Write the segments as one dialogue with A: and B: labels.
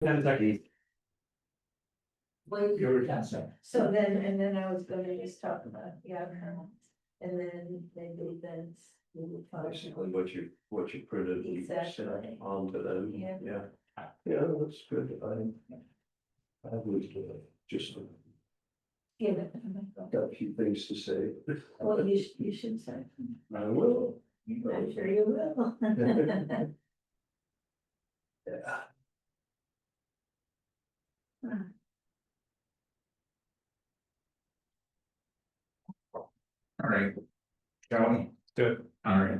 A: Kentucky.
B: Well,
A: Your consent.
B: so then, and then I was gonna just talk about the outcome, and then maybe then we would follow.
C: Basically, what you printed. you sent
B: Exactly.
C: On to them,
B: Yeah.
C: yeah, that's good, I would, just
B: Give it.
C: got a few things to say.
B: Well, you should say,
C: I will.
B: I'm sure you will.
C: Yeah.
A: All right. Shall we? Good. All right.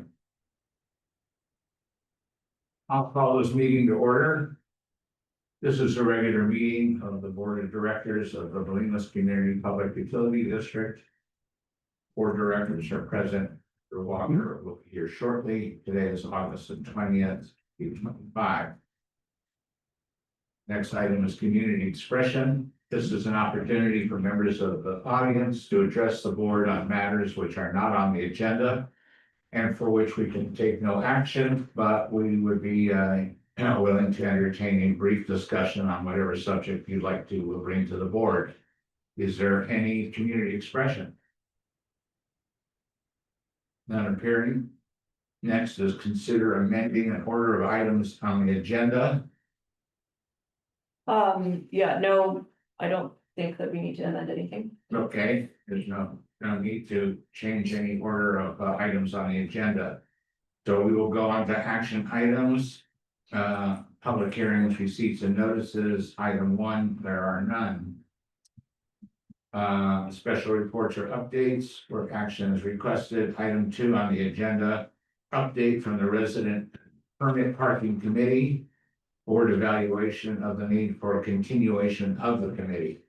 A: I'll call this meeting to order. This is a regular meeting of the Board of Directors of the Bolinas Community Public Utility District. Board directors are present. Mr. Walker will be here shortly. Today is August the 20th, 2025. Next item is community expression. This is an opportunity for members of the audience to address the board on matters which are not on the agenda and for which we can take no action, but we would be willing to entertain a brief discussion on whatever subject you'd like to bring to the board. Is there any community expression? None appearing. Next is consider amending an order of items on the agenda.
D: Yeah, no, I don't think that we need to amend anything.
A: Okay, there's no need to change any order of items on the agenda. So we will go on to action items. Public hearings, receipts and notices. Item 1, there are none. Special reports or updates where action is requested. Item 2 on the agenda, update from the resident permit parking committee. Board evaluation of the need for a continuation of the committee.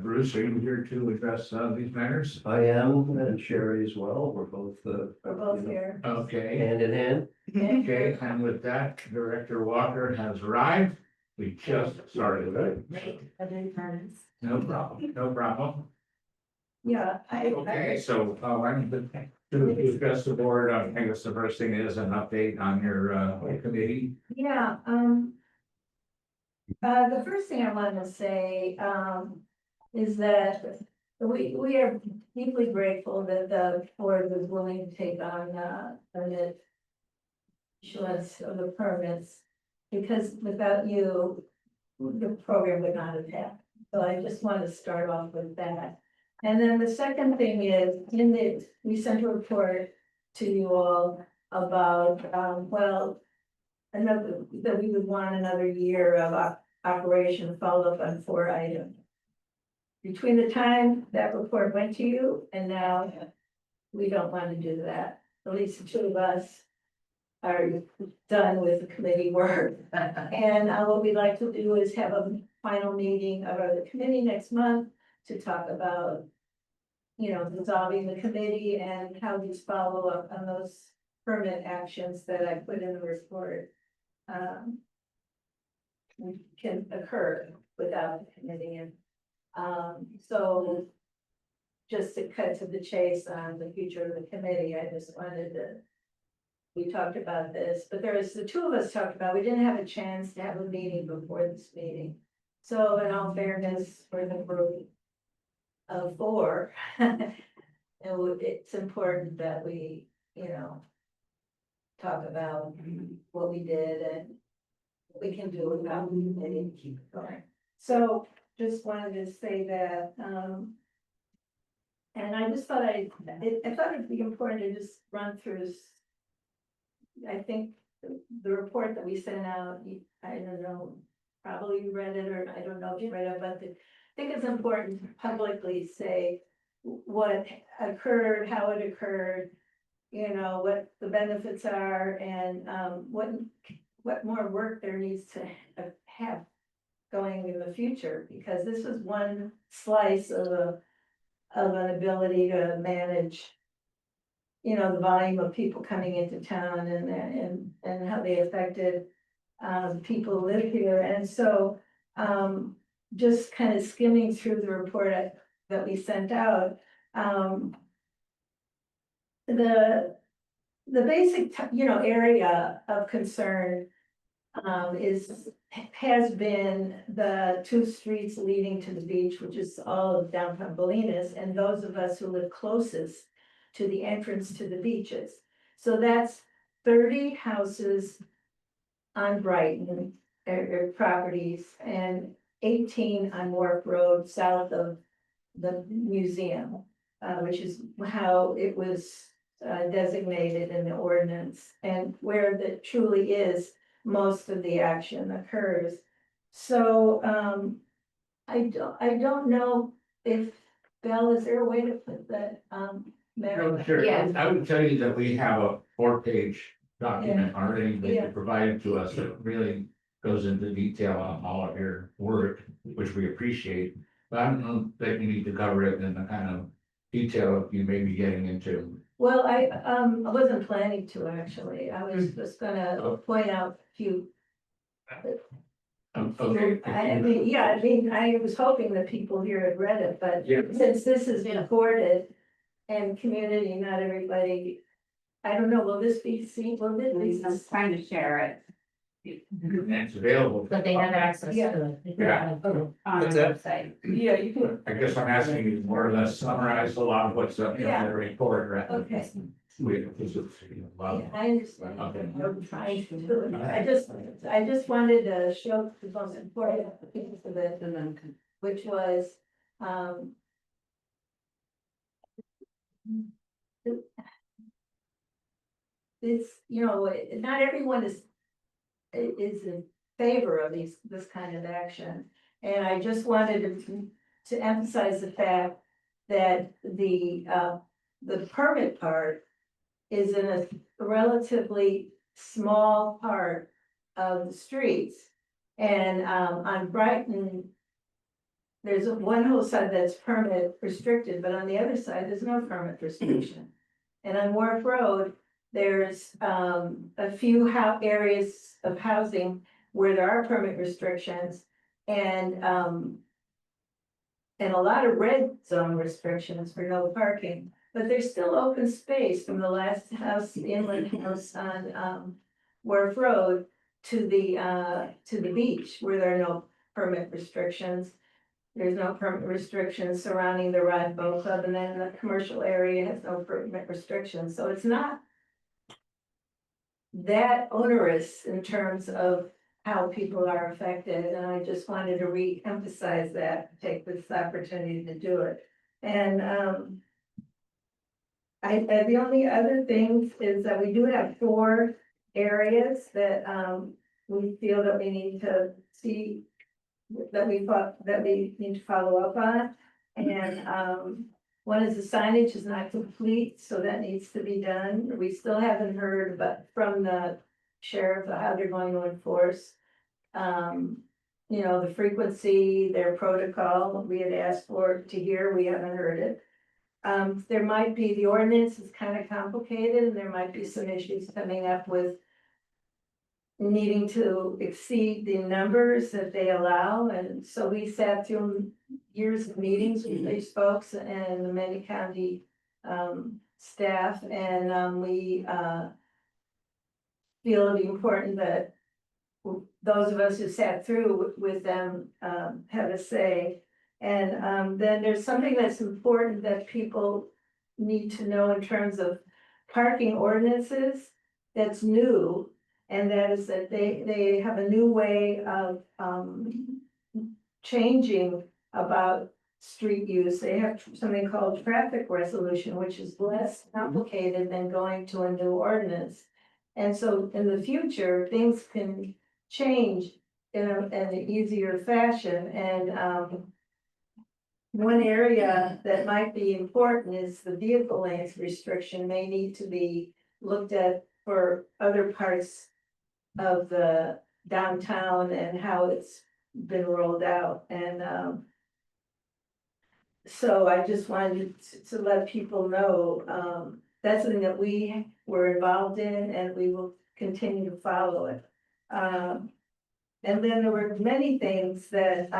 A: Bruce, are you here to address these matters?
C: I am, and Sherry as well, we're both,
B: We're both here.
A: Okay,
C: hand in hand.
A: okay, and with that, Director Walker has arrived. We just started.
B: Right, other departments.
A: No problem, no problem.
B: Yeah,
A: Okay, so I'm to discuss the board. I guess the first thing is an update on your committee.
B: Yeah, the first thing I want to say, is that we are deeply grateful that the board was willing to take on, the issuance of the permits. Because without you, the program would not have happened. So I just want to start off with that. And then the second thing is, we sent a report to you all about, another, that we would want another year of operation follow-up on 4 items. Between the time that report went to you and now, we don't want to do that. At least the 2 of us are done with the committee work. And what we'd like to do is have a final meeting of the committee next month to talk about, dissolving the committee and how these follow up on those permit actions that I put in the report can occur without the committee. And so just to cut to the chase on the future of the committee, I just wanted to, we talked about this, but there was the 2 of us talked about, we didn't have a chance to have a meeting before this meeting. So in all fairness, for the group of 4, it's important that we, talk about what we did and what we can do about the committee and keep it going. So just wanted to say that, and I just thought I thought it'd be important to just run through. I think the report that we sent out, I don't know, probably you read it, or I don't know if you read it, but I think it's important to publicly say what occurred, how it occurred, what the benefits are, and what more work there needs to have going in the future, because this is one slice of an ability to manage, the volume of people coming into town and how they affected people who live here. And so just kind of skimming through the report that we sent out, the basic area of concern has been the two streets leading to the beach, which is all of downtown Bolinas, and those of us who live closest to the entrance to the beaches. So that's 30 houses on Brighton, properties, and 18 on Wharf Road, south of the museum, which is how it was designated in the ordinance, and where that truly is most of the action occurs. So, I don't know if, Bill, is there a way to put that,
A: No, sure.
D: Yeah.
A: I would tell you that we have a 4-page document already that
B: Yeah.
A: you provided to us that really goes into detail on all of your work, which we appreciate. But I don't know that you need to cover it in the kind of detail you may be getting into.
B: well, I wasn't planning to actually, I was just gonna point out a few.
A: Okay.
B: I mean, yeah, I was hoping that people here had read it, but
A: Yeah.
B: since this is recorded and community, not everybody. I don't know, will this be seen, will this be?
E: I'm trying to share it
A: And it's available.
D: But they have access
B: Yeah.
D: to it.
A: Yeah.
E: on our
C: What's that?
E: website.
D: Yeah, you can.
A: I guess I'm asking you to more or less summarize a lot of what's up in
B: Yeah.
A: the report, right?
B: Okay.
A: This is a lot.
B: Yeah, I understand,
A: Okay.
B: I'm trying to do it, I just wanted to show the most important piece of it,
D: And then.
B: which was, it's, not everyone is in favor of this kind of action. And I just wanted to emphasize the fact that the permit part is in a relatively small part of the streets. And, on Brighton, there's one whole side that's permit restricted, but on the other side, there's no permit restriction. And on Wharf Road, there's, a few areas of housing where there are permit restrictions and a lot of red zone restrictions for no parking. But there's still open space from the last house, the inland house on, Wharf Road to the beach where there are no permit restrictions. There's no permit restrictions surrounding the Rod Boat Club, and then the commercial area has no permit restrictions, so it's not that onerous in terms of how people are affected, and I just wanted to re-emphasize that, take this opportunity to do it. And, the only other things is that we do have 4 areas that, we feel that we need to see, that we need to follow up on. And, one is the signage is not complete, so that needs to be done. We still haven't heard, but from the sheriff, how they're going to enforce. The frequency, their protocol, we had asked for to hear, we haven't heard it. There might be, the ordinance is kind of complicated, and there might be some issues coming up with needing to exceed the numbers that they allow, and so we sat through years of meetings with these folks and the many county staff, and we feel it'd be important that those of us who sat through with them have a say. And then there's something that's important that people need to know in terms of parking ordinances that's new. And that is that they have a new way of changing about street use. They have something called traffic resolution, which is less complicated than going to a new ordinance. And so in the future, things can change in an easier fashion. And one area that might be important is the vehicle lanes restriction may need to be looked at for other parts of the downtown and how it's been rolled out. And so I just wanted to let people know, that's something that we were involved in, and we will continue to follow it. And then there were many things that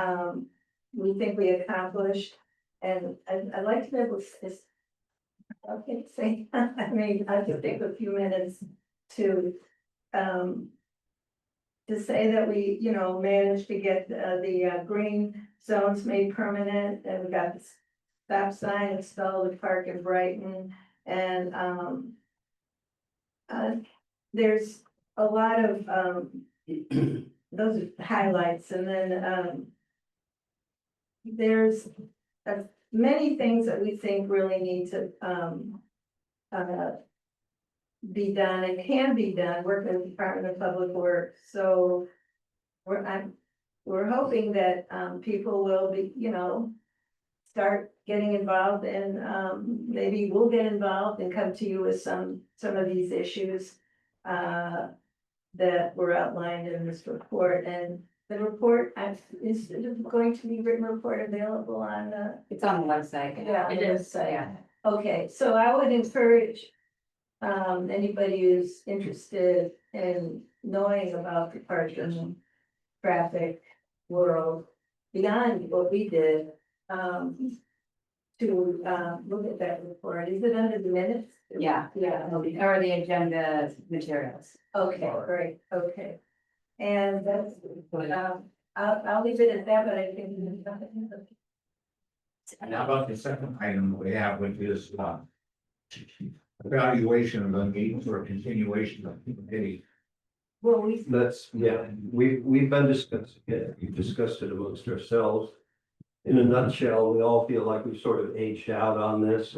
B: we think we accomplished, and I'd like to be able to say, I mean, I could take a few minutes to to say that we, managed to get the green zones made permanent, and we got the stop sign installed at Park in Brighton, and, there's a lot of, those are highlights, and then, there's many things that we think really need to, be done and can be done, working with the Department of Public Works, so we're hoping that, people will be, start getting involved and, maybe we'll get involved and come to you with some of these issues, that were outlined in this report, and the report, is going to be written report available on the.
E: It's on the website.
B: Yeah,
E: It
B: it
E: is,
B: is, so,
E: yeah.
B: Okay, so I would encourage, anybody who's interested in knowing about the parking, traffic world beyond what we did, to, look at that report. Is it under the minutes?
E: Yeah.
B: Yeah, okay.
E: Or the agenda materials.
B: Okay, great, okay. And that's, I'll leave it at that, but I think.
A: And how about the second item we have, which is, evaluation of the meetings or continuation of the committee.
B: Well, we,
C: That's, yeah, we've been discussing it, we've discussed it amongst ourselves. In a nutshell, we all feel like we've sort of aged out on this,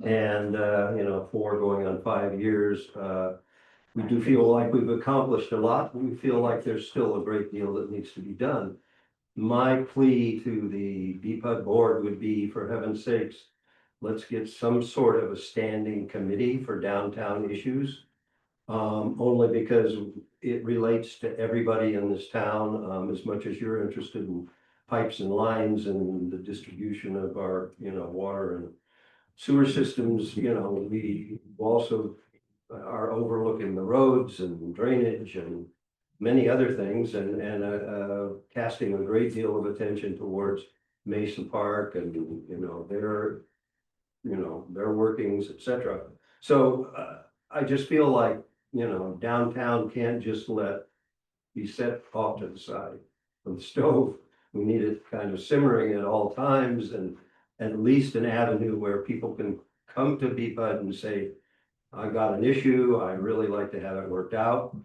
C: and, 4 going on 5 years, we do feel like we've accomplished a lot. We feel like there's still a great deal that needs to be done. My plea to the BPUD board would be, for heaven's sakes, let's get some sort of a standing committee for downtown issues. Only because it relates to everybody in this town, as much as you're interested in pipes and lines and the distribution of our, water and sewer systems, we also are overlooking the roads and drainage and many other things, and casting a great deal of attention towards Mesa Park and, their workings, etc. So I just feel like, downtown can't just be set off to the side of the stove. We need it kind of simmering at all times, and at least an avenue where people can come to BPUD and say, I got an issue, I'd really like to have it worked out.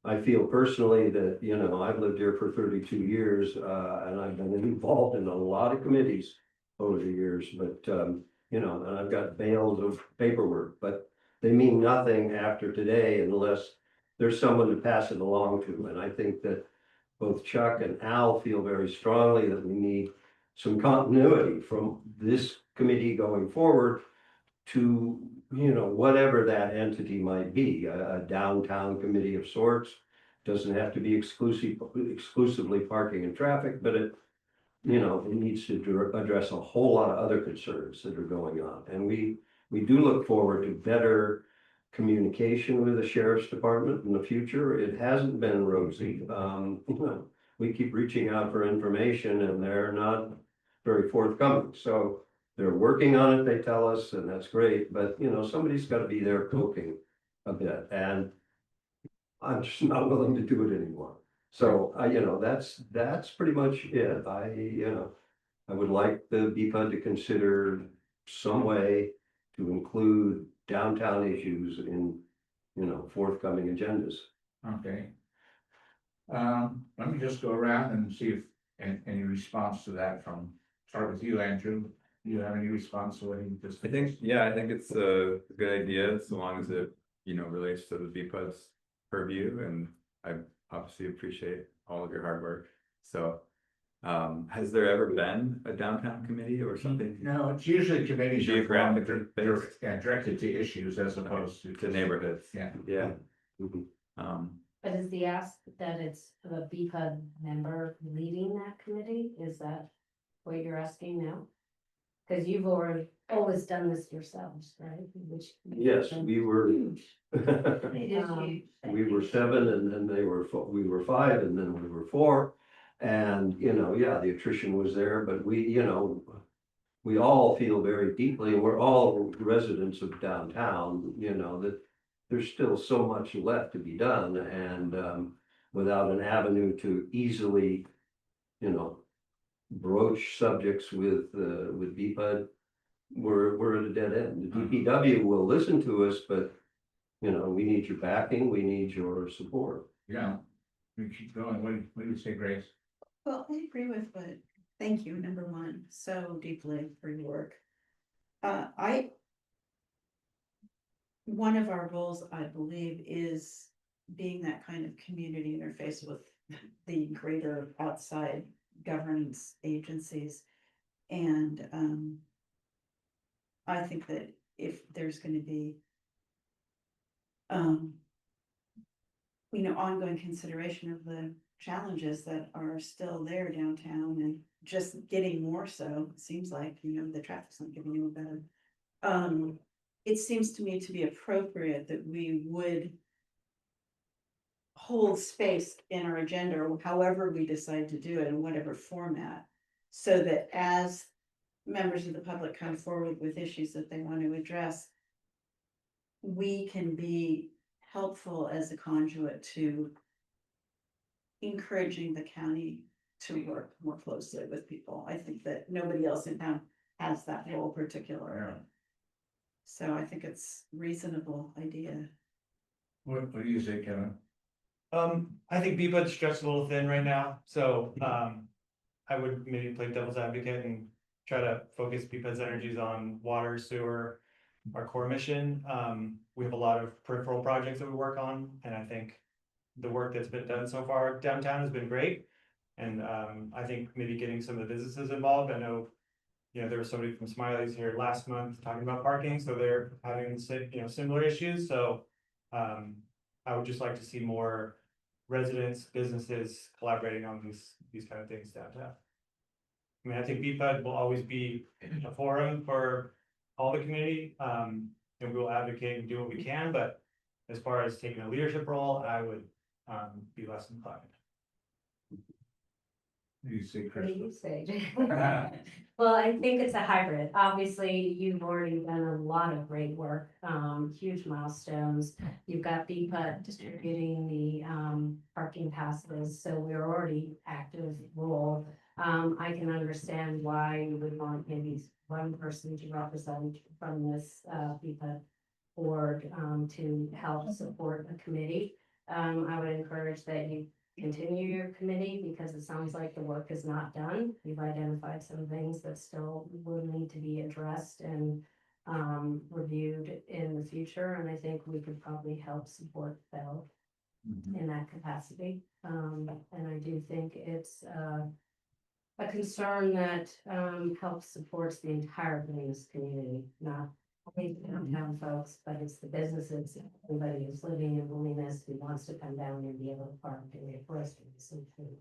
C: I feel personally that, I've lived here for 32 years, and I've been involved in a lot of committees over the years, but, and I've got bales of paperwork, but they mean nothing after today unless there's someone to pass it along to. And I think that both Chuck and Al feel very strongly that we need some continuity from this committee going forward to, whatever that entity might be, a downtown committee of sorts. Doesn't have to be exclusively parking and traffic, but it needs to address a whole lot of other concerns that are going on. And we do look forward to better communication with the sheriff's department in the future. It hasn't been rosy. We keep reaching out for information and they're not very forthcoming. So they're working on it, they tell us, and that's great, but somebody's got to be there poking a bit, and I'm just not willing to do it anymore. So that's pretty much it. I would like the BPUD to consider some way to include downtown issues in, forthcoming agendas.
A: Okay. Let me just go around and see if any response to that start with you, Andrew. Do you have any response to what he just?
F: I think it's a good idea, so long as it, relates to the BPUD's purview, and I obviously appreciate all of your hard work. So, has there ever been a downtown committee or something?
A: No, it's usually committees are
F: Geographically based.
A: directed to issues as opposed to.
F: To neighborhoods.
A: Yeah.
F: Yeah.
C: Mhm.
G: But is the ask that it's a BPUD member leading that committee? Is that what you're asking now? Because you've always done this yourselves, right? Which.
C: Yes, we were.
B: it is huge.
C: We were 7 and then we were 5 and then we were 4. And, the attrition was there, but we all feel very deeply, and we're all residents of downtown, that there's still so much left to be done. And without an avenue to easily, you know, broach subjects with BPUD, we're at a dead end. The DPW will listen to us, but, you know, we need your backing, we need your support.
A: Yeah, we keep going. What do you say, Grace?
H: Well, I agree with what, thank you, number one, so deeply for your work. One of our roles, I believe, is being that kind of community interface with the greater outside governance agencies. And, I think that if there's gonna be, ongoing consideration of the challenges that are still there downtown and just getting more so, it seems like, the traffic's not giving you a better. It seems to me to be appropriate that we would hold space in our agenda, or however we decide to do it, in whatever format, so that as members of the public come forward with issues that they want to address, we can be helpful as a conduit to encouraging the county to work more closely with people. I think that nobody else in town has that role particularly. So I think it's reasonable idea.
A: What do you say, Kevin?
I: I think BPUD's stretched a little thin right now, so, I would maybe play devil's advocate and try to focus BPUD's energies on water, sewer, our core mission. We have a lot of peripheral projects that we work on, and I think the work that's been done so far downtown has been great. And, I think maybe getting some of the businesses involved. I know, there was somebody from Smiley's here last month talking about parking, so they're having, similar issues, so, I would just like to see more residents, businesses collaborating on these kind of things downtown. I mean, I think BPUD will always be a forum for all the community, and we will advocate and do what we can, but as far as taking a leadership role, I would, be less inclined.
A: What do you say,
G: What do
A: Chris?
G: you say? Well, I think it's a hybrid. Obviously, you've already done a lot of great work, huge milestones. You've got BPUD distributing the parking passes, so we're already active role. I can understand why you would want maybe one person to represent from this BPUD board to help support a committee. I would encourage that you continue your committee, because it sounds like the work is not done. You've identified some things that still will need to be addressed and reviewed in the future, and I think we could probably help support Bell in that capacity. And I do think it's a concern that helps supports the entire Venus community, not only the downtown folks, but it's the businesses, everybody who's living in Venus who wants to come down and be able to park and get groceries and food.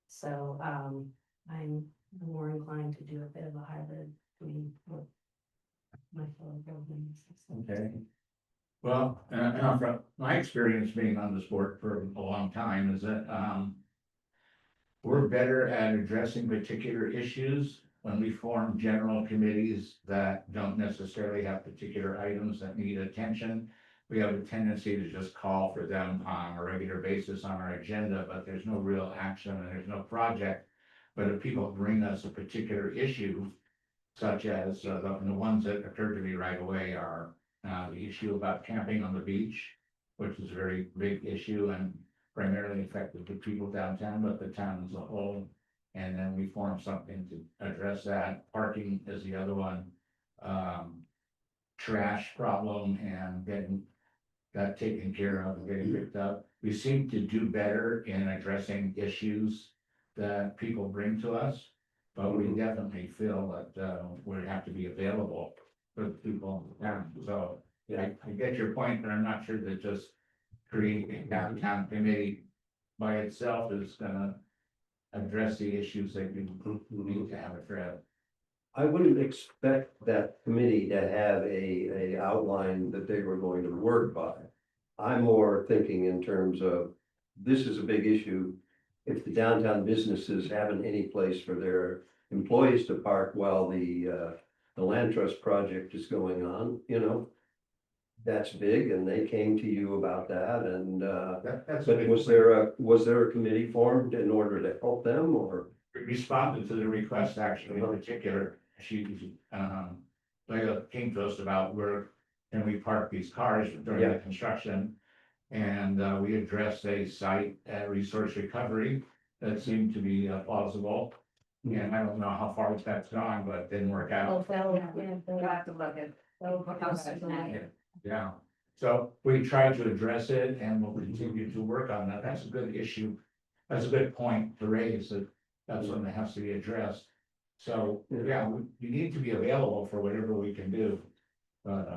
G: So I'm more inclined to do a bit of a hybrid between what my fellow buildings.
A: Okay. Well, from my experience being on this board for a long time is that, we're better at addressing particular issues when we form general committees that don't necessarily have particular items that need attention. We have a tendency to just call for them on a regular basis on our agenda, but there's no real action and there's no project. But if people bring us a particular issue, such as the ones that occurred to me right away are the issue about camping on the beach, which is a very big issue and primarily affected the people downtown, but the town as a whole. And then we formed something to address that. Parking is the other one. Trash problem and getting that taken care of and getting picked up. We seem to do better in addressing issues that people bring to us, but we definitely feel that we have to be available for the people in town. So I get your point, but I'm not sure that just creating a downtown committee by itself is gonna address the issues that you need to have addressed.
C: I wouldn't expect that committee to have a outline that they were going to work by. I'm more thinking in terms of, this is a big issue. If the downtown businesses haven't any place for their employees to park while the land trust project is going on, that's big and they came to you about that and,
A: That's a
C: but
A: big.
C: was there a committee formed in order to help them or?
A: Responded to the request actually in particular. She, Leila came to us about where can we park these cars during the
C: Yeah.
A: construction? And, we addressed a site at Resource Recovery that seemed to be plausible. And I don't know how far that's gone, but it didn't work out.
E: We'll have to look at.
A: Yeah, so we tried to address it and we'll continue to work on that. That's a good issue. That's a good point to raise, that that's something that has to be addressed. So, yeah, we need to be available for whatever we can do. But,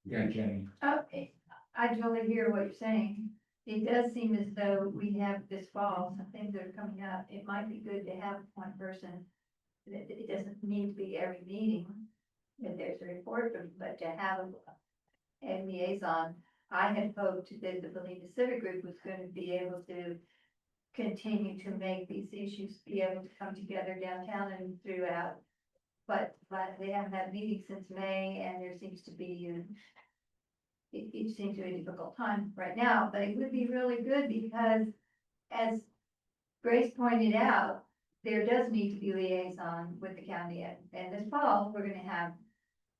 A: yeah, Jenny,
B: Okay, I totally hear what you're saying. It does seem as though we have this fall, some things that are coming up. It might be good to have one person. It doesn't need to be every meeting that there's a report, but to have a liaison. I had hoped that the Bellina Civic Group was going to be able to continue to make these issues be able to come together downtown and throughout. But they haven't had meetings since May, and there seems to be it seems to be a difficult time right now, but it would be really good because as Grace pointed out, there does need to be liaison with the county, and this fall, we're gonna have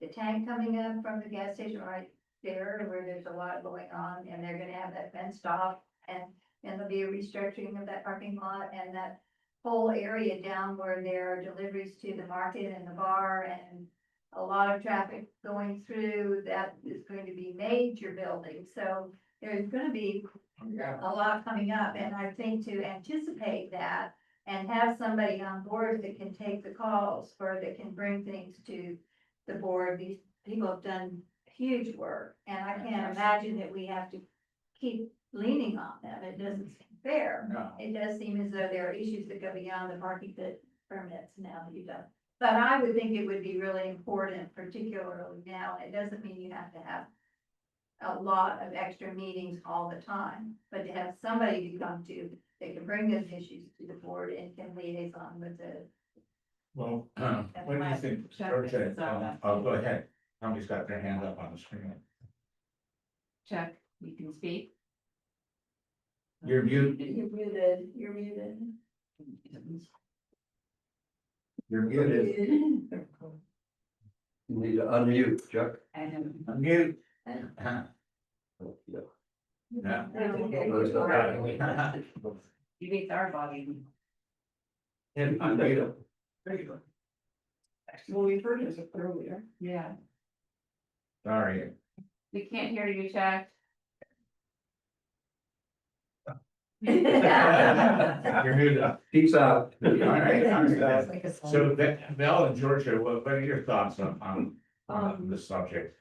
B: the tank coming up from the gas station right there where there's a lot going on, and they're gonna have that fenced off, and there'll be a restructuring of that parking lot and that whole area down where there are deliveries to the market and the bar and a lot of traffic going through. That is going to be major buildings, so there's gonna be
A: yeah,
B: a lot coming up, and I think to anticipate that and have somebody on board that can take the calls or that can bring things to the board. These people have done huge work, and I can't imagine that we have to keep leaning on them. It doesn't seem fair.
A: no,
B: It does seem as though there are issues that go beyond the parking pit permits now that you've done. But I would think it would be really important, particularly now. It doesn't mean you have to have a lot of extra meetings all the time, but to have somebody to come to, that can bring those issues to the board and can liaison with the.
A: well, what do you think, Georgia? Oh, go ahead. Somebody's got their hand up on the screen.
E: Chuck, you can speak.
A: You're mute,
B: You're muted, you're muted.
A: you're muted,
C: You need to unmute, Chuck.
E: And
A: unmute.
C: Yeah.
A: Yeah.
E: you beat our body.
A: Unmute.
D: Well, we heard it earlier.
E: Yeah.
A: Sorry.
E: We can't hear you, Chuck.
A: You're muted.
C: Peace out.
A: All right. So Val and Georgia, what are your thoughts on this subject?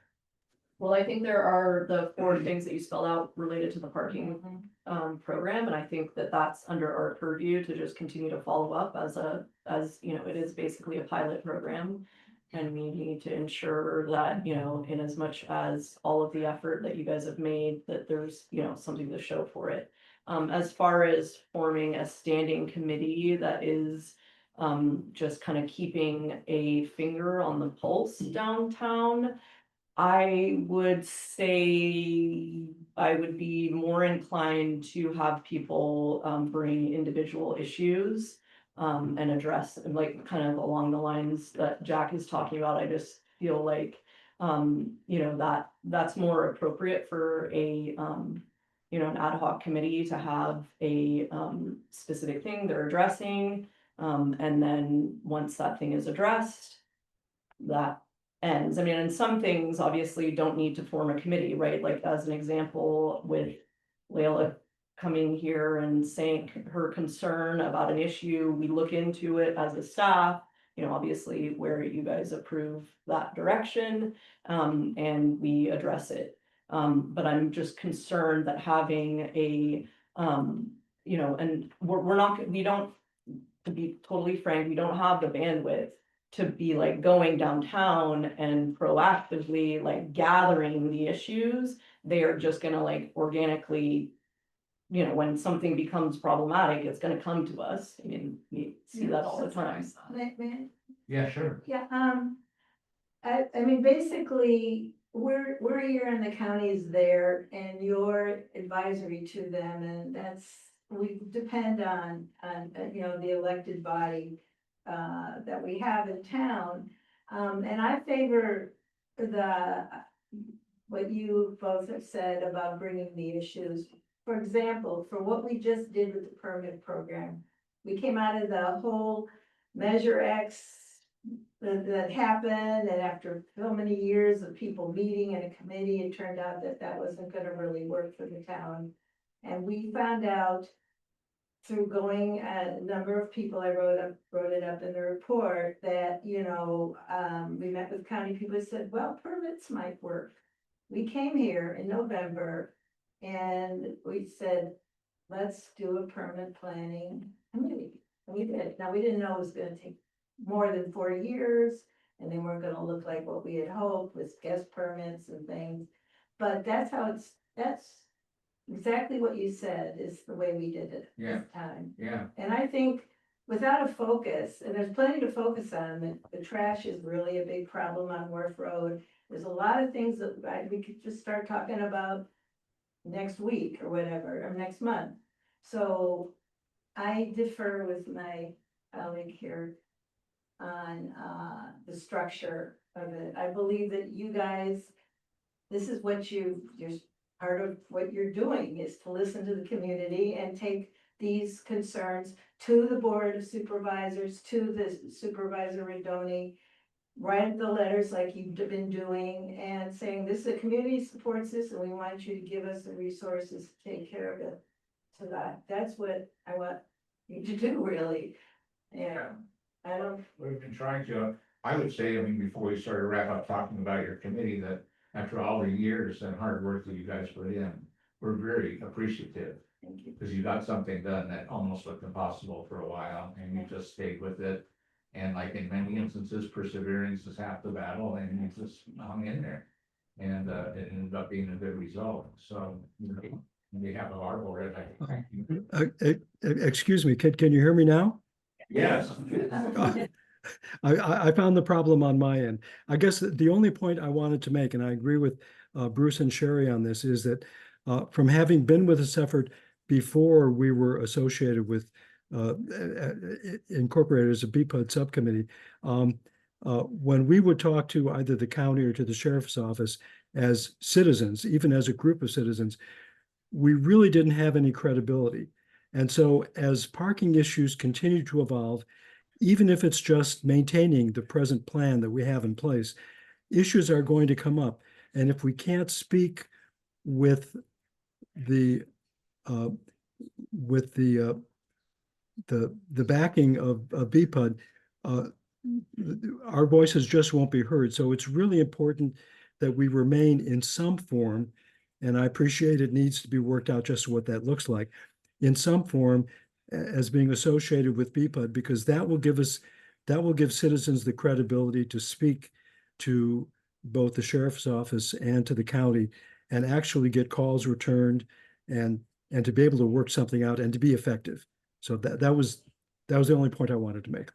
D: Well, I think there are the 4 things that you spelled out related to the parking program, and I think that that's under our purview to just continue to follow up as you know, it is basically a pilot program. And we need to ensure that, you know, in as much as all of the effort that you guys have made, that there's, you know, something to show for it. As far as forming a standing committee that is just kind of keeping a finger on the pulse downtown, I would say I would be more inclined to have people bring individual issues and address like kind of along the lines that Jack is talking about. I just feel like you know, that's more appropriate for a you know, an ad hoc committee to have a specific thing they're addressing. And then once that thing is addressed, that ends. I mean, and some things obviously don't need to form a committee, right? Like as an example, with Leila coming here and saying her concern about an issue, we look into it as a staff, you know, obviously where you guys approve that direction, and we address it. But I'm just concerned that having a, you know, and we don't, to be totally frank, we don't have the bandwidth to be like going downtown and proactively like gathering the issues. They are just gonna like organically, you know, when something becomes problematic, it's gonna come to us. I mean, we see that all the time.
B: May-
A: Yeah, sure.
B: Yeah, I mean, basically, we're here and the county is there and you're advisory to them and we depend on, you know, the elected body that we have in town. And I favor what you both have said about bringing the issues. For example, for what we just did with the permit program, we came out of the whole Measure X that happened, and after so many years of people meeting in a committee, it turned out that that wasn't gonna really work for the town. And we found out through going, a number of people, I wrote it up in the report, that, you know, we met with county people who said, well, permits might work. We came here in November and we said, let's do a permit planning committee. And we did. Now, we didn't know it was gonna take more than 4 years, and they weren't gonna look like what we had hoped with guest permits and things. But that's exactly what you said is the way we did it
A: Yeah.
B: this time.
A: Yeah,
B: And I think without a focus, and there's plenty to focus on, the trash is really a big problem on Wharf Road. There's a lot of things that we could just start talking about next week or whatever, or next month. So I differ with my colleague here on the structure of it. I believe that you guys, this is what you're part of what you're doing is to listen to the community and take these concerns to the Board of Supervisors, to the Supervisor Redoni. Write the letters like you've been doing and saying, the community supports this and we want you to give us the resources to take care of it. So that's what I want you to do, really. Yeah, I don't,
A: we've been trying to, I would say, I mean, before we sort of wrap up talking about your committee, that after all the years and hard work that you guys put in, we're very appreciative.
B: thank you.
A: Because you got something done that almost looked impossible for a while, and you just stayed with it. And like in many instances, perseverance is half the battle, and you just hung in there. And it ended up being a good result, so, you know, on behalf of our board, I thank you.
J: Excuse me, can you hear me now?
A: Yes.
J: I found the problem on my end. I guess the only point I wanted to make, and I agree with Bruce and Sherry on this, is that from having been with this effort before we were associated with incorporated as a BPUD subcommittee, when we would talk to either the county or to the sheriff's office as citizens, even as a group of citizens, we really didn't have any credibility. And so as parking issues continue to evolve, even if it's just maintaining the present plan that we have in place, issues are going to come up. And if we can't speak with the backing of BPUD, our voices just won't be heard. So it's really important that we remain in some form, and I appreciate it needs to be worked out just what that looks like, in some form as being associated with BPUD, because that will give citizens the credibility to speak to both the sheriff's office and to the county and actually get calls returned and to be able to work something out and to be effective. So that was the only point I wanted to make.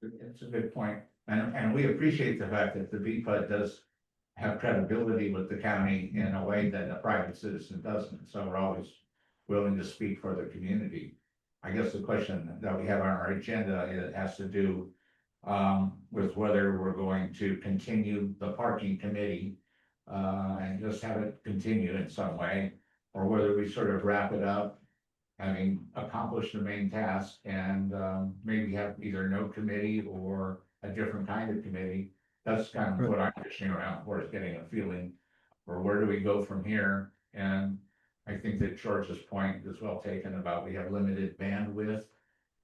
A: It's a good point, and we appreciate the fact that the BPUD does have credibility with the county in a way that a private citizen doesn't, so we're always willing to speak for the community. I guess the question that we have on our agenda, it has to do with whether we're going to continue the parking committee and just have it continue in some way, or whether we sort of wrap it up, having accomplished the main task, and maybe have either no committee or a different kind of committee. That's kind of what I'm fishing around for, is getting a feeling for where do we go from here. And I think that George's point is well taken about we have limited bandwidth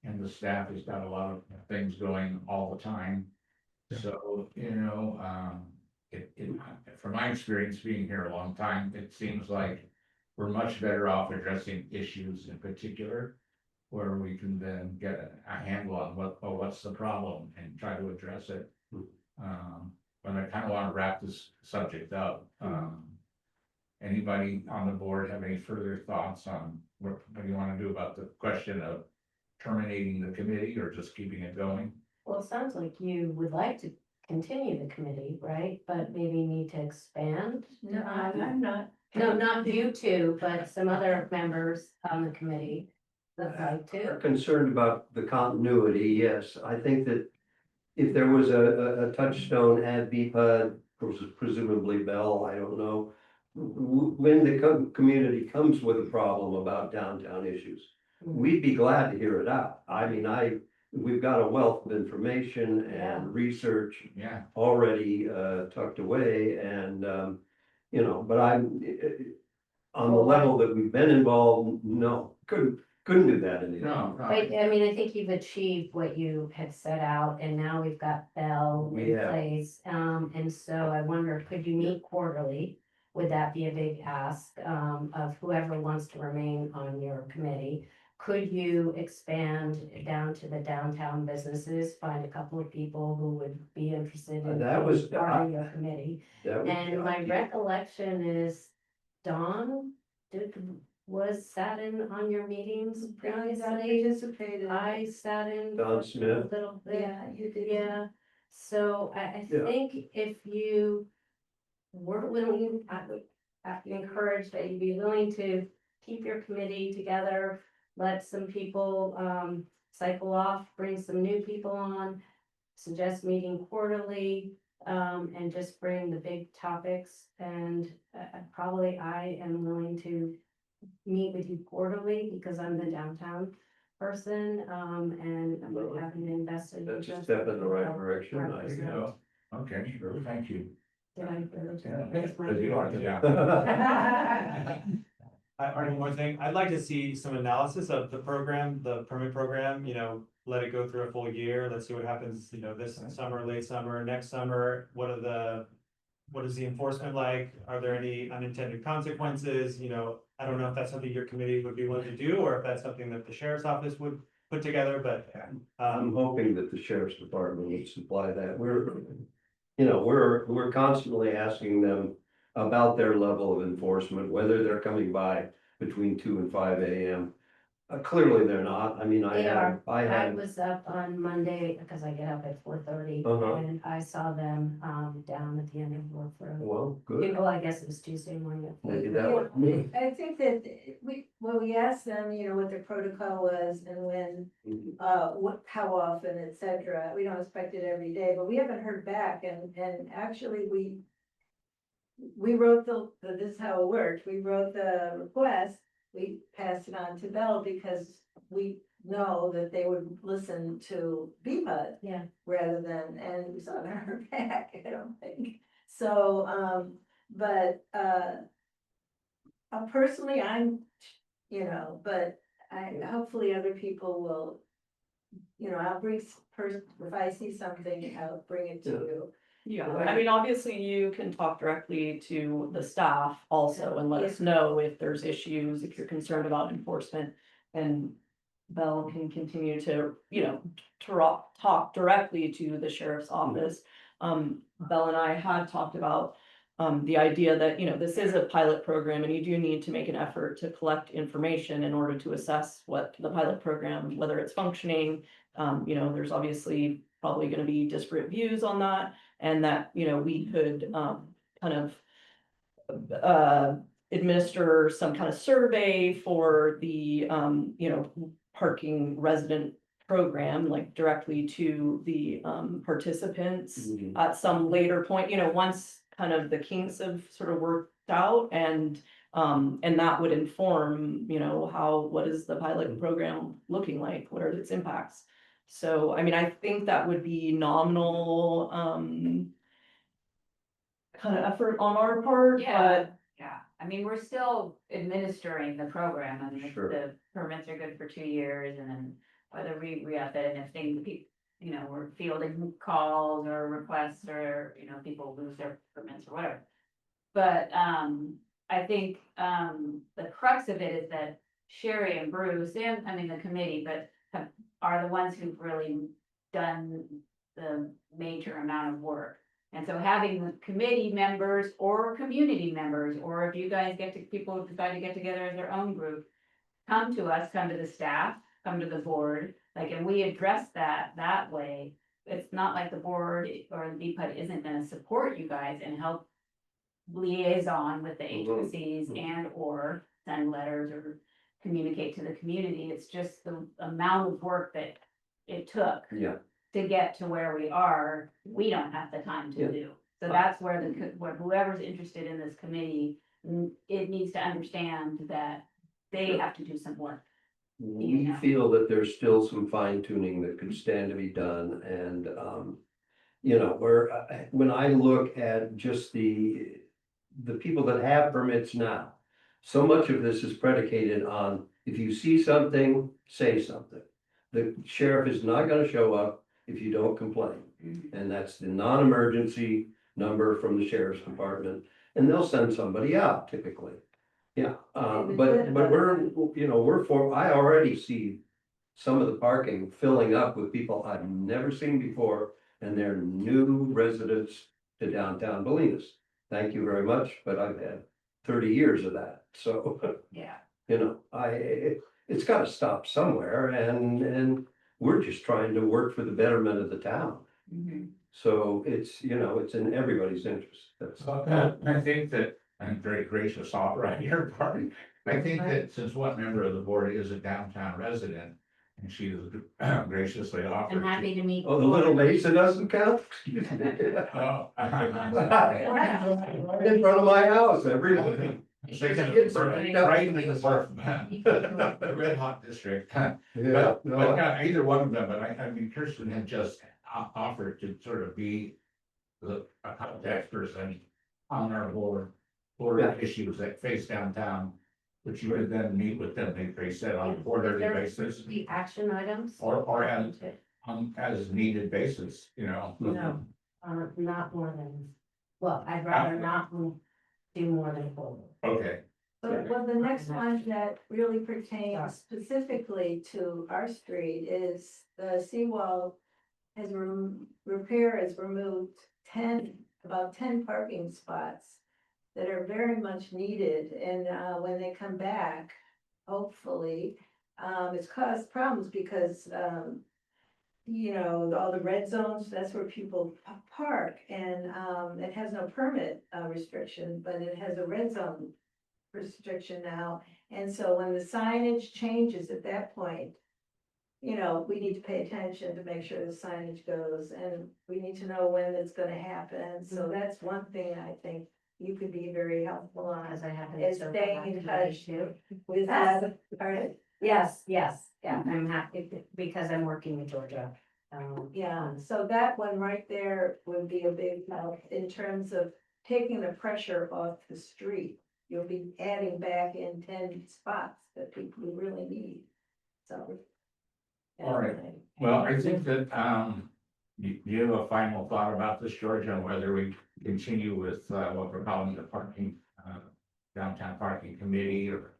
A: and the staff has got a lot of things going all the time.
J: Yeah.
A: So, you know, from my experience being here a long time, it seems like we're much better off addressing issues in particular, where we can then get a handle on what's the problem and try to address it. But I kind of want to wrap this subject up. Anybody on the board have any further thoughts on what do you want to do about the question of terminating the committee or just keeping it going?
G: Well, it sounds like you would like to continue the committee, right? But maybe need to expand.
B: No, I'm not.
G: No, not you two, but some other members on the committee would like
C: Are
G: to.
C: concerned about the continuity, yes. I think that if there was a touchstone at BPUD, presumably Bell, I don't know. When the community comes with a problem about downtown issues, we'd be glad to hear it out. I mean, we've got a wealth of information
G: Yeah.
C: and research
A: Yeah,
C: already tucked away and, you know, but on the level that we've been involved, no, couldn't do that anymore.
A: no, no.
G: But I mean, I think you've achieved what you had set out and now we've got Bell in
C: Yeah.
G: place. And so I wonder, could you meet quarterly? Would that be a big ask of whoever wants to remain on your committee? Could you expand down to the downtown businesses, find a couple of people who would be interested in
C: That was-
G: being part of your committee?
C: That would be
G: And my
C: ideal.
G: recollection is Dawn was sat in on your meetings
B: I
G: previously.
B: participated.
G: I sat in.
C: Don
G: for
C: Smith.
G: A little bit.
B: Yeah, you did.
G: Yeah, so I
C: Yeah.
G: think if you were willing, I would encourage that you be willing to keep your committee together. Let some people cycle off, bring some new people on, suggest meeting quarterly. And just bring the big topics and probably I am willing to meet with you quarterly because I'm the downtown person, and I'm
C: Well,
G: having invested.
C: That's a
G: interest
C: step in the right
G: help
C: direction. I
G: represent.
C: know.
A: Okay, sure, thank you.
G: Did I really just
A: Yeah,
G: raise my
A: as you are,
G: hand?
A: yeah.
I: One more thing, I'd like to see some analysis of the program, the permit program, you know, let it go through a full year, let's see what happens, you know, this summer, late summer, next summer, what is the enforcement like? Are there any unintended consequences? You know, I don't know if that's something your committee would be willing to do, or if that's something that the sheriff's office would put together, but,
C: I'm hoping that the sheriff's department would supply that. We're constantly asking them about their level of enforcement, whether they're coming by between 2 and 5 AM. Clearly, they're not. I mean, I
G: They are.
C: had, I
G: I
C: had,
G: was up on Monday because I get up at 4:30
C: Uh-huh.
G: and I saw them down at the end of Wharf Road.
C: well, good.
G: Well, I guess it was Tuesday morning. at
C: Maybe
G: 4:30.
C: that was me.
B: I think that when we asked them, you know, what their protocol was and when,
C: Mhm.
B: how often, et cetera, we don't expect it every day, but we haven't heard back and actually we wrote this is how it worked. We wrote the request, we passed it on to Bell because we know that they would listen to BPUD.
G: Yeah.
B: Rather than, and we saw her back, I don't think. So, personally, you know, but hopefully other people will, you know, I'll bring, if I see something, I'll bring it to
C: Yeah.
B: you.
D: Yeah, I mean, obviously you can talk directly to the staff also and let us know if there's issues, if you're concerned about enforcement. And Bell can continue to, you know, talk directly to the sheriff's office. Bell and I had talked about the idea that, you know, this is a pilot program and you do need to make an effort to collect information in order to assess what the pilot program, whether it's functioning. You know, there's obviously probably gonna be disparate views on that. And that, you know, we could kind of administer some kind of survey for the you know, parking resident program, like directly to the participants
C: Mhm.
D: at some later point, you know, once kind of the kinks have sort of worked out and that would inform, you know, what is the pilot program looking like? What are its impacts? So, I mean, I think that would be nominal, kind of effort on our part,
E: Yeah, yeah, I mean, we're still administering the program, I mean, if
C: Sure.
E: the permits are good for 2 years, and then whether we re-up it, and if things, you know, we're fielding calls or requests, or, you know, people lose their permits or whatever. But, I think, the crux of it is that Sherry and Bruce, and, I mean, the committee, but are the ones who've really done the major amount of work. And so having the committee members or community members, or if you guys people who decide to get together as their own group, come to us, come to the staff, come to the board, like, and we address that way. it's not like the board or the BPUD isn't gonna support you guys and help liaison with the
C: Mhm.
E: agencies and or send letters or communicate to the community. It's just the amount of work that it took
C: Yeah,
E: to get to where we are, we don't have the time
C: Yeah.
E: to do. So that's where where whoever's interested in this committee, it needs to understand that they
C: Sure.
E: have to do some work.
C: we feel that there's still some fine tuning that could stand to be done and, you know, when I look at just the people that have permits now, so much of this is predicated on, if you see something, say something. The sheriff is not gonna show up if you don't complain. And that's the non-emergency number from the sheriff's department, and they'll send somebody out typically. Yeah, but we're, you know, I already see some of the parking filling up with people I've never seen before, and they're new residents to downtown Bolinas. Thank you very much, but I've had 30 years of that, so,
E: Yeah.
C: you know, it's gotta stop somewhere, and we're just trying to work for the betterment of the town.
E: Mhm.
C: So it's, you know, it's in everybody's interest. That's,
A: I think that, I'm very gracious offer on your part. I think that since one member of the board is a downtown resident, and she is graciously offered.
G: I'm happy to meet.
C: oh, the little Mesa doesn't count? Excuse me.
A: Oh.
C: Right in front of my house every morning.
A: Right in the red hot district.
C: Yeah,
A: But
C: no,
A: either one of them, but I mean, Kirsten had just offered to sort of be a contact person on our board for
C: Yeah.
A: issues that face downtown, which you would then meet with them, they said on a quarterly basis,
G: The action items?
A: or as needed basis, you know.
G: No, not more than, well, I'd rather not do more than 4.
A: Okay,
B: Well, the next one that really pertains specifically to our street is the seawall has repair has removed about 10 parking spots that are very much needed, and, when they come back, hopefully, it's caused problems because, you know, all the red zones, that's where people park, and, it has no permit, restriction, but it has a red zone restriction now, and so when the signage changes at that point, you know, we need to pay attention to make sure the signage goes, and we need to know when it's gonna happen, so that's one thing I think you could be very helpful on,
G: As I have.
B: is staying in touch with,
G: Yes, yeah, I'm happy because I'm working with Georgia.
B: yeah, so that one right there would be a big help in terms of taking the pressure off the street. You'll be adding back in 10 spots that people really need, so.
A: All right. Well, I think that, you have a final thought about this, Georgia, on whether we continue with, what we're calling the parking, downtown parking committee, or.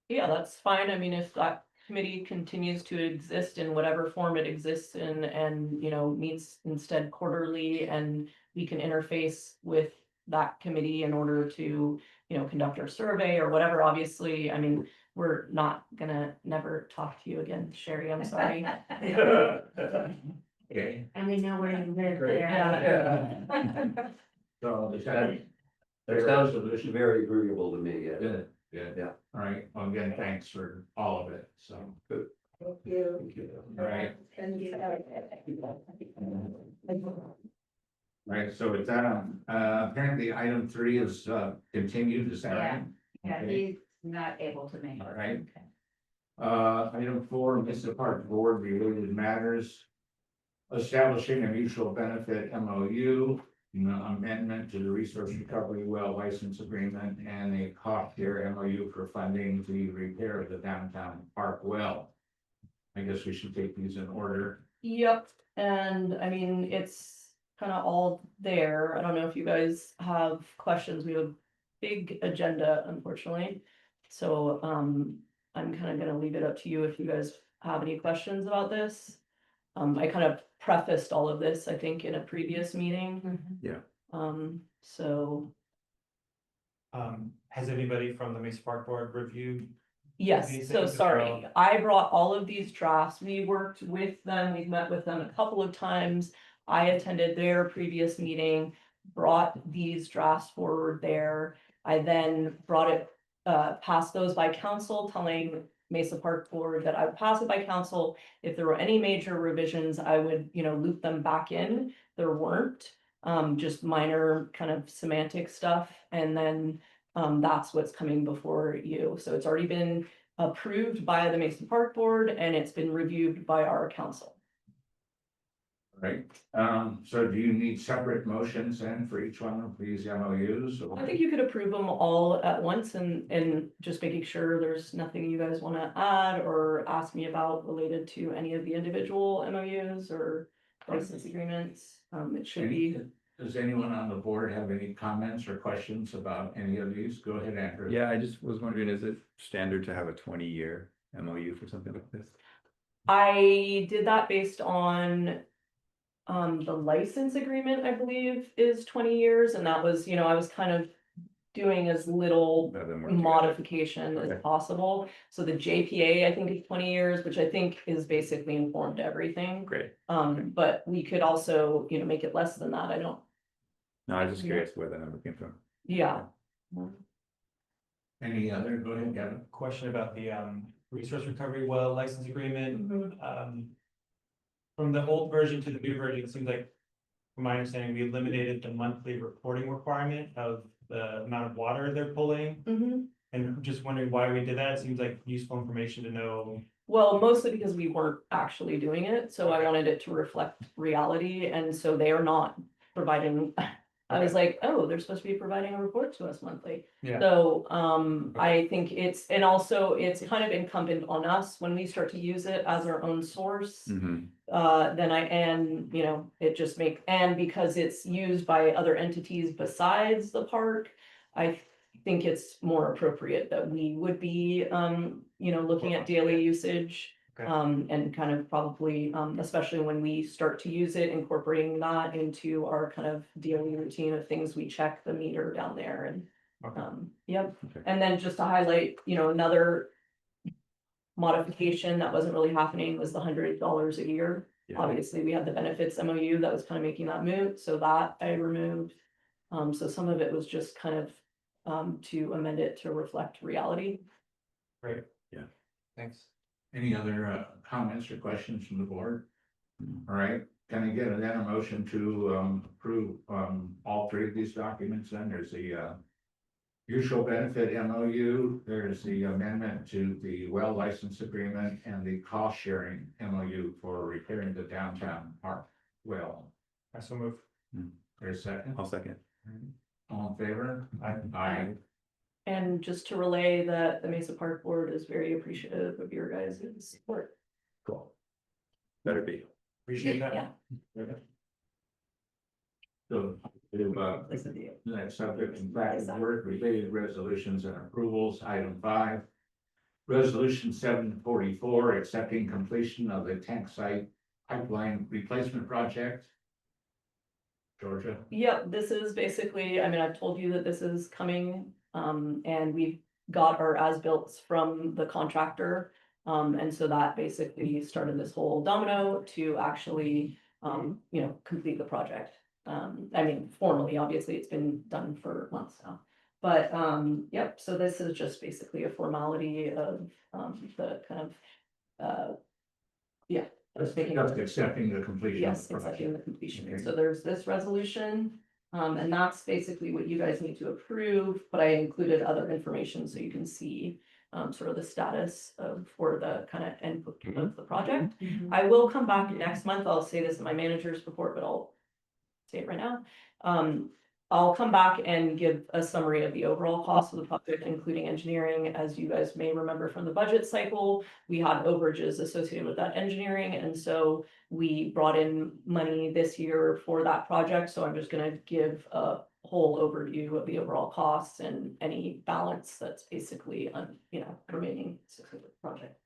D: Yeah, that's fine. I mean, if that committee continues to exist in whatever form it exists in and, you know, meets instead quarterly and we can interface with that committee in order to, you know, conduct our survey or whatever, obviously, I mean, we're not gonna never talk to you again, Sherry, I'm sorry.
A: Okay.
G: And we know where you live
C: Great.
G: there.
A: So, is
C: That
A: that
C: sounds
A: solution?
C: very agreeable to me, yeah.
A: Good, good.
C: Yeah.
A: All right, well, again, thanks for all of it, so,
C: Good.
B: Thank you.
C: Thank you.
A: all right.
B: And you
A: Right, so with that, apparently item 3 is, continued, is that right?
E: Yeah,
A: Okay.
E: he's not able to make. it.
A: All right. Item 4, Mr. Park Board related matters. Establishing a mutual benefit MOU, amendment to the resource recovery well license agreement, and a cost share MOU for funding the repair of the downtown park well. I guess we should take these in order.
D: Yep, and I mean, it's kind of all there. I don't know if you guys have questions. We have a big agenda, unfortunately. So, I'm kind of gonna leave it up to you if you guys have any questions about this. I kind of prefaced all of this, I think, in a previous meeting. So,
I: Has anybody from the Mesa Park Board reviewed
D: Yes,
I: These
D: so
I: things as
D: sorry,
I: well?
D: I brought all of these drafts, we worked with them, we've met with them a couple of times. I attended their previous meeting, brought these drafts forward there. I then brought it, passed those by council, telling Mesa Park Board that I would pass it by council. If there were any major revisions, I would, loop them back in, there weren't. Just minor kind of semantic stuff, and then that's what's coming before you. So it's already been approved by the Mason Park Board and it's been reviewed by our council.
A: Right, so do you need separate motions then for each one of these MOUs? or-
D: I think you could approve them all at once and just making sure there's nothing you guys want to add or ask me about related to any of the individual MOUs or license agreements. It should be.
A: Does anyone on the board have any comments or questions about any of these? Go ahead, Andrew.
F: Yeah, I just was wondering, is it standard to have a 20-year MOU for something like this?
D: I did that based on the license agreement, I believe, is 20 years, and that was, I was kind of doing as little
F: Rather than work together.
D: modification as
F: Okay.
D: possible. So the JPA, I think, is 20 years, which I think is basically informed everything.
F: Great.
D: But we could also, make it less than that. I don't,
F: No, I was just
D: Yeah.
F: curious where that number came from.
D: yeah.
A: Any other? Go ahead, Kevin.
I: Question about the resource recovery well license agreement. From the old version to the new version, it seems like, from my understanding, we eliminated the monthly reporting requirement of the amount of water they're pulling.
D: Mhm.
I: And I'm just wondering why we did that. It seems like useful information to know.
D: Well, mostly because we weren't actually doing it, so I wanted it to reflect reality, and so they are not providing. I was like, oh, they're supposed to be providing a report to us monthly.
I: Yeah.
D: So, I think and also it's kind of incumbent on us when we start to use it as our own source.
F: Mhm.
D: Then it just and because it's used by other entities besides the park, I think it's more appropriate that we would be, looking at daily usage.
I: Okay.
D: And kind of probably, especially when we start to use it, incorporating that into our kind of daily routine of things, we check the meter down there and,
I: Okay.
D: yep.
F: Okay.
D: And then just to highlight, another modification that wasn't really happening was the $100 a year.
F: Yeah.
D: Obviously, we had the benefits MOU that was kind of making that moot, so that I removed. So some of it was just kind of, to amend it to reflect reality.
I: Great.
F: Yeah.
I: Thanks.
A: Any other comments or questions from the board? All right, can I get a motion to approve all three of these documents? Then there's the usual benefit MOU, there's the amendment to the well license agreement, and the cost sharing MOU for repairing the downtown park well.
I: I so move.
A: There's a second.
F: I'll second.
A: All in favor?
I: Aye.
A: Aye.
D: And just to relay that the Mesa Park Board is very appreciative of your guys' support.
F: Cool. Better be.
I: Appreciate that.
D: Yeah.
A: So, next subject, in fact, work related resolutions and approvals, item 5. Resolution 744, accepting completion of the tank site pipeline replacement project. Georgia.
D: Yep, this is basically, I've told you that this is coming, and we've got our as-built from the contractor. And so that basically started this whole domino to actually, complete the project. Formally, obviously, it's been done for months now. But, yep, so this is just basically a formality of, the kind of, just making.
A: Just accepting the completion. of
D: Yes,
A: the project.
D: accepting the completion.
A: Okay.
D: So there's this resolution, and that's basically what you guys need to approve, but I included other information so you can see sort of the status for the kind of end of the project. I will come back next month. I'll say this in my manager's report, but I'll say it right now. I'll come back and give a summary of the overall cost of the project, including engineering. As you guys may remember from the budget cycle, we had overages associated with that engineering, and so we brought in money this year for that project. So I'm just gonna give a whole overview of the overall costs and any balance that's basically remaining associated with the project.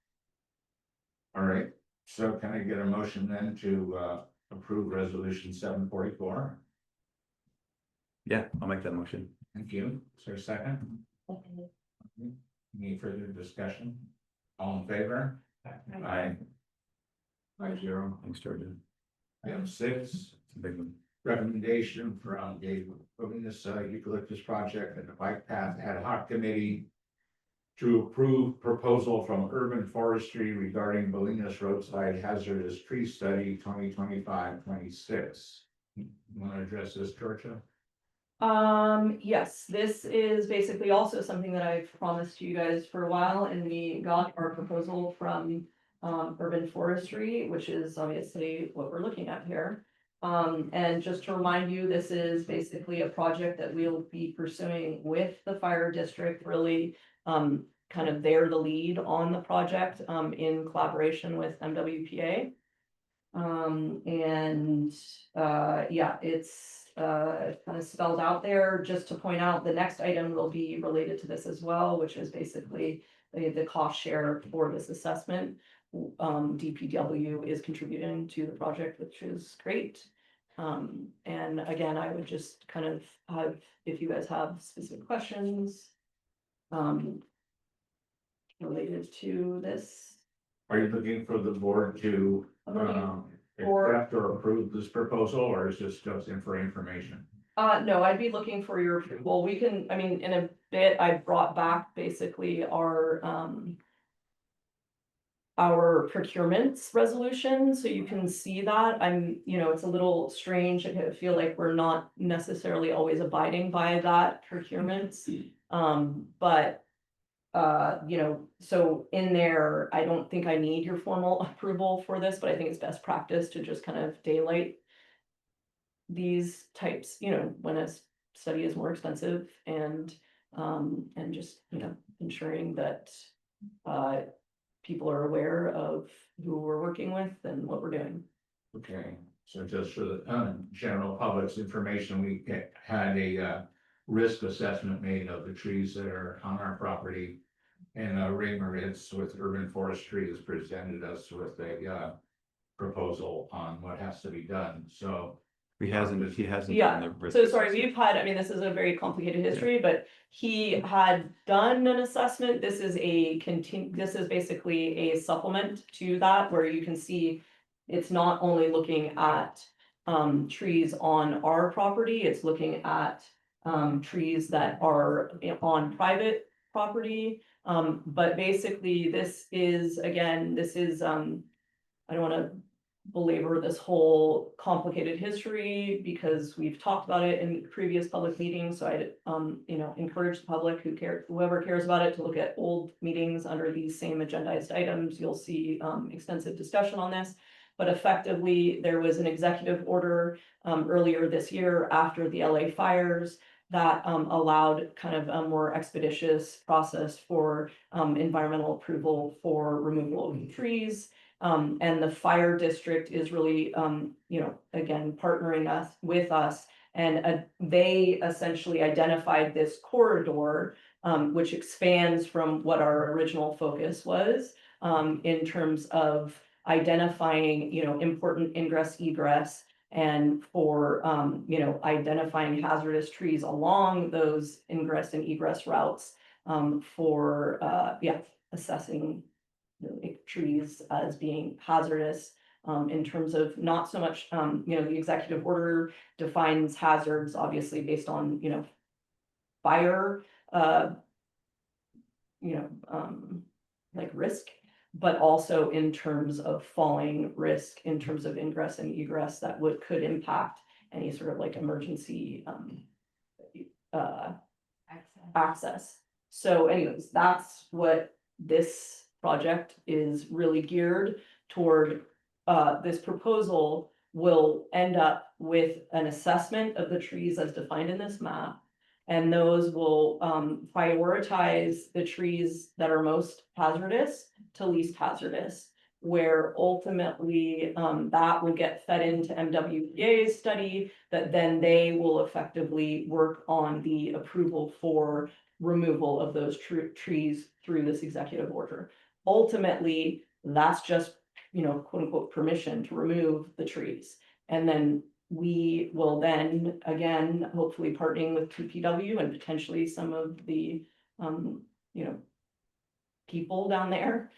A: All right, so can I get a motion then to approve resolution 744?
F: Yeah, I'll make that motion.
A: Thank you. Is there a second? Any further discussion? All in favor? Aye. 5-0.
F: Thanks, Georgia.
A: Item 6,
F: It's a big one.
A: recommendation from the Wilderness Eucalyptus Project and the Bike Path Ad Hoc Committee to approve proposal from Urban Forestry regarding Bolinas roadside hazardous tree study 2025-26. You want to address this, Georgia?
D: Yes, this is basically also something that I've promised you guys for a while, and we got our proposal from Urban Forestry, which is obviously what we're looking at here. And just to remind you, this is basically a project that we'll be pursuing with the fire district, really kind of they're the lead on the project in collaboration with MWPA. Yeah, it's kind of spelled out there. Just to point out, the next item will be related to this as well, which is basically the cost share for this assessment. DPW is contributing to the project, which is great. And again, I would just kind of have, if you guys have specific questions related to this.
A: Are you looking for the board to
D: I'm looking for-
A: accept or approve this proposal, or is this just in for information?
D: No, I'd be looking for your approval. We can, I mean, in a bit, I brought back basically our procurements resolution, so you can see that. It's a little strange. I feel like we're not necessarily always abiding by that procurements. But so in there, I don't think I need your formal approval for this, but I think it's best practice to just kind of daylight these types, when a study is more expensive and just, ensuring that people are aware of who we're working with and what we're doing.
A: Okay, so just for the general public's information, we had a risk assessment made of the trees that are on our property. And Ray Moritz with Urban Forestry has presented us with a proposal on what has to be done, so.
F: He hasn't
D: Yeah,
F: done the risk
D: so sorry,
F: assessment.
D: we've had, this is a very complicated history, but he had done an assessment. This is this is basically a supplement to that, where you can see it's not only looking at trees on our property, it's looking at trees that are on private property. But basically this is, again, I don't wanna belabor this whole complicated history because we've talked about it in previous public meetings, so I encourage the public whoever cares about it to look at old meetings under these same agendized items. You'll see extensive discussion on this. But effectively, there was an executive order earlier this year after the LA fires that allowed kind of a more expeditious process for environmental approval for removal of trees. And the fire district is really, again, partnering with us. And they essentially identified this corridor, which expands from what our original focus was, in terms of identifying, important ingress egress and for, identifying hazardous trees along those ingress and egress routes, for, assessing trees as being hazardous, in terms of not so much, the executive order defines hazards, obviously based on, fire, like risk, but also in terms of falling risk, in terms of ingress and egress that could impact any sort of like emergency access. So anyways, that's what this project is really geared toward. This proposal will end up with an assessment of the trees as defined in this map. And those will prioritize the trees that are most hazardous to least hazardous, where ultimately that will get fed into MWPA's study, that then they will effectively work on the approval for removal of those trees through this executive order. Ultimately, that's just, quote unquote, permission to remove the trees. And then we will then, again, hopefully partnering with TPW and potentially some of the, people down there.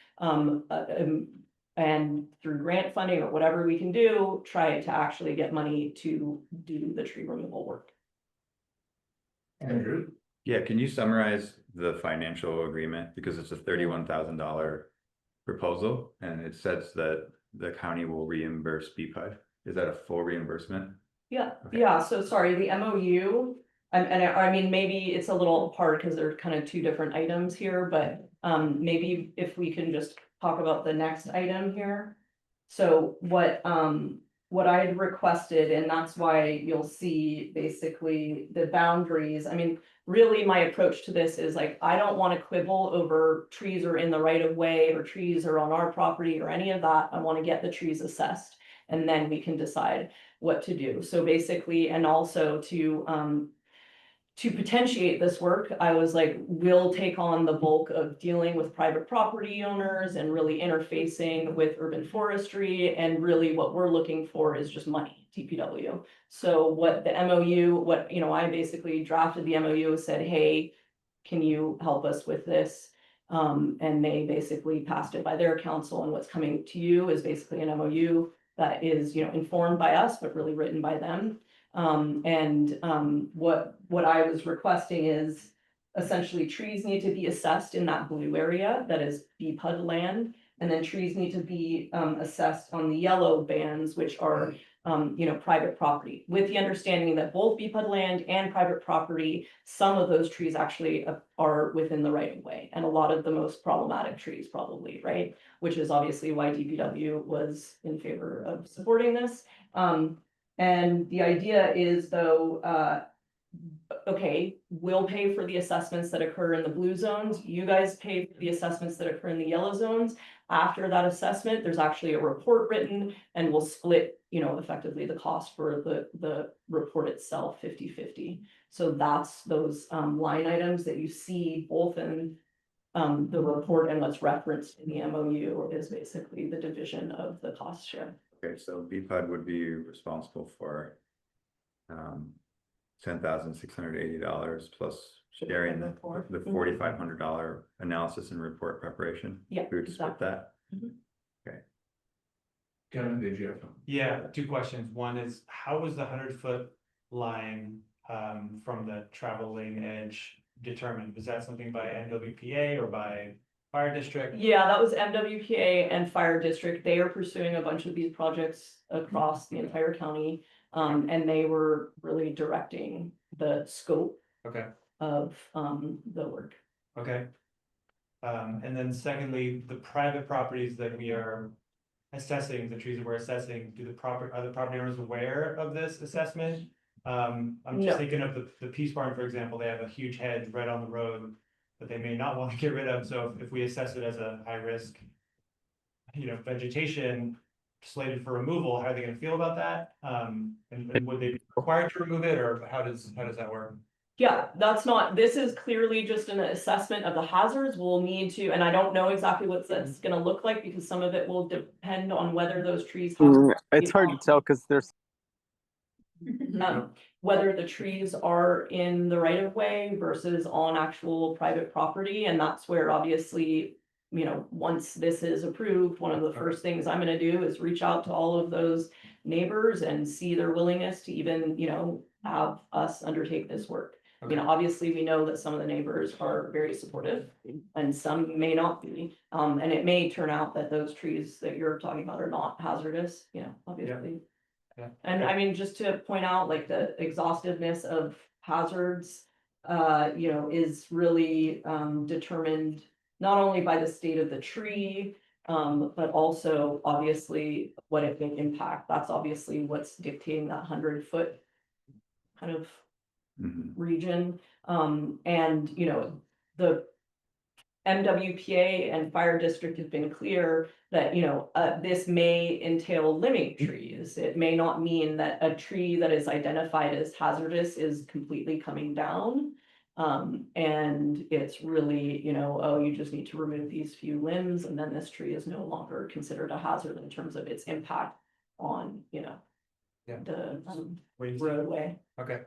D: And through grant funding or whatever we can do, try to actually get money to do the tree removal work.
A: Andrew?
F: Yeah, can you summarize the financial agreement? Because it's a $31,000 proposal and it says that the county will reimburse BPUD. Is that a full reimbursement?
D: Yeah,
F: Okay.
D: yeah, so sorry, the MOU, I mean, maybe it's a little hard because there's kind of two different items here, but maybe if we can just talk about the next item here. So what I had requested, and that's why you'll see basically the boundaries, I mean, really my approach to this is like, I don't want to quibble over trees are in the right of way or trees are on our property or any of that. I want to get the trees assessed and then we can decide what to do. So basically, and also to potentiate this work, I was like, we'll take on the bulk of dealing with private property owners and really interfacing with urban forestry. And really what we're looking for is just money, DPW. So what the MOU, I basically drafted the MOU, said, hey, can you help us with this? And they basically passed it by their council, and what's coming to you is basically an MOU that is, informed by us, but really written by them. What I was requesting is essentially trees need to be assessed in that blue area that is BPUD land. And then trees need to be assessed on the yellow bands, which are private property, with the understanding that both BPUD land and private property, some of those trees actually are within the right of way, and a lot of the most problematic trees probably, right? Which is obviously why DPW was in favor of supporting this. And the idea is though, okay, we'll pay for the assessments that occur in the blue zones. You guys pay for the assessments that occur in the yellow zones. After that assessment, there's actually a report written and we'll split, effectively the cost for the report itself 50-50. So that's those line items that you see both in the report and what's referenced in the MOU is basically the division of the cost share.
F: Okay, so BPUD would be responsible for $10,680 plus sharing the $4,500 analysis and report preparation.
D: Yeah,
F: We would split
D: exactly.
F: that.
A: Kevin, did you have?
I: Yeah, two questions. One is, how was the 100-foot line from the travel lane edge determined? Was that something by NWPA or by fire district?
D: Yeah, that was MWPA and Fire District. They are pursuing a bunch of these projects across the entire county. And they were really directing the scope
I: Okay,
D: of the work.
I: okay. And then secondly, the private properties that we are assessing, the trees that we're assessing, are the property owners aware of this assessment? I'm
D: No.
I: just thinking of the Peace Barn, for example, they have a huge hedge right on the road that they may not want to get rid of, so if we assess it as a high risk, vegetation slated for removal, how are they gonna feel about that? And would they be required to remove it, or how does that work?
D: Yeah, this is clearly just an assessment of the hazards. We'll need to, and I don't know exactly what that's gonna look like because some of it will depend on whether those trees have.
K: It's hard to tell because there's
D: Whether the trees are in the right of way versus on actual private property, and that's where obviously, once this is approved, one of the first things I'm gonna do is reach out to all of those neighbors and see their willingness to even, have us undertake this work. Obviously, we know that some of the neighbors are very supportive and some may not be. And it may turn out that those trees that you're talking about are not hazardous, obviously.
I: Yeah.
D: And I mean, just to point out, like the exhaustiveness of hazards, is really determined not only by the state of the tree, but also obviously what it may impact. That's obviously what's dictating that 100-foot kind of region. And the MWPA and Fire District have been clear that, this may entail limbing trees. It may not mean that a tree that is identified as hazardous is completely coming down. And it's really, you just need to remove these few limbs and then this tree is no longer considered a hazard in terms of its impact on, the
I: Wait,
D: roadway.
I: okay.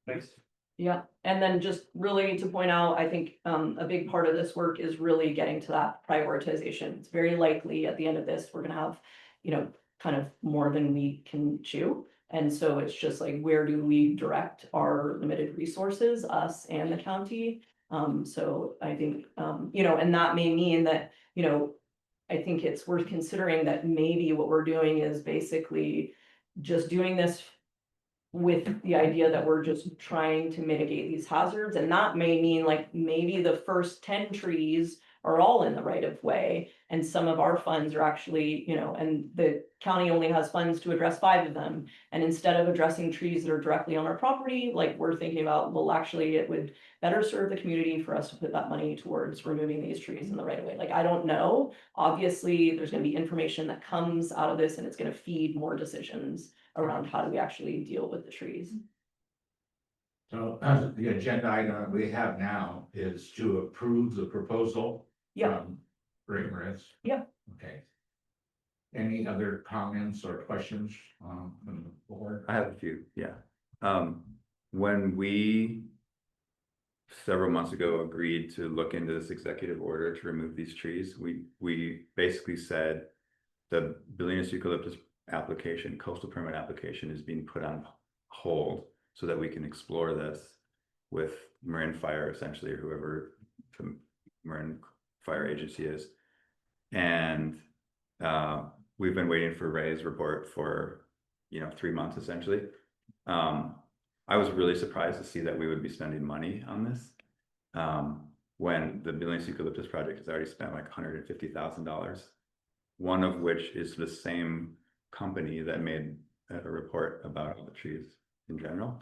I: Thanks.
D: Yeah, and then just really to point out, I think a big part of this work is really getting to that prioritization. It's very likely at the end of this, we're gonna have, kind of more than we can chew. And so it's just like, where do we direct our limited resources, us and the county? So I think, and that may mean that, I think it's worth considering that maybe what we're doing is basically just doing this with the idea that we're just trying to mitigate these hazards, and that may mean like maybe the first 10 trees are all in the right of way, and some of our funds are actually, and the county only has funds to address 5 of them. And instead of addressing trees that are directly on our property, like we're thinking about, well, actually, it would better serve the community for us to put that money towards removing these trees in the right of way. Like, I don't know. Obviously, there's gonna be information that comes out of this, and it's gonna feed more decisions around how do we actually deal with the trees.
A: So the agenda item we have now is to approve the proposal.
D: Yeah.
A: From Great Maritz.
D: Yep.
A: Okay. Any other comments or questions from the board?
F: I have a few, yeah. When we several months ago agreed to look into this executive order to remove these trees, we basically said the Billings eucalyptus application, coastal permit application, is being put on hold so that we can explore this with Marin Fire, essentially, or whoever the Marin Fire Agency is. And we've been waiting for Ray's report for 3 months essentially. I was really surprised to see that we would be spending money on this when the Billings eucalyptus project has already spent like $150,000, one of which is the same company that made a report about all the trees in general.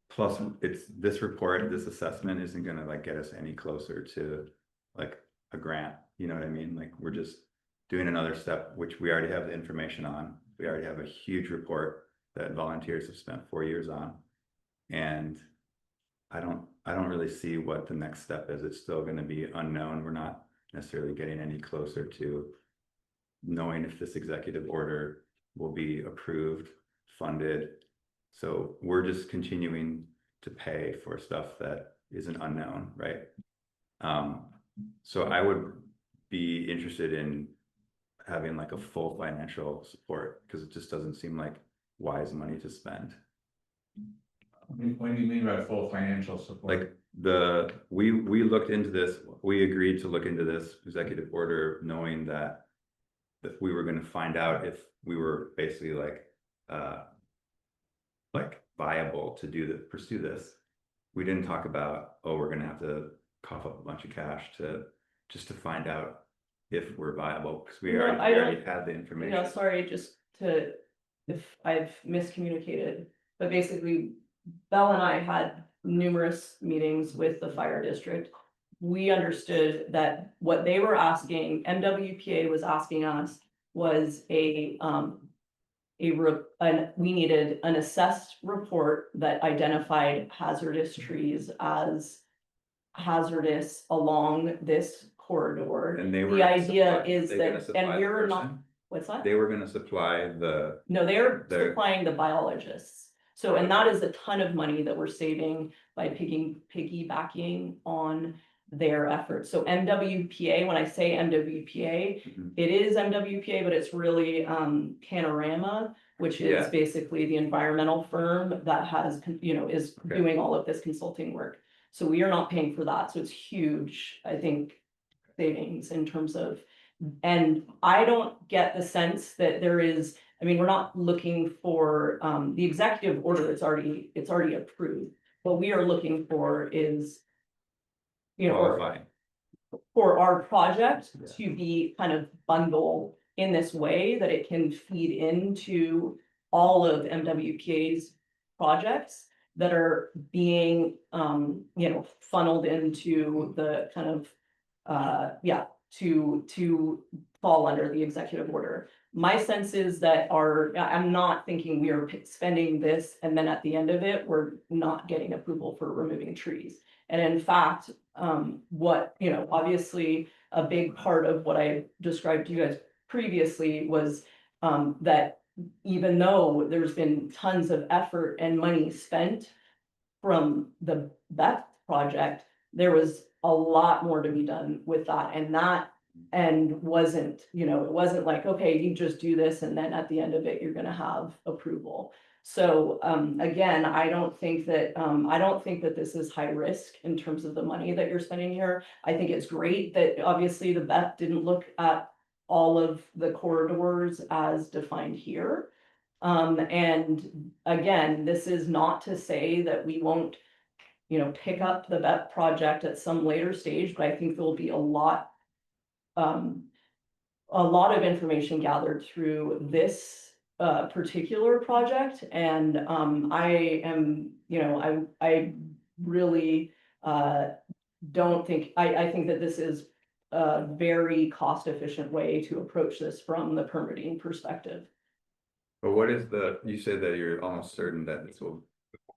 F: Plus, it's this report, this assessment isn't gonna like get us any closer to like a grant, you know what I mean? Like, we're just doing another step, which we already have the information on. We already have a huge report that volunteers have spent 4 years on. And I don't really see what the next step is. It's still gonna be unknown. We're not necessarily getting any closer to knowing if this executive order will be approved, funded. So we're just continuing to pay for stuff that is an unknown, right? So I would be interested in having like a full financial support, because it just doesn't seem like wise money to spend.
A: What do you mean by full financial support?
F: Like we looked into this, we agreed to look into this executive order knowing that we were going to find out if we were basically like viable to pursue this. We didn't talk about, oh, we're going to have to cough up a bunch of cash just to find out if we're viable, because we already had the information.
D: Sorry, just if I've miscommunicated, but basically Belle and I had numerous meetings with the fire district. We understood that what they were asking, MWPA was asking us, was we needed an assessed report that identified hazardous trees as hazardous along this corridor.
F: And they were
D: The idea is that, and we're not, what's that?
F: They were gonna supply
D: No, they're supplying the biologists. So, and that is a ton of money that we're saving by piggybacking on their efforts. So MWPA, when I say MWPA, it is MWPA, but it's really Panorama, which is basically the environmental firm that has, is doing all of this consulting work. So we are not paying for that. So it's huge, I think, savings in terms of, and I don't get the sense that there is, we're not looking for the executive order, it's already approved. What we are looking for is, for our project to be kind of bundled in this way that it can feed into all of MWPA's projects that are being, funneled into the kind of, to fall under the executive order. My sense is that I'm not thinking we are spending this and then at the end of it, we're not getting approval for removing trees. And in fact, obviously a big part of what I described to you guys previously was that even though there's been tons of effort and money spent from that project, there was a lot more to be done with that, and wasn't, it wasn't like, okay, you just do this and then at the end of it, you're gonna have approval. So, again, I don't think that this is high risk in terms of the money that you're spending here. I think it's great that obviously the BEP didn't look at all of the corridors as defined here. And again, this is not to say that we won't, pick up the BEP project at some later stage, but I think there'll be a lot of information gathered through this particular project, and I am, I really don't think, I think that this is a very cost-efficient way to approach this from the permitting perspective.
F: But you said that you're almost certain that this will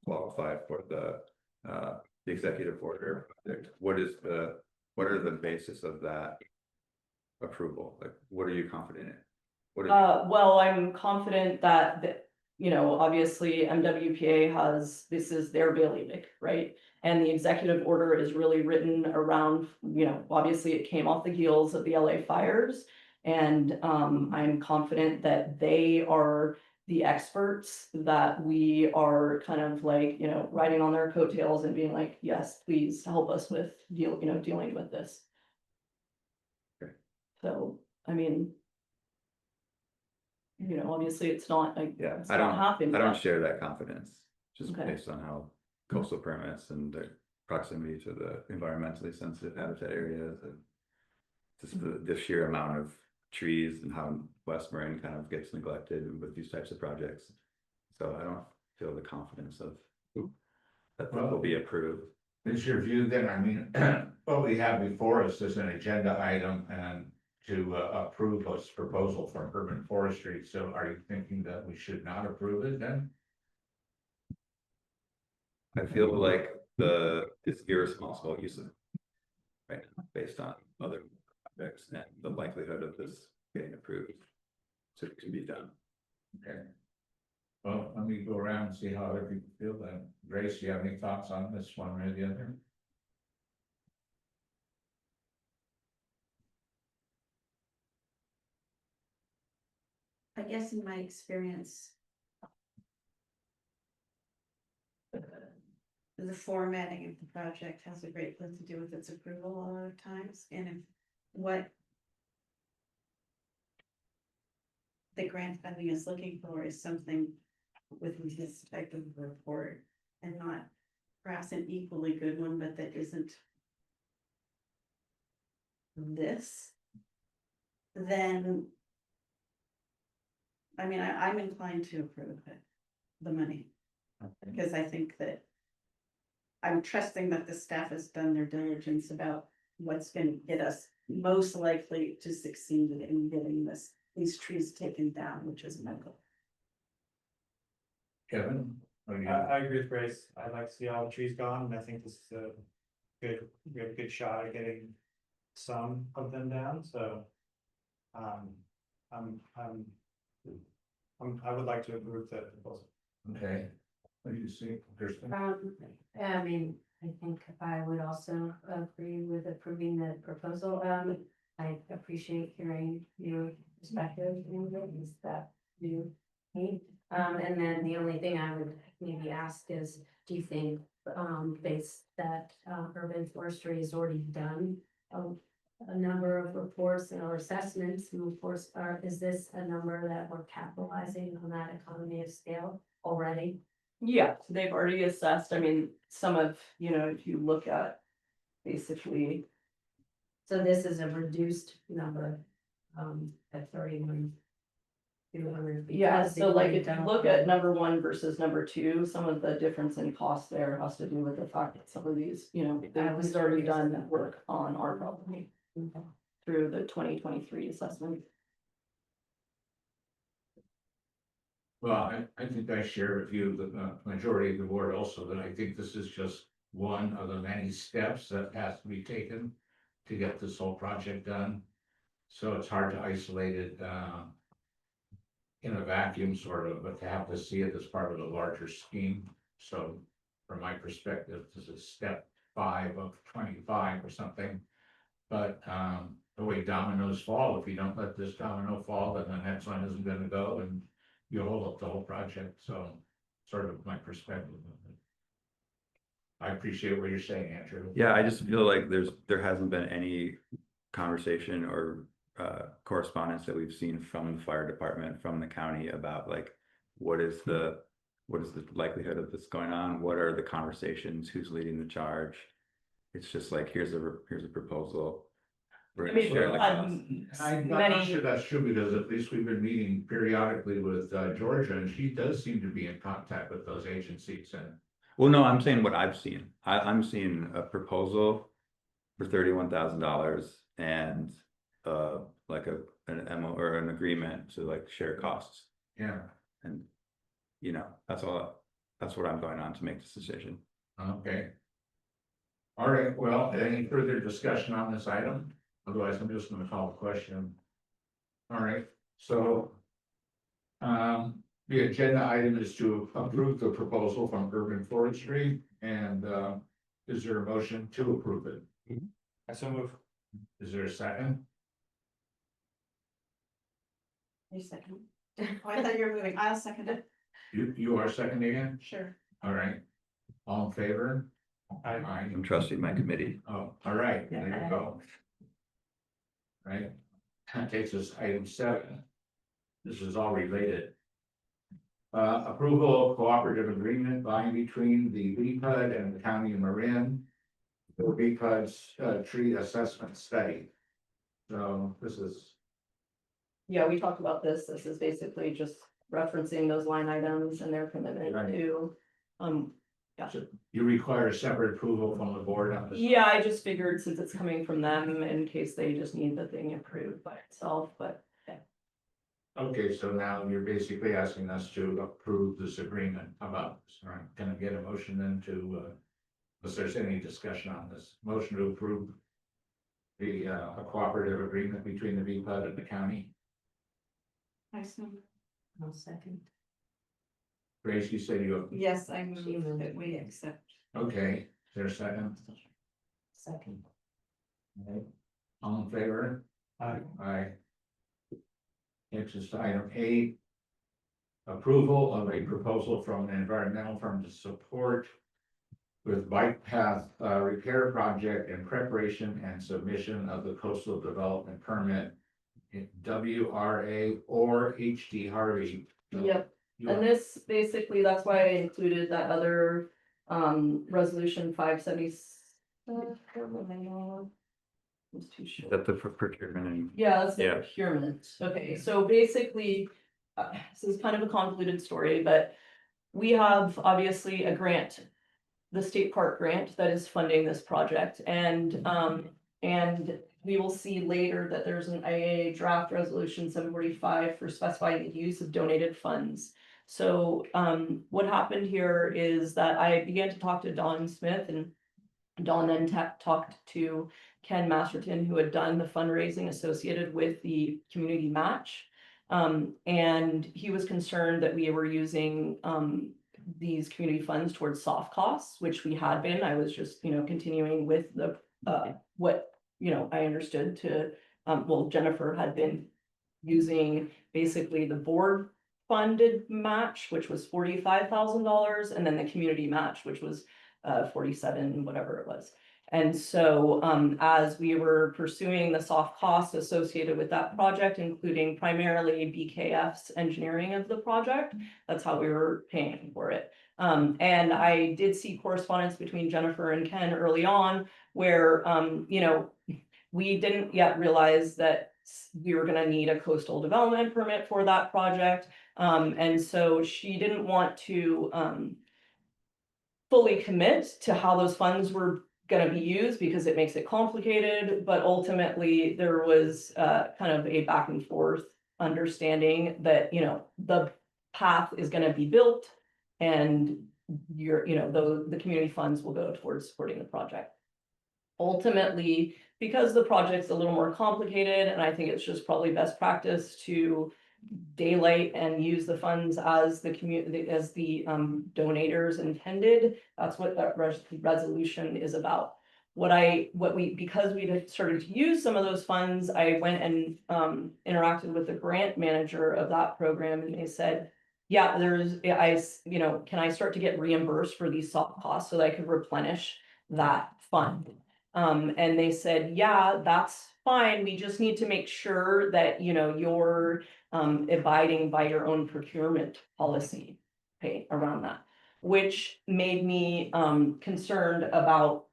F: qualify for the executive order project. What are the basis of that approval? Like, what are you confident in?
D: Well, I'm confident that, obviously MWPA this is their bailiwick, right? And the executive order is really written around, obviously it came off the heels of the LA fires. And I'm confident that they are the experts, that we are kind of like, riding on their coattails and being like, yes, please help us with dealing with this.
F: Okay.
D: So, I mean, obviously it's not like,
F: Yeah,
D: it's
F: I
D: not happening
F: don't
D: yet.
F: share that confidence, just
D: Okay.
F: based on how coastal permits and their proximity to the environmentally sensitive habitat areas and just the sheer amount of trees and how West Marin kind of gets neglected with these types of projects. So I don't feel the confidence of that will be approved.
A: Is your view then, I mean, what we have before us is an agenda item and to approve a proposal for urban forestry, so are you thinking that we should not approve it then?
F: I feel like it's irresponsible use of right now, based on other projects and the likelihood of this getting approved. So it can be done.
A: Okay. Well, let me go around and see how other people feel then. Grace, do you have any thoughts on this one or the other?
H: I guess in my experience, the formatting of the project has a great deal to do with its approval a lot of times, and if what the grant funding is looking for is something with this type of report, and not perhaps an equally good one, but that isn't this, then I mean, I'm inclined to approve it, the money, because I think that I'm trusting that the staff has done their diligence about what's gonna get us most likely to succeed in getting these trees taken down, which is my goal.
A: Kevin? What do you-
I: I agree with Grace. I'd like to see all the trees gone, and I think this is we have a good shot at getting some of them down, so. I would like to approve the proposal.
A: Okay. What do you see, Kirsten?
G: I mean, I think I would also agree with approving the proposal. I appreciate hearing your perspective in this that you need. And then the only thing I would maybe ask is, do you think, based that urban forestry has already done a number of reports or assessments, and of course, is this a number that we're capitalizing on that economy of scale already?
D: Yeah, they've already assessed, I mean, some of, if you look at basically,
G: So this is a reduced number, at 31,200.
D: yeah,
G: because
D: so
G: they
D: like
G: already
D: if you
G: done
D: look
G: it.
D: at number 1 versus number 2, some of the difference in cost there has to do with the fact that some of these,
G: I was
D: they've already
G: curious
D: done
G: about
D: work on our property
G: Okay.
D: through the 2023 assessment.
A: Well, I think I share with you the majority of the board also, that I think this is just one of the many steps that has to be taken to get this whole project done. So it's hard to isolate it in a vacuum sort of, but to have to see it as part of a larger scheme. So from my perspective, this is step 5 of 25 or something. But the way dominoes fall, if you don't let this domino fall, then the next one isn't gonna go and you hold up the whole project. So sort of my perspective of it. I appreciate what you're saying, Andrew.
F: Yeah, I just feel like there hasn't been any conversation or correspondence that we've seen from the fire department, from the county about like, what is the likelihood of this going on? What are the conversations? Who's leading the charge? It's just like, here's a proposal. We're
D: I
F: gonna
D: mean,
F: share the costs.
A: And I'm not sure that's true, because at least we've been meeting periodically with Georgia, and she does seem to be in contact with those agencies and.
F: Well, no, I'm saying what I've seen. I'm seeing a proposal for $31,000 and like an MO or an agreement to like share costs.
A: Yeah,
F: And you know, that's what I'm going on to make this decision.
A: okay. All right, well, any further discussion on this item? Otherwise, I'm just gonna call the question. All right, so. The agenda item is to approve the proposal from Urban Forestry, and is there a motion to approve it?
I: I so move.
A: Is there a second?
H: You second. Oh, I thought you were moving. I'll second it.
A: You are seconding it?
H: Sure.
A: All right. All in favor?
I: I
F: I'm trusting my committee.
A: Oh, all right, there you go. Right, that takes us to item 7. This is all related. Approval of cooperative agreement by and between the VPUD and the County of Marin. The VPUD's tree assessment study. So this is,
D: Yeah, we talked about this. This is basically just referencing those line items and their commitment
A: Right.
D: to,
A: you require a separate approval from the board on this.
D: yeah, I just figured since it's coming from them in case they just need the thing approved by itself, but
A: Okay, so now you're basically asking us to approve this agreement about this, all right? Can I get a motion then to, if there's any discussion on this, motion to approve the, a cooperative agreement between the VPUD and the county?
H: I so,
G: I'll second.
A: Grace, you said you,
H: yes, I move that we accept.
A: okay, is there a second?
G: Second.
A: Okay. All in favor?
I: Aye.
A: Aye. Next is item 8. Approval of a proposal from an environmental firm to support with bike path repair project and preparation and submission of the coastal development permit in WRA or HD Harvey.
D: yep.
A: You
D: And this, basically, that's why I included that other, resolution 570. Was too
F: Is
D: short.
F: that the procurement and
D: Yeah, that's the
F: Yeah.
D: procurement. Okay, so basically, this is kind of a convoluted story, but we have obviously a grant, the state park grant that is funding this project, and we will see later that there's an IA draft resolution 745 for specifying the use of donated funds. So, what happened here is that I began to talk to Don Smith, and Don then talked to Ken Masterton, who had done the fundraising associated with the community match. And he was concerned that we were using these community funds towards soft costs, which we had been. I was just, continuing with the what, I understood to, well, Jennifer had been using basically the board funded match, which was $45,000, and then the community match, which was 47, whatever it was. And so, as we were pursuing the soft costs associated with that project, including primarily BKF's engineering of the project, that's how we were paying for it. And I did see correspondence between Jennifer and Ken early on where, we didn't yet realize that we were gonna need a coastal development permit for that project. And so she didn't want to, fully commit to how those funds were gonna be used because it makes it complicated, but ultimately there was kind of a back and forth understanding that, the path is gonna be built and the community funds will go towards supporting the project. Ultimately, because the project's a little more complicated, and I think it's just probably best practice to daylight and use the funds as the community, as the donators intended. That's what that resolution is about. Because we had started to use some of those funds, I went and interacted with the grant manager of that program, and they said, yeah, can I start to get reimbursed for these soft costs so that I could replenish that fund? And they said, yeah, that's fine. We just need to make sure that, you're abiding by your own procurement policy. Okay, around that, which made me concerned about,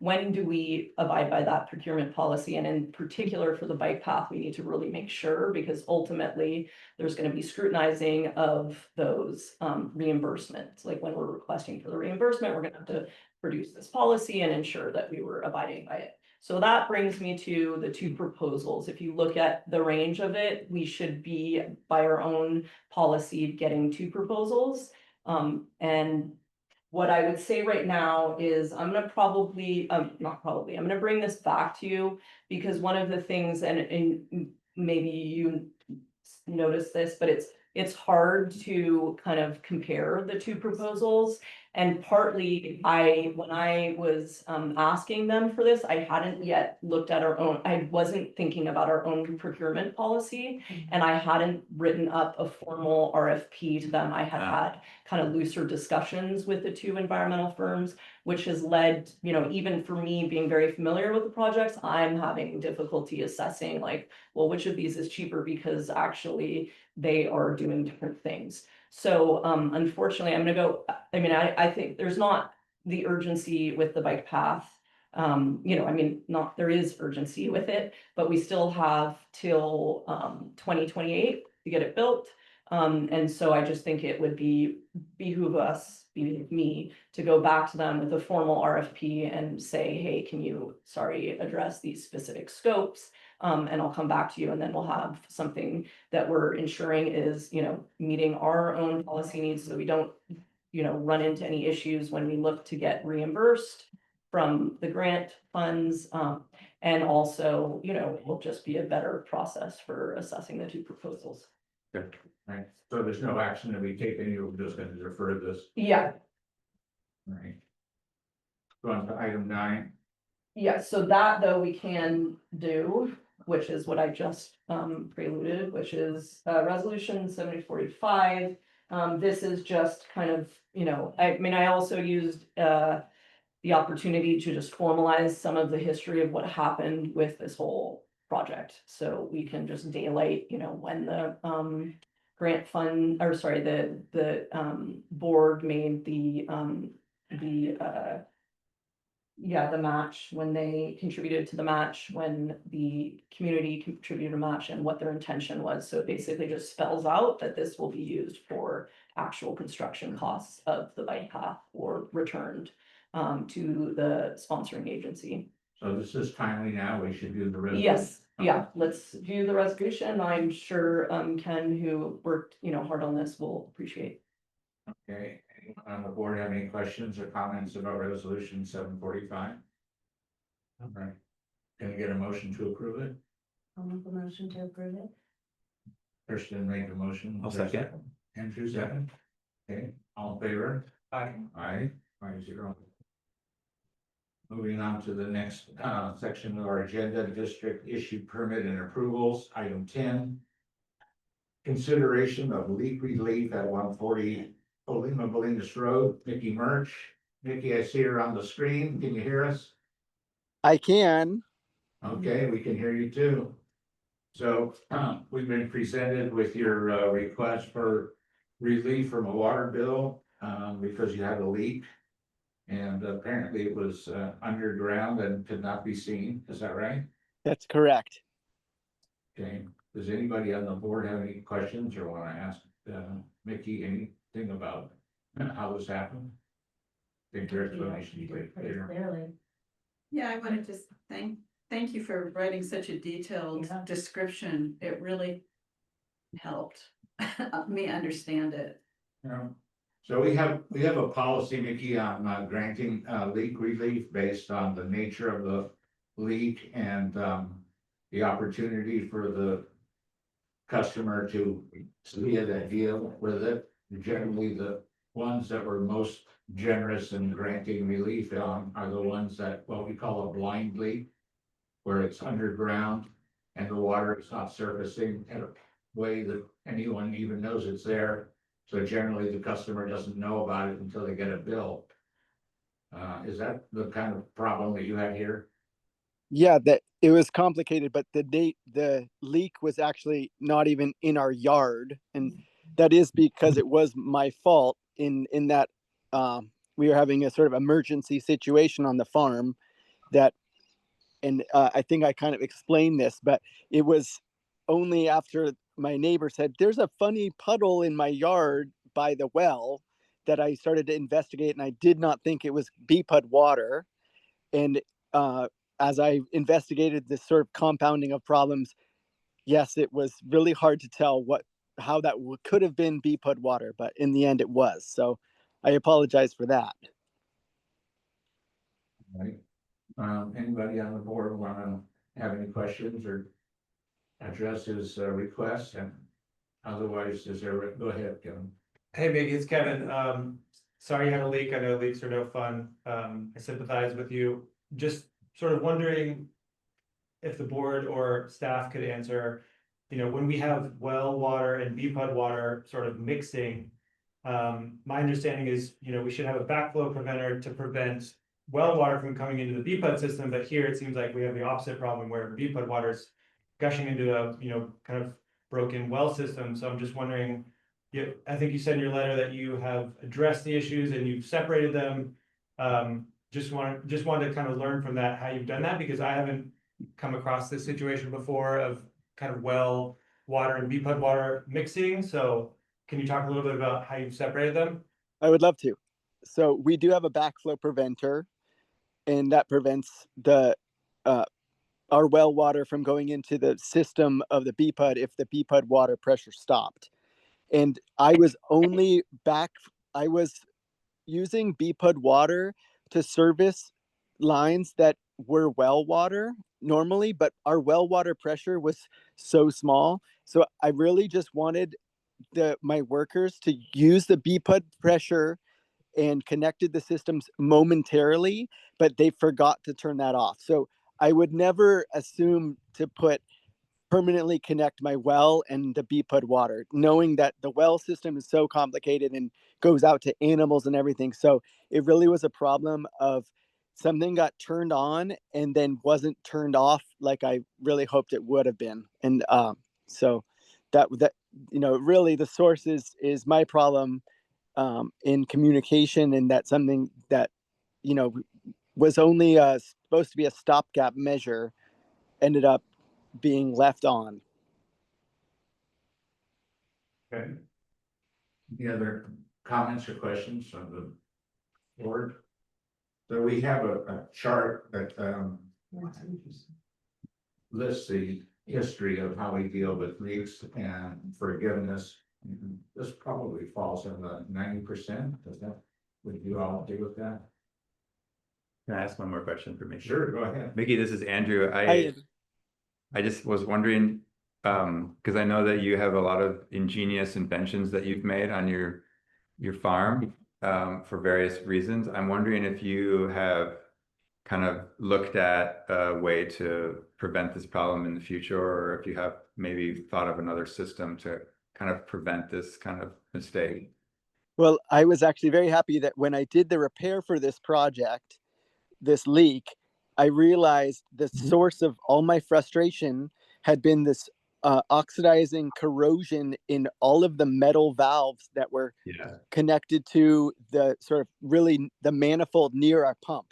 D: when do we abide by that procurement policy? And in particular for the bike path, we need to really make sure, because ultimately there's going to be scrutinizing of those reimbursements. Like when we're requesting for the reimbursement, we're going to have to produce this policy and ensure that we were abiding by it. So that brings me to the two proposals. If you look at the range of it, we should be by our own policy getting two proposals. And what I would say right now is I'm gonna I'm gonna bring this back to you, because one of the things, and maybe you notice this, but it's hard to kind of compare the two proposals. And partly when I was asking them for this, I hadn't yet looked at I wasn't thinking about our own procurement policy, and I hadn't written up a formal RFP to them. I had kind of looser discussions with the two environmental firms, which has led, even for me being very familiar with the projects, I'm having difficulty assessing well, which of these is cheaper, because actually they are doing different things. So unfortunately, I'm gonna go, I think there's not the urgency with the bike path. There is urgency with it, but we still have till 2028 to get it built. And so I just think it would behoove me to go back to them with a formal RFP and say, hey, can you, address these specific scopes? And I'll come back to you, and then we'll have something that we're ensuring is, meeting our own policy needs, so we don't, run into any issues when we look to get reimbursed from the grant funds. And also, it will just be a better process for assessing the two proposals.
A: Right, so there's no action to be taken, you're just gonna defer this,
D: Yeah,
A: right? Go on to item 9.
D: yeah, so that though we can do, which is what I just preluded, which is resolution 7045. This is just kind of, I also used the opportunity to just formalize some of the history of what happened with this whole project. So we can just daylight, when the grant fund, or sorry, the board made the match, when they contributed to the match, when the community contributed a match, and what their intention was. So it basically just spells out that this will be used for actual construction costs of the bike path, or returned to the sponsoring agency.
A: So this is timely now, we should do the resolution.
D: Yes, yeah, let's do the resolution. I'm sure Ken, who worked, hard on this, will appreciate.
A: Okay, anyone on the board have any questions or comments about resolution 745? All right, can I get a motion to approve it?
G: I'll make a motion to approve it.
A: Kirsten made the motion.
F: I'll second.
A: Andrew second. Okay, all in favor?
I: Aye.
A: Aye, 5-0. Moving on to the next section of our agenda, district issued permit and approvals, item 10. Consideration of leak relief at 140 Lima Bolinas Road, Mickey Murch. Mickey, I see her on the screen. Can you hear us?
K: I can.
A: Okay, we can hear you too. So we've been presented with your request for relief from a water bill because you had a leak. And apparently it was underground and could not be seen. Is that right?
K: That's correct.
A: Okay. Does anybody on the board have any questions or want to ask Mickey anything about how this happened? I think your explanation is pretty clear.
G: Clearly.
H: Yeah, I wanted to thank you for writing such a detailed
G: Yeah.
H: description. It really helped me understand it.
A: Yeah. So we have a policy, Mickey, on granting leak relief based on the nature of the leak and the opportunity for the customer to see that deal with it. Generally, the ones that were most generous in granting relief on are the ones that, what we call a blind leak, where it's underground and the water is not surfacing in a way that anyone even knows it's there. So generally, the customer doesn't know about it until they get a bill. Is that the kind of problem that you had here?
K: Yeah, that it was complicated, but the leak was actually not even in our yard, and that is because it was my fault in that we were having a sort of emergency situation on the farm that, and I think I kind of explained this, but it was only after my neighbor said, "There's a funny puddle in my yard by the well," that I started to investigate, and I did not think it was BPUD water. And as I investigated this sort of compounding of problems, yes, it was really hard to tell how that could have been BPUD water, but in the end it was. So I apologize for that.
A: Right. Anybody on the board want to have any questions or address his request? And otherwise, go ahead, Kevin.
I: Hey, Mickey, it's Kevin. Sorry you had a leak. I know leaks are no fun. I sympathize with you. Just sort of wondering if the board or staff could answer, when we have well water and BPUD water sort of mixing, my understanding is, we should have a backflow preventer to prevent well water from coming into the BPUD system, but here it seems like we have the opposite problem where BPUD water is gushing into a, kind of broken well system. So I'm just wondering, I think you said in your letter that you have addressed the issues and you've separated them. Just wanted to kind of learn from that how you've done that, because I haven't come across this situation before of kind of well water and BPUD water mixing. So can you talk a little bit about how you've separated them?
K: I would love to. So we do have a backflow preventer, and that prevents our well water from going into the system of the BPUD if the BPUD water pressure stopped. And I was using BPUD water to service lines that were well water normally, but our well water pressure was so small. So I really just wanted my workers to use the BPUD pressure and connected the systems momentarily, but they forgot to turn that off. So I would never assume to permanently connect my well and the BPUD water, knowing that the well system is so complicated and goes out to animals and everything. So it really was a problem of something got turned on and then wasn't turned off like I really hoped it would have been. And so that really the source is my problem in communication, and that's something that was only supposed to be a stopgap measure, ended up being left on.
A: Okay. Any other comments or questions from the board? So we have a chart that lists the history of how we deal with leaks and forgiveness. This probably falls in the 90%. Would you all agree with that?
F: Can I ask one more question for Mickey?
A: Sure, go ahead.
F: Mickey, this is Andrew.
K: Hi.
F: I just was wondering, because I know that you have a lot of ingenious inventions that you've made on your farm for various reasons. I'm wondering if you have kind of looked at a way to prevent this problem in the future, or if you have maybe thought of another system to kind of prevent this kind of mistake.
K: Well, I was actually very happy that when I did the repair for this project, this leak, I realized the source of all my frustration had been this oxidizing corrosion in all of the metal valves that were connected to the sort of really the manifold near our pump.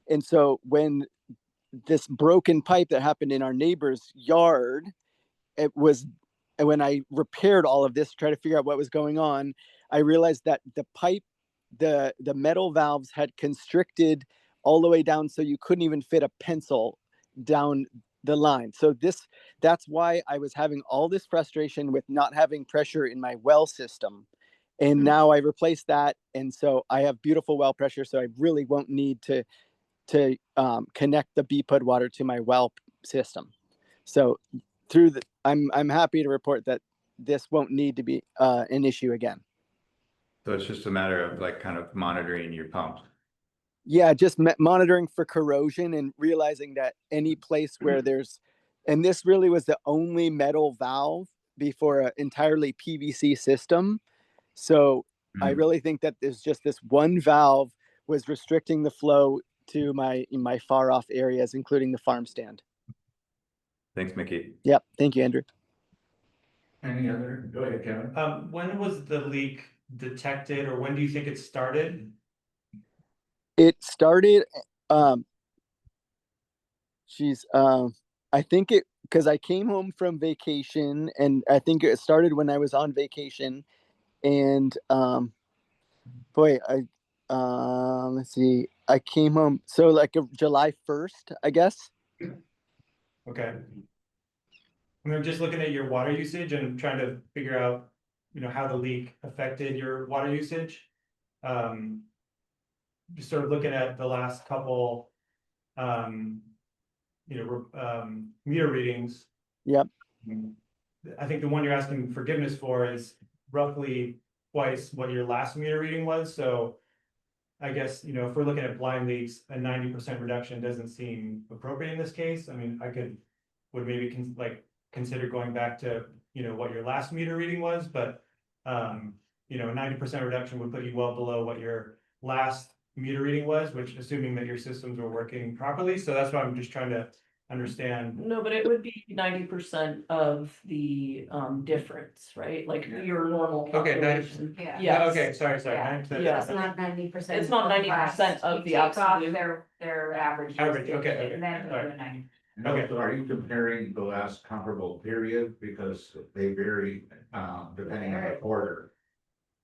K: And so when this broken pipe that happened in our neighbor's yard, when I repaired all of this to try to figure out what was going on, I realized that the pipe, the metal valves had constricted all the way down, so you couldn't even fit a pencil down the line. So that's why I was having all this frustration with not having pressure in my well system. And now I replaced that, and so I have beautiful well pressure, so I really won't need to connect the BPUD water to my well system. So I'm happy to report that this won't need to be an issue again.
F: So it's just a matter of like kind of monitoring your pumps.
K: Yeah, just monitoring for corrosion and realizing that any place where there's, and this really was the only metal valve before an entirely PVC system. So I really think that there's just this one valve was restricting the flow to my far off areas, including the farm stand.
F: Thanks, Mickey.
K: Yep. Thank you, Andrew.
A: Any other, go ahead, Kevin.
I: When was the leak detected, or when do you think it started?
K: It started, I think because I came home from vacation, and I think it started when I was on vacation, and let's see, I came home, so like July 1st, I guess.
I: Okay. I'm just looking at your water usage and trying to figure out, how the leak affected your water usage. Just sort of looking at the last couple, meter readings.
K: Yep.
I: I think the one you're asking forgiveness for is roughly twice what your last meter reading was, so I guess, if we're looking at blind leaks, a 90% reduction doesn't seem appropriate in this case. I mean, would maybe consider going back to, what your last meter reading was, but, a 90% reduction would put you well below what your last meter reading was, which assuming that your systems were working properly. So that's why I'm just trying to understand.
D: No, but it would be 90% of the difference, right? Like your normal
I: Okay, 90%.
D: calculation.
H: Yeah.
D: Yes.
I: Okay, sorry,
E: Yeah.
I: 90%.
D: Yeah.
G: It's not 90%.
D: It's not 90% of the
E: Take off
D: absolute.
E: their average.
I: Average,
E: usage,
I: okay,
E: And then
I: all
E: do
I: right.
E: a 90.
A: Okay, so are you comparing the last comparable period, because they vary, depending on the quarter?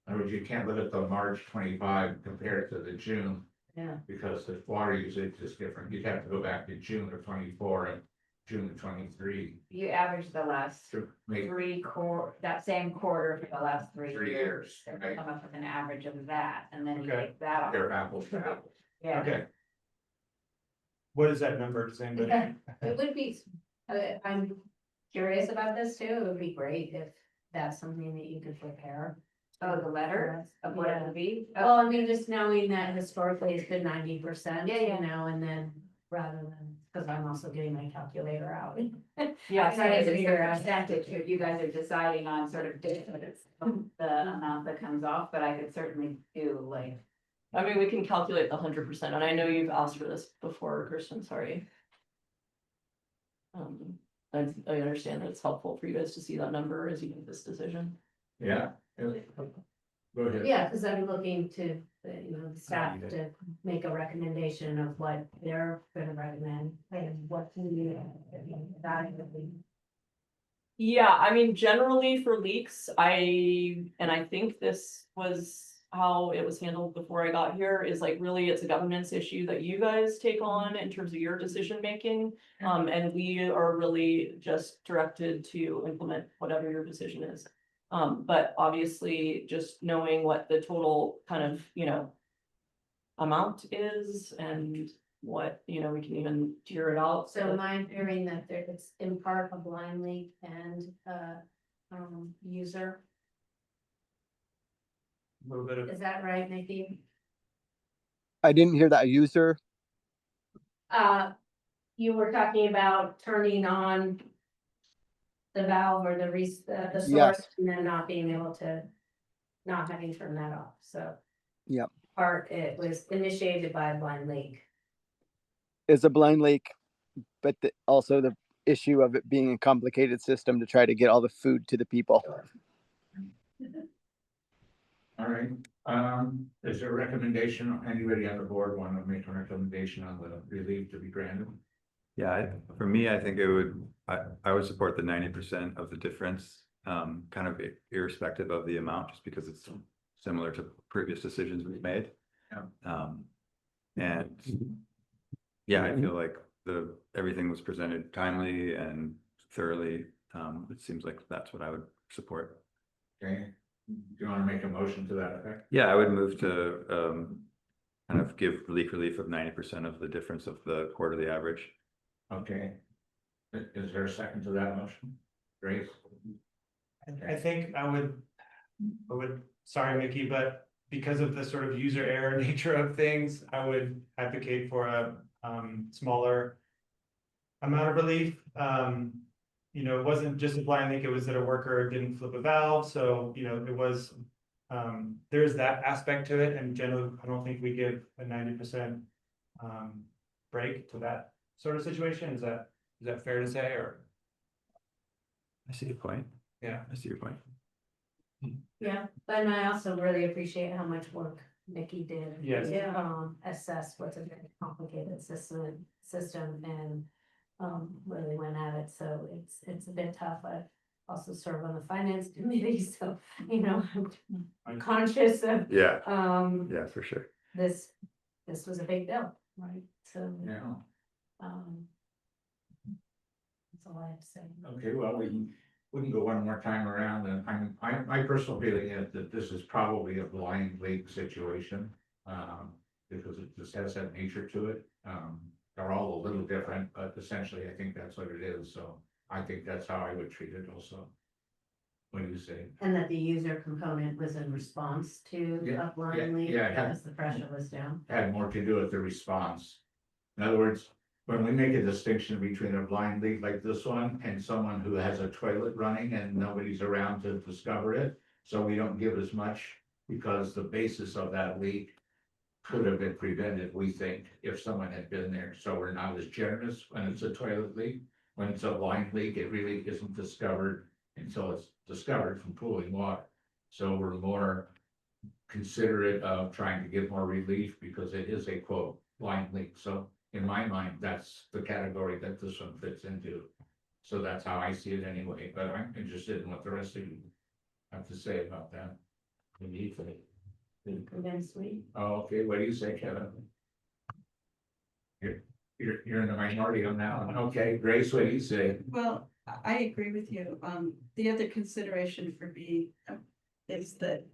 A: In other words, you can't look at the March 25 compared to the June.
G: Yeah.
A: Because the water usage is different, you'd have to go back to June of 24 and June of 23
E: You average the last
A: to make
E: that same quarter for the last 3
A: 3
E: years.
A: years,
E: And
A: right?
E: come up with an average of that, and then you
I: Okay.
E: take that off.
A: They're apples to apples.
E: Yeah.
I: Okay. What is that number? Does anybody?
G: It would be, I'm curious about this too. It would be great if that's something that you could prepare.
E: Oh, the letter of what it would be?
G: Well, I mean, just knowing that historically it's been 90%,
E: Yeah, yeah.
G: and then rather than, because I'm also getting my calculator out.
E: Yeah,
G: I'm trying to
E: it's
G: figure
E: a
G: out.
E: percentage, you guys are deciding on sort of the amount that comes off, but I could certainly do like.
D: I mean, we can calculate the 100%, and I know you've asked for this before, Kirsten, sorry. I understand that it's helpful for you guys to see that number as you make this decision.
A: Yeah. Go ahead.
G: Yeah, because I'm looking to, the staff to make a recommendation of what they're gonna recommend and what we evaluate.
D: Yeah, I mean, generally for leaks, I think this was how it was handled before I got here, is like really it's a governance issue that you guys take on in terms of your decision making. And we are really just directed to implement whatever your decision is. But obviously just knowing what the total kind of, amount is and what, we can even tier it out.
G: So am I hearing that it's in part a blind leak and user?
I: A little bit of.
G: Is that right, Nikki?
K: I didn't hear that user.
G: You were talking about turning on the valve or the source,
K: Yes.
G: and then not being able to, not having turned that off, so.
K: Yep.
G: It was initiated by a blind leak.
K: It's a blind leak, but also the issue of it being a complicated system to try to get all the food to the people.
A: All right, is there a recommendation, anybody on the board want to make a recommendation on the relief to be granted?
F: Yeah, for me, I think I would support the 90% of the difference, kind of irrespective of the amount, just because it's similar to previous decisions we've made.
A: Yeah.
F: And yeah, I feel like everything was presented timely and thoroughly. It seems like that's what I would support.
A: Okay, do you want to make a motion to that effect?
F: Yeah, I would move to kind of give relief of 90% of the difference of the quarterly average.
A: Okay. Is there a second to that motion? Grace?
I: I think I would, sorry, Mickey, but because of the sort of user error nature of things, I would advocate for a smaller amount of relief. You know, it wasn't just a blind leak, it was that a worker didn't flip a valve, so, you know, it was, there's that aspect to it, and generally, I don't think we give a 90% break to that sort of situation. Is that fair to say, or?
F: I see your point.
I: Yeah.
F: I see your point.
G: Yeah, but I also really appreciate how much work Nikki did.
I: Yes.
G: to, assess what's a very complicated system and, really went at it, so it's a bit tough. I also serve on the finance committee, so, you know, I'm conscious of,
F: Yeah,
G: um,
F: yeah, for sure.
G: this was a big deal, right? So,
A: Yeah.
G: that's all I have to say.
A: Okay, well, we can go one more time around, and my personal feeling is that this is probably a blind leak situation. Because it just has that nature to it. They're all a little different, but essentially I think that's what it is, so I think that's how I would treat it also. What do you say?
G: And that the user component was in response to
A: Yeah,
G: a blind leak
A: yeah, it had-
G: because the pressure was down.
A: Had more to do with the response. In other words, when we make a distinction between a blind leak like this one and someone who has a toilet running and nobody's around to discover it, so we don't give as much because the basis of that leak could have been prevented, we think, if someone had been there. So we're not as generous when it's a toilet leak. When it's a blind leak, it really isn't discovered until it's discovered from pooling water. So we're more considerate of trying to give more relief because it is a quote blind leak. So in my mind, that's the category that this one fits into. So that's how I see it anyway, but I'm interested in what the rest of you have to say about that. The need for it.
G: Convinced me.
A: Oh, okay, what do you say, Kevin? You're in the minority on that one. Okay, Grace, what do you say?
H: Well, I agree with you. The other consideration for me is that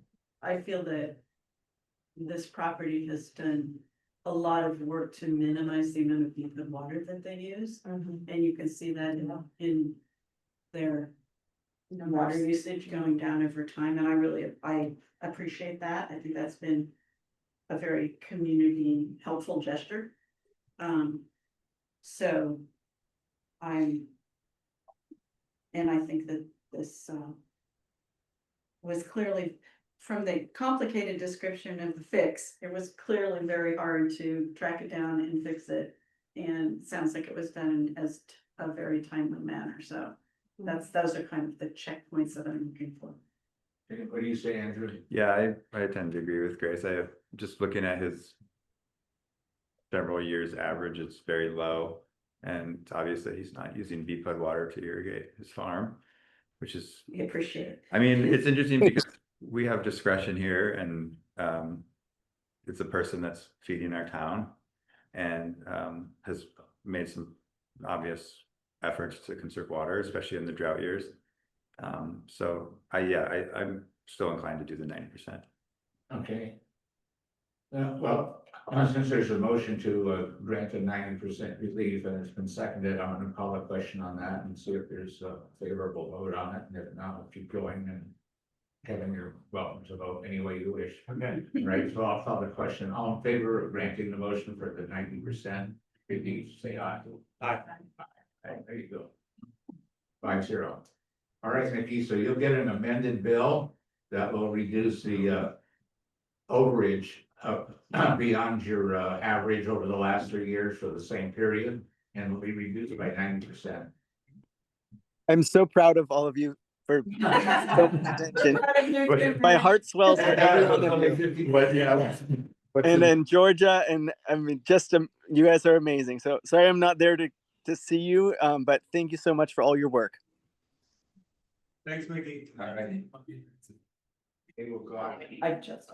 H: I feel that this property has done a lot of work to minimize the amount of Beacon water that they use.
G: Mhm.
H: And you can see that in their water usage going down over time, and I appreciate that. I think that's been a very community helpful gesture. So and I think that this was clearly, from the complicated description of the fix, it was clearly very hard to track it down and fix it. And it sounds like it was done as a very timely manner, so those are kind of the checkpoints that I'm looking for.
A: What do you say, Andrew?
F: Yeah, I tend to agree with Grace. I just looking at his several years average, it's very low. And obviously he's not using BPUD water to irrigate his farm, which is,
H: We appreciate it.
F: I mean, it's interesting because we have discretion here and it's a person that's feeding our town and has made some obvious efforts to conserve water, especially in the drought years. So I'm still inclined to do the 90%.
A: Okay. Well, since there's a motion to grant a 90% relief and it's been seconded, I'm gonna call a question on that and see if there's a favorable vote on it, and if not, we'll keep going, and Kevin, you're welcome to vote any way you wish.
I: Okay.
A: Right, so I'll call the question. All in favor of granting the motion for the 90% relief, say aye.
I: Aye.
A: Aye, there you go. 5-0. All right, Nikki, so you'll get an amended bill that will reduce the overage beyond your average over the last 3 years for the same period, and will be reduced by 90%.
K: I'm so proud of all of you for so much attention. My heart swells for every one of you.
F: But yeah.
K: And then Georgia, and I mean, you guys are amazing. So sorry I'm not there to see you, but thank you so much for all your work.
I: Thanks, Mickey.
A: All right. Okay, we'll go on.
H: I just.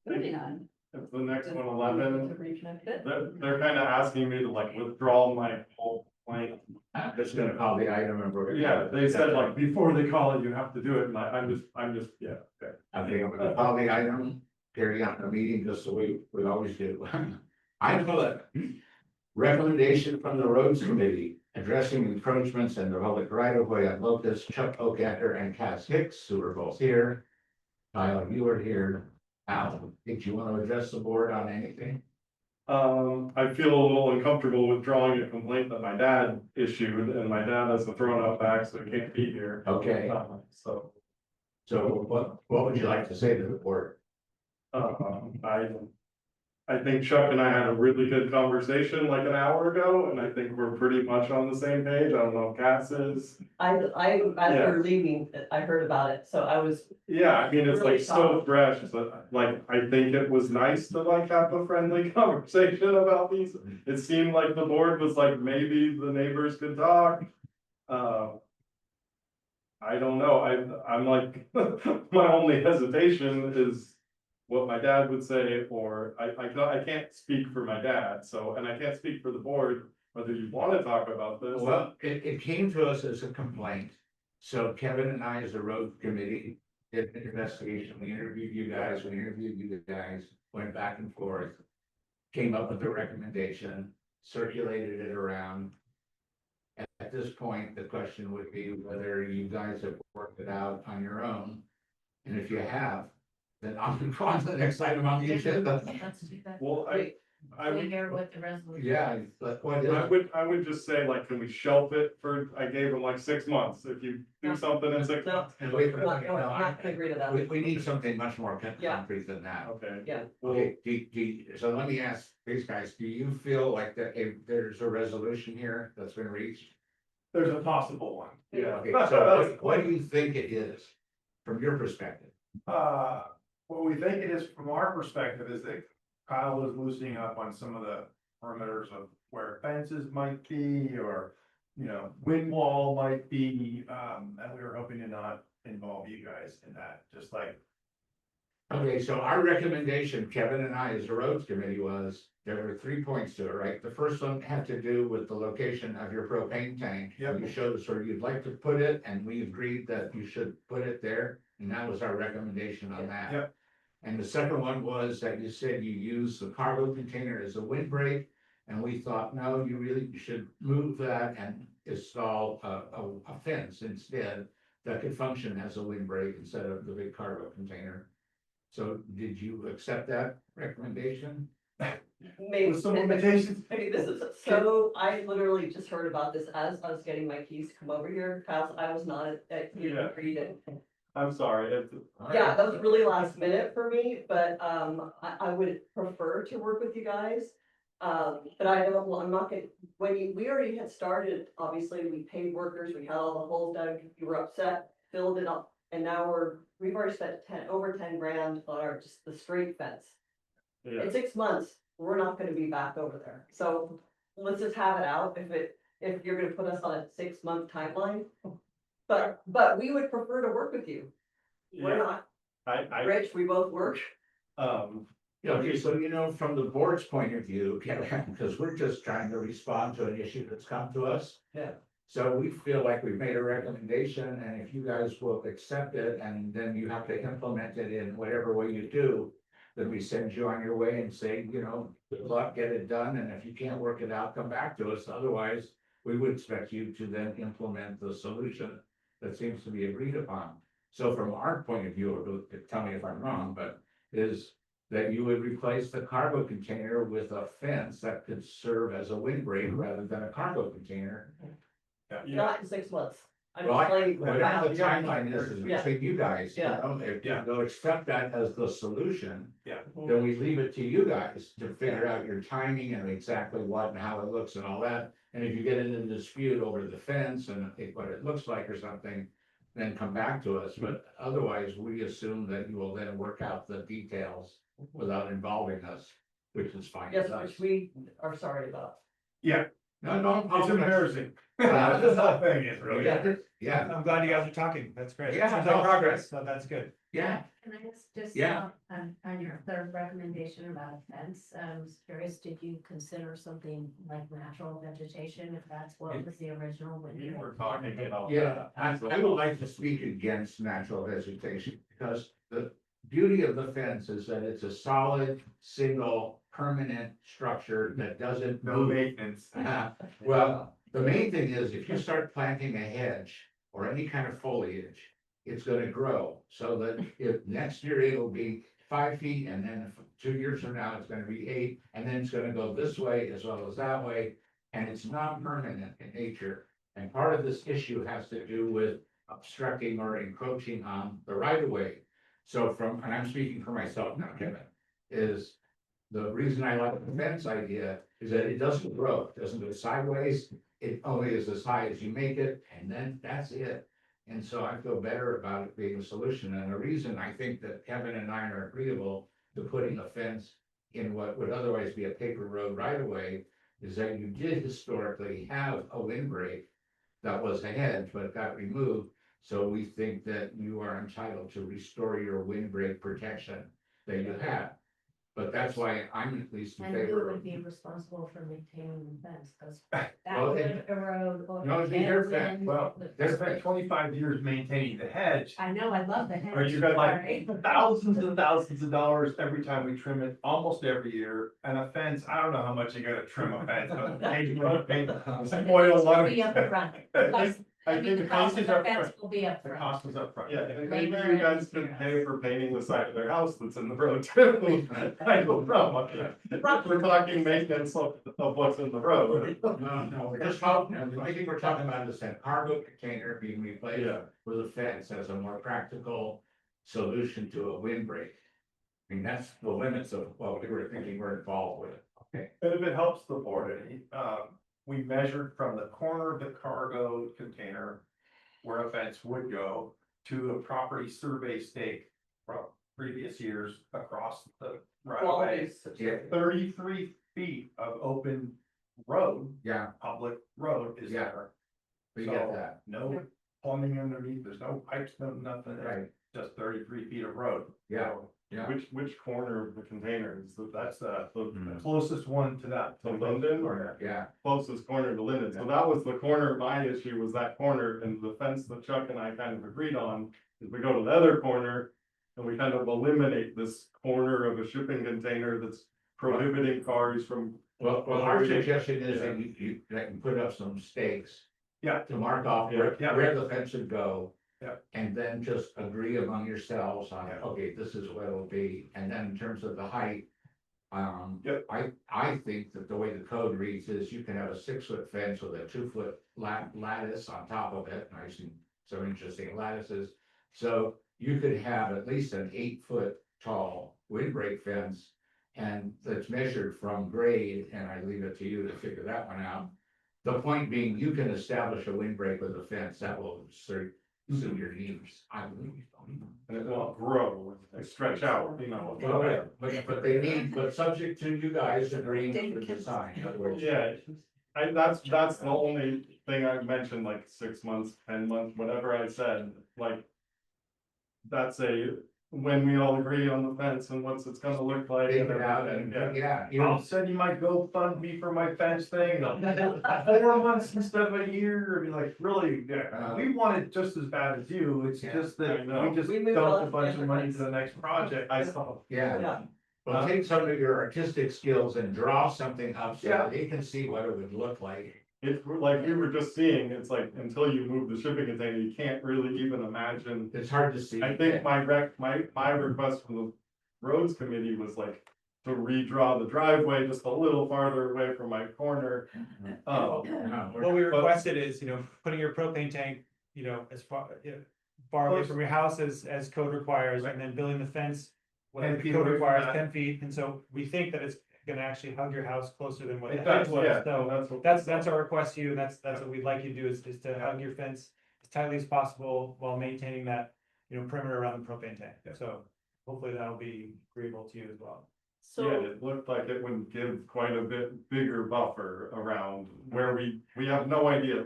B: Moving on.
L: If the next one 11,
D: To reconnect it.
L: they're kind of asking me to like withdraw my whole plan.
A: I'm just gonna call the item and we're.
L: Yeah, they said like before they call it, you have to do it, and I'm just, yeah, okay.
A: Okay, I'm gonna call the item, carry on the meeting just the way we always do. Item 11, Recommendation from the roads committee addressing encroachments in the public right of way on Locust, Chuck Oakecker and Cass Hicks, who are both here. Kyle, you are here. Al, did you want to address the board on anything?
L: I feel a little uncomfortable withdrawing a complaint that my dad issued, and my dad has a thrown out back, so he can't be here.
A: Okay,
L: So,
A: so what would you like to say to the board?
L: I think Chuck and I had a really good conversation like an hour ago, and I think we're pretty much on the same page. I don't know if Cass is.
D: As we
L: Yeah.
D: were leaving, I heard about it, so I was,
L: Yeah, I mean, it's
D: Really
L: like so
D: solid.
L: fresh, but like, I think it was nice to like have a friendly conversation about these. It seemed like the board was like, maybe the neighbors could talk. I don't know, I'm like, my only hesitation is what my dad would say, or I can't speak for my dad, so, and I can't speak for the board, whether you wanna talk about this.
A: Well, it came to us as a complaint. So Kevin and I, as a road committee, did an investigation. We interviewed you guys, went back and forth. Came up with a recommendation, circulated it around. At this point, the question would be whether you guys have worked it out on your own. And if you have, then I'll move on to the next item on the agenda.
L: Well, I would,
E: hear what the resolution.
A: Yeah, but what is
L: I would just say, like, can we shelf it for, I gave him like 6 months, if you do something in 6
D: no,
L: months.
A: and wait,
D: I'm not gonna agree to that.
A: we need something much more
D: Yeah.
A: concrete than that.
L: Okay.
D: Yeah.
L: Well,
A: Okay, so let me ask these guys, do you feel like that if there's a resolution here that's been reached?
L: there's a possible one, yeah.
A: Okay, so what do you think it is from your perspective?
M: What we think it is from our perspective is that Kyle is loosening up on some of the perimeters of where fences might be, or, you know, wind wall might be, and we were hoping to not involve you guys in that, just like.
A: Okay, so our recommendation, Kevin and I, as a roads committee, was, there were 3 points to it, right? The first one had to do with the location of your propane tank.
M: Yep.
A: You showed us where you'd like to put it, and we agreed that you should put it there, and that was our recommendation on that.
M: Yep.
A: And the second one was that you said you use the cargo container as a windbreak, and we thought, no, you really should move that and install a fence instead that could function as a windbreak instead of the big cargo container. So did you accept that recommendation?
D: Maybe,
M: With some limitations.
D: maybe this is, so I literally just heard about this as I was getting my keys to come over here, because I was not at,
L: Yeah.
D: agreed it.
L: I'm sorry,
D: Yeah, that was really last minute for me, but I would prefer to work with you guys. But I don't, well, I'm not gonna, we already had started, obviously, we paid workers, we had all the holes dug, you were upset, filled it up. And now we've already spent over 10 grand on our, just the straight fence.
L: yeah,
D: In 6 months, we're not gonna be back over there, so let's just have it out, if you're gonna put us on a 6-month timeline. But we would prefer to work with you, we're
L: yeah,
D: not,
L: I,
D: Rich, we both work.
A: Yeah, okay, so from the board's point of view, because we're just trying to respond to an issue that's come to us.
D: Yeah.
A: So we feel like we've made a recommendation, and if you guys will accept it, and then you have to implement it in whatever way you do. Then we send you on your way and say, you know, good luck, get it done, and if you can't work it out, come back to us, otherwise. We would expect you to then implement the solution that seems to be agreed upon. So from our point of view, or tell me if I'm wrong, but is that you would replace the cargo container with a fence that could serve as a windbreak rather than a cargo container.
L: yeah,
D: Not in 6 months. I'm
A: Well,
D: just letting.
A: whatever the timeline is
D: Yeah.
A: between you guys, you
D: Yeah.
A: know, if
L: Yeah.
A: they'll accept that as the solution.
L: Yeah.
A: Then we leave it to you guys to figure out your timing and exactly what and how it looks and all that. And if you get in a dispute over the fence and what it looks like or something, then come back to us, but otherwise, we assume that you will then work out the details without involving us, which is fine.
D: Yes,
A: with us.
D: which we are sorry about.
M: Yeah,
A: No,
M: it's embarrassing.
A: Uh,
M: This whole thing is really.
A: Yeah,
I: I'm glad you guys are talking, that's great.
A: Yeah,
I: Seems
A: no.
I: like progress, so that's good.
A: yeah,
G: Can I just,
A: Yeah.
G: on your third recommendation about a fence, I was curious, did you consider something like natural vegetation, if that's what was the original? when
L: we
G: you-
L: were talking about.
A: yeah. I would like to speak against natural vegetation because the beauty of the fence is that it's a solid, single permanent structure that doesn't
M: No
A: move.
M: maintenance.
A: Well, the main thing is if you start planting a hedge or any kind of foliage, it's gonna grow. So that if next year it'll be 5 feet and then 2 years from now, it's gonna be 8, and then it's gonna go this way as well as that way. And it's not permanent in nature. And part of this issue has to do with obstructing or encroaching on the right of way. So and I'm speaking for myself now, Kevin, is the reason I like the fence idea is that it doesn't grow, it doesn't go sideways. It only is as high as you make it, and then that's it. And so I feel better about it being a solution. And the reason I think that Kevin and I are agreeable to putting a fence in what would otherwise be a paper road right away is that you did historically have a windbreak that was a hedge, but it got removed. So we think that you are entitled to restore your windbreak protection that you had. But that's why I'm at least in
G: And who
A: favor
G: would
A: of.
G: be responsible for maintaining the fence? Because
A: Well,
G: that would erode. or
A: No, it'd be their
G: abandon
A: fence.
M: Well,
G: the-
M: they spent 25 years maintaining the hedge.
G: I know, I love the hedge.
M: Or you got like
G: sorry.
M: thousands and thousands of dollars every time we trim it, almost every year. And a fence, I don't know how much you gotta trim a fence, but paint, oil,
G: Will be up front. Plus,
L: I
G: I mean,
L: think
G: the
L: the
G: cost
L: cost
G: of
L: is
G: the
L: up
G: fence
L: front.
G: will be up
M: the
G: front.
M: cost was up front.
L: Yeah, and maybe
G: Labor
L: you guys
G: and
L: could
G: materials.
L: pay for painting the side of their house that's in the road too. I don't know. We're talking maintenance of what's in the road.
A: No, we're just talking, I think we're talking about is that cargo container being replaced
L: Yeah.
A: with a fence as a more practical solution to a windbreak. I mean, that's the limits of what we were thinking we're involved with. Okay.
M: And if it helps the board, we measured from the corner of the cargo container where a fence would go to a property survey stake from previous years across the right of way.
A: Yeah.
M: 33 feet of open road,
A: Yeah,
M: public road is
A: Yeah.
M: there.
A: we
M: So,
A: get that,
M: no plumbing underneath, there's no pipes, no nothing,
A: right,
M: just 33 feet of road.
A: yeah,
M: So,
A: yeah.
L: Which corner of the container is
M: That's the
A: Mhm.
M: closest one to that.
L: To Linden or?
A: Yeah,
L: Closest corner to Linden, so that was the corner, my issue was that corner, and the fence that Chuck and I kind of agreed on. Is we go to the other corner, and we kind of eliminate this corner of a shipping container that's prohibiting cars from.
A: well, our suggestion is that that you put up some stakes.
M: Yeah.
A: To mark off
M: Yeah.
A: where the fence should go.
M: Yeah.
A: And then just agree among yourselves on,
M: Yeah.
A: okay, this is what it'll be, and then in terms of the height.
M: Yep.
A: I think that the way the code reads is you can have a 6-foot fence with a 2-foot lattice on top of it, and I've seen some interesting lattices. So you could have at least an 8-foot tall windbreak fence. And that's measured from grade, and I leave it to you to figure that one out. The point being, you can establish a windbreak with a fence that will suit your needs, I believe.
L: And it won't grow, and stretch out, you know.
A: But they need, but subject to you guys agreeing to the design, in other words.
L: Yeah, that's the only thing I mentioned, like 6 months, 10 months, whatever I said, like. That's when we all agree on the fence and what's it's gonna look like.
A: Take
L: and
A: it out
L: everything,
A: and,
L: yeah.
A: yeah,
M: All of a sudden you might go fund me for my fence thing, 4 months instead of a year, or be like, really, we want it just as bad as you, it's
A: Yeah,
M: just
L: I
M: that
L: know.
M: we just
D: We moved all
M: dumped a
D: the
M: bunch of money to
D: different
M: the next project.
L: I saw,
A: yeah. Well, take some of your artistic skills and draw something up so
M: Yeah.
A: that they can see what it would look like.
L: it's like we were just seeing, it's like, until you move the shipping container, you can't really even imagine.
A: It's hard to see.
L: I think my request from the roads committee was like. To redraw the driveway just a little farther away from my corner,
A: No,
I: What we requested is, putting your propane tank, as far away from your house as code requires, and then building the fence. What
M: 10
I: the
M: feet
I: code
M: away from
I: requires,
M: that.
I: 10 feet, and so we think that it's gonna actually hug your house closer than what
L: It
I: the
L: does,
I: fence was,
L: yeah,
I: so.
L: that's.
I: That's our request to you, and that's what we'd like you to do is to hug your fence as tightly as possible while maintaining that, perimeter around the propane tank. So hopefully that'll be agreeable to you as well.
L: Yeah,
D: So,
L: it looked like it would give quite a bit bigger buffer around where we have no idea.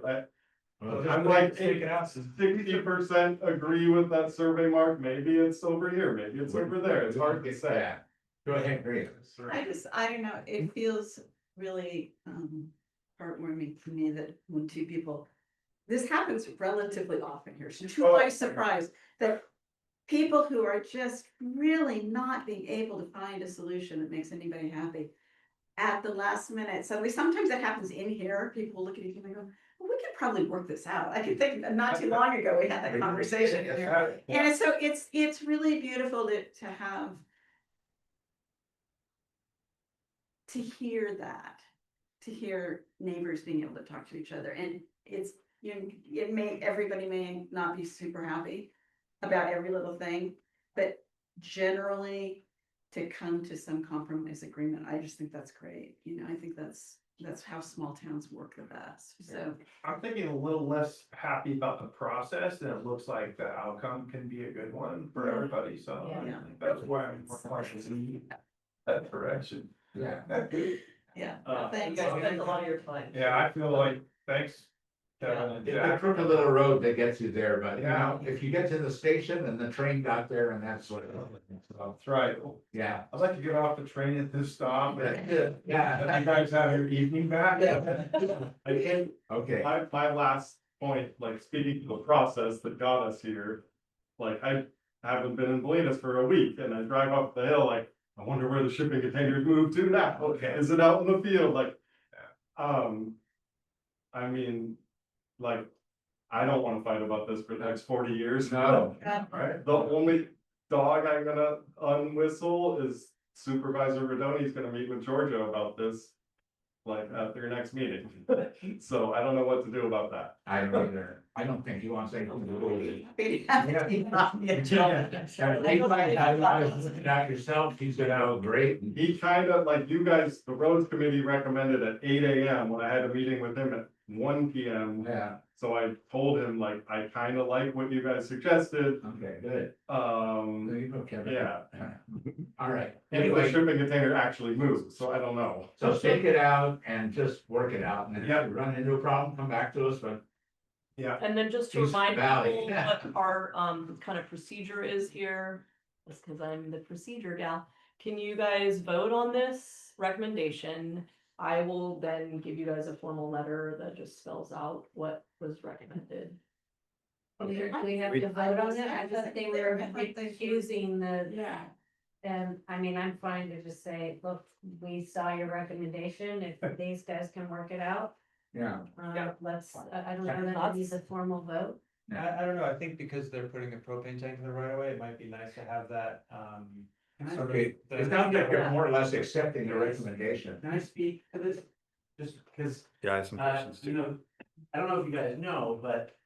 L: I'm like
I: Take it out.
L: 60% agree with that survey mark, maybe it's over here, maybe it's over there, it's hard to say.
A: Yeah. Go ahead, Greg.
H: I don't know, it feels really, heartwarming to me that when two people, this happens relatively often here, so to my surprise, that people who are just really not being able to find a solution that makes anybody happy at the last minute. So sometimes it happens in here, people look at each other and go, well, we could probably work this out. I can think not too long ago, we had that conversation here. And so it's really beautiful to have, to hear that, to hear neighbors being able to talk to each other. And it's, everybody may not be super happy about every little thing, but generally to come to some compromise agreement, I just think that's great. I think that's how small towns work the best. So
M: I'm thinking a little less happy about the process, and it looks like the outcome can be a good one for everybody, so I
H: Yeah.
M: think that's why I'm more cautious in that direction.
A: Yeah.
H: yeah,
I: You
H: thanks.
D: You guys spend a lot of your time.
M: Yeah, I feel like, thanks, Kevin and
A: It's a
M: Jack.
A: crooked little road that gets you there, but if you get to the station and the train got there and that's what. So,
M: That's right.
A: yeah.
M: I'd like to get off the train at this stop. and
A: Yeah.
M: let you guys have your evening back.
L: Again,
A: Okay.
L: my last point, like speaking to the process that got us here. Like I haven't been in Bolinas for a week and I drive up the hill, like, I wonder where the shipping containers moved to now. Okay, is it out in the field? Like, I mean, like, I don't wanna fight about this for the next 40 years.
A: No.
L: Right, the only dog I'm gonna unwhistle is Supervisor Rodoni's gonna meet with Georgia about this. Like at their next meeting, so I don't know what to do about that.
A: I don't either. I don't think he wants anything to do with it. Out yourself, he's gonna go great.
L: He kind of, like you guys, the roads committee recommended at 8 AM when I had a meeting with him at 1 PM.
A: Yeah,
L: So I told him, like, I kind of like what you guys suggested,
A: okay, good. There you go, Kevin.
L: yeah.
A: All right,
L: If the
A: anyway,
L: shipping container actually moves, so I don't know.
A: so stake it out and just work it out, and if
L: Yeah.
A: you run into a problem, come back to us, but
D: And then just to
A: East
D: remind
A: Valley.
D: people what our kind of procedure is here, just because I'm the procedure gal. Can you guys vote on this recommendation? I will then give you guys a formal letter that just spells out what was recommended.
A: okay.
G: We have to vote on it. I just think we're using the.
H: Yeah.
G: And I mean, I'm fine to just say, look, we saw your recommendation. If these guys can work it out,
A: Yeah,
G: let's, I don't know that it needs a formal vote.
I: I don't know, I think because they're putting a propane tank in the right of way, it might be nice to have that, sort of
A: okay,
I: the-
A: it sounds like you're more or less accepting the recommendation.
N: Can I speak to this? Just because,
F: Yeah, I have some questions
N: you
F: too.
N: know, I don't know if you guys know, but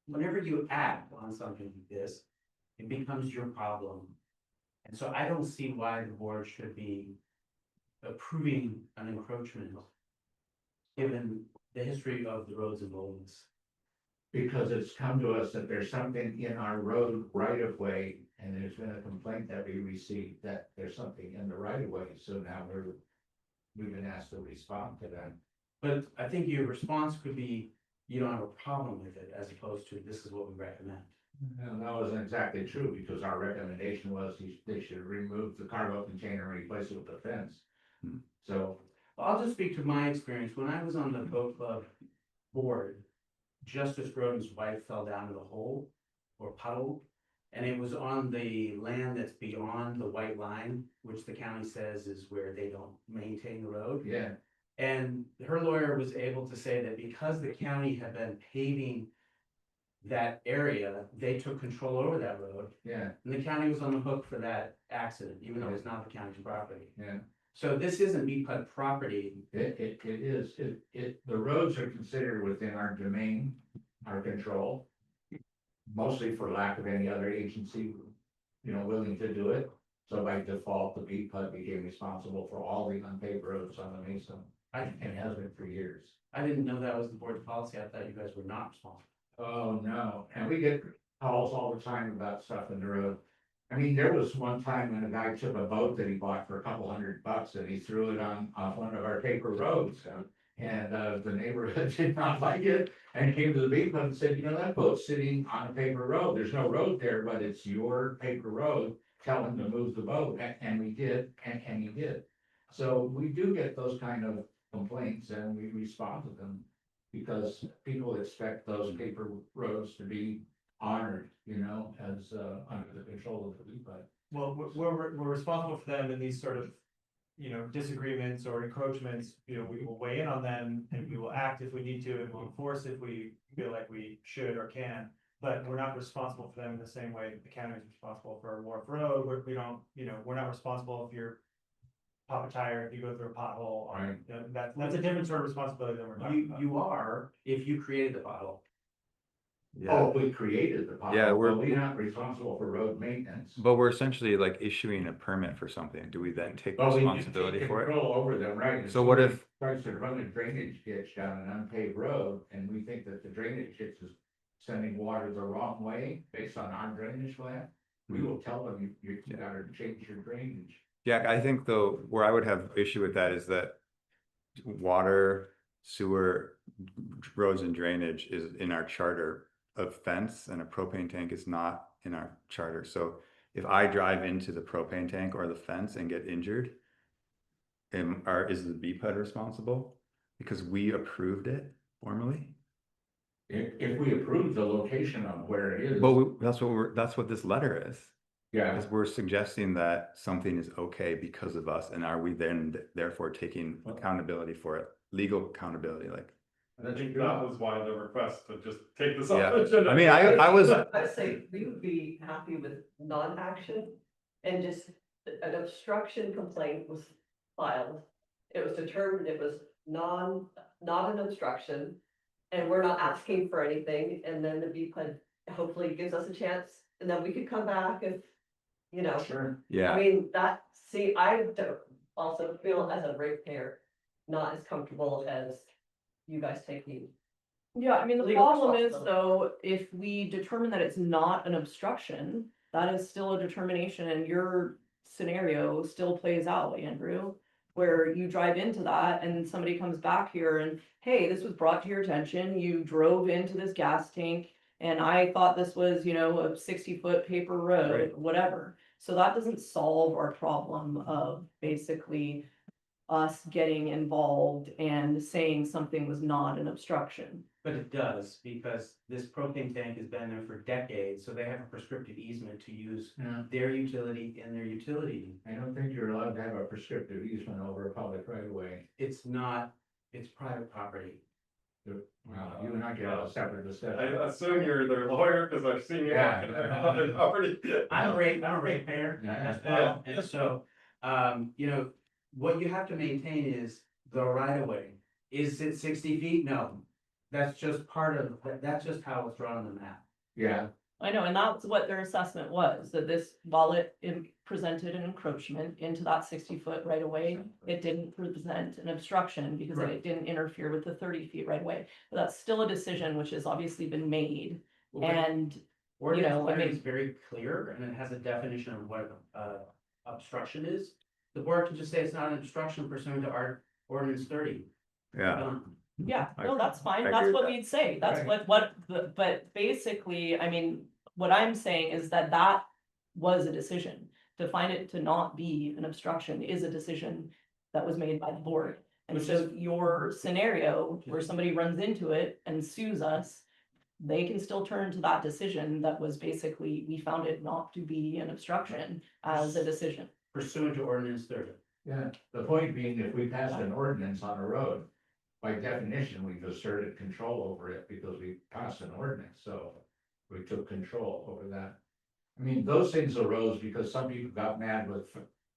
N: whenever you act on something like this, it becomes your problem. And so I don't see why the board should be approving an encroachment, given the history of the roads in Bowles.
A: Because it's come to us that there's something in our road right of way, and there's been a complaint that we received that there's something in the right of way, so now we've been asked to respond to that.
N: But I think your response could be, you don't have a problem with it, as opposed to this is what we recommend.
A: And that wasn't exactly true, because our recommendation was they should remove the cargo container and replace it with a fence. So,
N: I'll just speak to my experience. When I was on the boat club board, Justice Groden's wife fell down in a hole or puddle. And it was on the land that's beyond the white line, which the county says is where they don't maintain the road.
A: yeah,
N: And her lawyer was able to say that because the county had been paving that area, they took control over that road.
A: yeah,
N: And the county was on the hook for that accident, even though it's not the county's property.
A: yeah.
N: So this isn't BPUD property.
A: It is, the roads are considered within our domain, our control. Mostly for lack of any other agency, willing to do it. So by default, the BPUD became responsible for all the unpaved roads on the Mesa. And has been for years.
N: I didn't know that was the board's policy. I thought you guys were not responsible.
A: Oh, no, and we get calls all the time about stuff in the road. I mean, there was one time when a guy took a boat that he bought for a couple $100 and he threw it on one of our paper roads. And the neighborhood did not like it and came to the BPUD and said, that boat's sitting on a paper road. There's no road there, but it's your paper road. Tell him to move the boat. And we did, and he did. So we do get those kind of complaints and we respond to them. Because people expect those paper roads to be honored, you know, as, under the control of the BPUD.
I: Well, we're responsible for them in these sort of, you know, disagreements or encroachments, you know, we will weigh in on them and we will act if we need to, and we'll enforce if we feel like we should or can. But we're not responsible for them in the same way the county is responsible for Wharf Road, we don't, you know, we're not responsible if you're pop a tire, if you go through a pothole, or,
A: Right.
I: you know, that's a different sort of responsibility than we're talking about.
N: You are, if you created the pothole.
A: Oh, we created the pothole.
F: Yeah, we're-
A: but we're not responsible for road maintenance.
F: But we're essentially like issuing a permit for something. Do we then take
A: But we can
F: responsibility
A: take
F: for it?
A: control over them, right?
F: So what if-
A: Tries to run a drainage ditch down an unpaved road, and we think that the drainage ditch is sending water the wrong way based on our drainage plan, we will tell them you gotta change your drainage.
F: Yeah, I think though, where I would have issue with that is that water, sewer, roads and drainage is in our charter. A fence and a propane tank is not in our charter. So if I drive into the propane tank or the fence and get injured, is the BPUD responsible? Because we approved it formally?
A: If we approve the location of where it is.
F: But that's what this letter is.
A: Yeah,
F: Is we're suggesting that something is okay because of us, and are we then therefore taking accountability for it, legal accountability, like?
L: I think that was why the request to just take this
F: Yeah.
L: off. the agenda.
F: I mean, I was,
O: I say we would be happy with non-action and just an obstruction complaint was filed. It was determined it was not an obstruction. And we're not asking for anything, and then the BPUD hopefully gives us a chance, and then we could come back if, you know.
A: sure.
F: yeah.
O: I mean, I don't also feel as a ratepayer, not as comfortable as you guys take me.
D: Yeah, I mean, the
O: Legal
D: problem is
O: responsibility.
D: though, if we determine that it's not an obstruction, that is still a determination and your scenario still plays out, Andrew. Where you drive into that and somebody comes back here and, hey, this was brought to your attention, you drove into this gas tank. And I thought this was, you know, a 60-foot paper road,
F: Right.
D: whatever. So that doesn't solve our problem of basically us getting involved and saying something was not an obstruction.
N: But it does, because this propane tank has been there for decades, so they have a prescriptive easement to use
A: Yeah,
N: their utility in their utility.
A: I don't think you're allowed to have a prescriptive easement over a public right of way.
N: It's not, it's private property.
A: Well, you and I get a separate
L: I
A: discussion.
L: assume you're their lawyer, because I've seen you
A: Yeah.
L: walking around the property.
N: I'm a ratepayer as well, and so, you know, what you have to maintain is the right of way. Is it 60 feet? No. That's just part of, that's just how it's drawn on the map.
A: Yeah,
D: I know, and that's what their assessment was, that this, while it presented an encroachment into that 60-foot right of way, it didn't present an obstruction because
N: Right.
D: it didn't interfere with the 30 feet right of way. But that's still a decision which has obviously been made, and
N: Ordinance
D: know, I
N: letter
D: mean-
N: is very clear and it has a definition of what obstruction is. The board can just say it's not an obstruction pursuant to our ordinance 30.
F: Yeah,
N: Done.
D: yeah,
F: I-
D: no, that's fine,
F: I
D: that's
F: agree
D: what
F: with
D: we'd say, that's
A: Right.
D: but basically, I mean, what I'm saying is that was a decision. To find it to not be an obstruction is a decision that was made by the board. And
N: Which
D: so your scenario where somebody runs into it and sues us, they can still turn to that decision that was basically, we found it not to be an obstruction as a decision.
N: Pursuant to ordinance 30.
A: yeah. The point being, if we passed an ordinance on a road, by definition, we've asserted control over it because we passed an ordinance, so we took control over that. I mean, those things arose because some people got mad with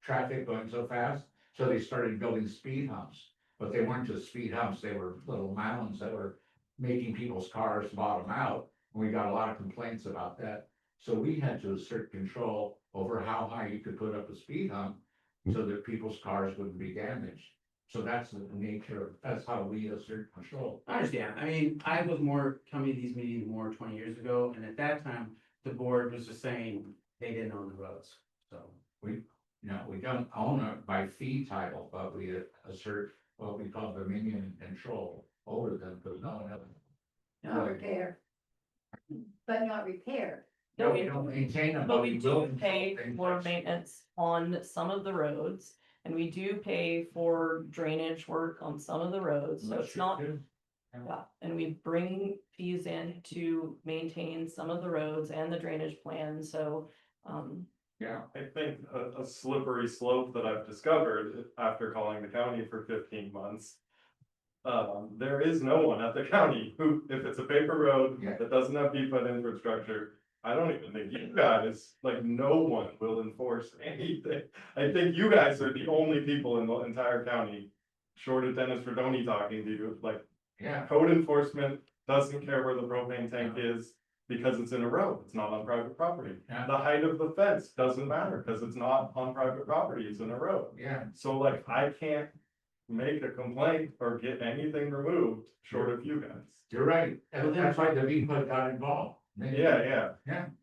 A: traffic going so fast, so they started building speed humps. But they weren't just speed humps, they were little mounds that were making people's cars bottom out. And we got a lot of complaints about that. So we had to assert control over how high you could put up a speed hump so that people's cars wouldn't be damaged. So that's the nature of, that's how we assert control.
N: I understand. I mean, I was more coming to these meetings more 20 years ago, and at that time, the board was just saying they didn't own the roads, so.
A: No, we don't own it by fee title, but we assert what we call dominion and control over them, because no one else.
B: Not repair. But not repair.
A: No, we don't maintain them,
D: But we
A: will
D: do pay
A: control
D: for
A: things.
D: maintenance on some of the roads, and we do pay for drainage work on some of the roads, so
A: Unless
D: it's
A: you
D: not,
A: do.
D: Yeah, and we bring fees in to maintain some of the roads and the drainage plan, so,
A: Yeah.
L: I think a slippery slope that I've discovered after calling the county for 15 months. There is no one at the county who, if it's a paper road
A: Yeah.
L: that doesn't have BPUD infrastructure. I don't even think you guys, like, no one will enforce anything. I think you guys are the only people in the entire county. Short of Dennis Rodoni talking to you, like,
A: Yeah.
L: code enforcement doesn't care where the propane tank is. Because it's in a road, it's not on private property.
A: Yeah.
L: The height of the fence doesn't matter, because it's not on private property, it's in a road.
A: Yeah.
L: So like, I can't make a complaint or get anything removed short of you guys.
A: You're right. And that's why the VPUD got involved.
L: Yeah.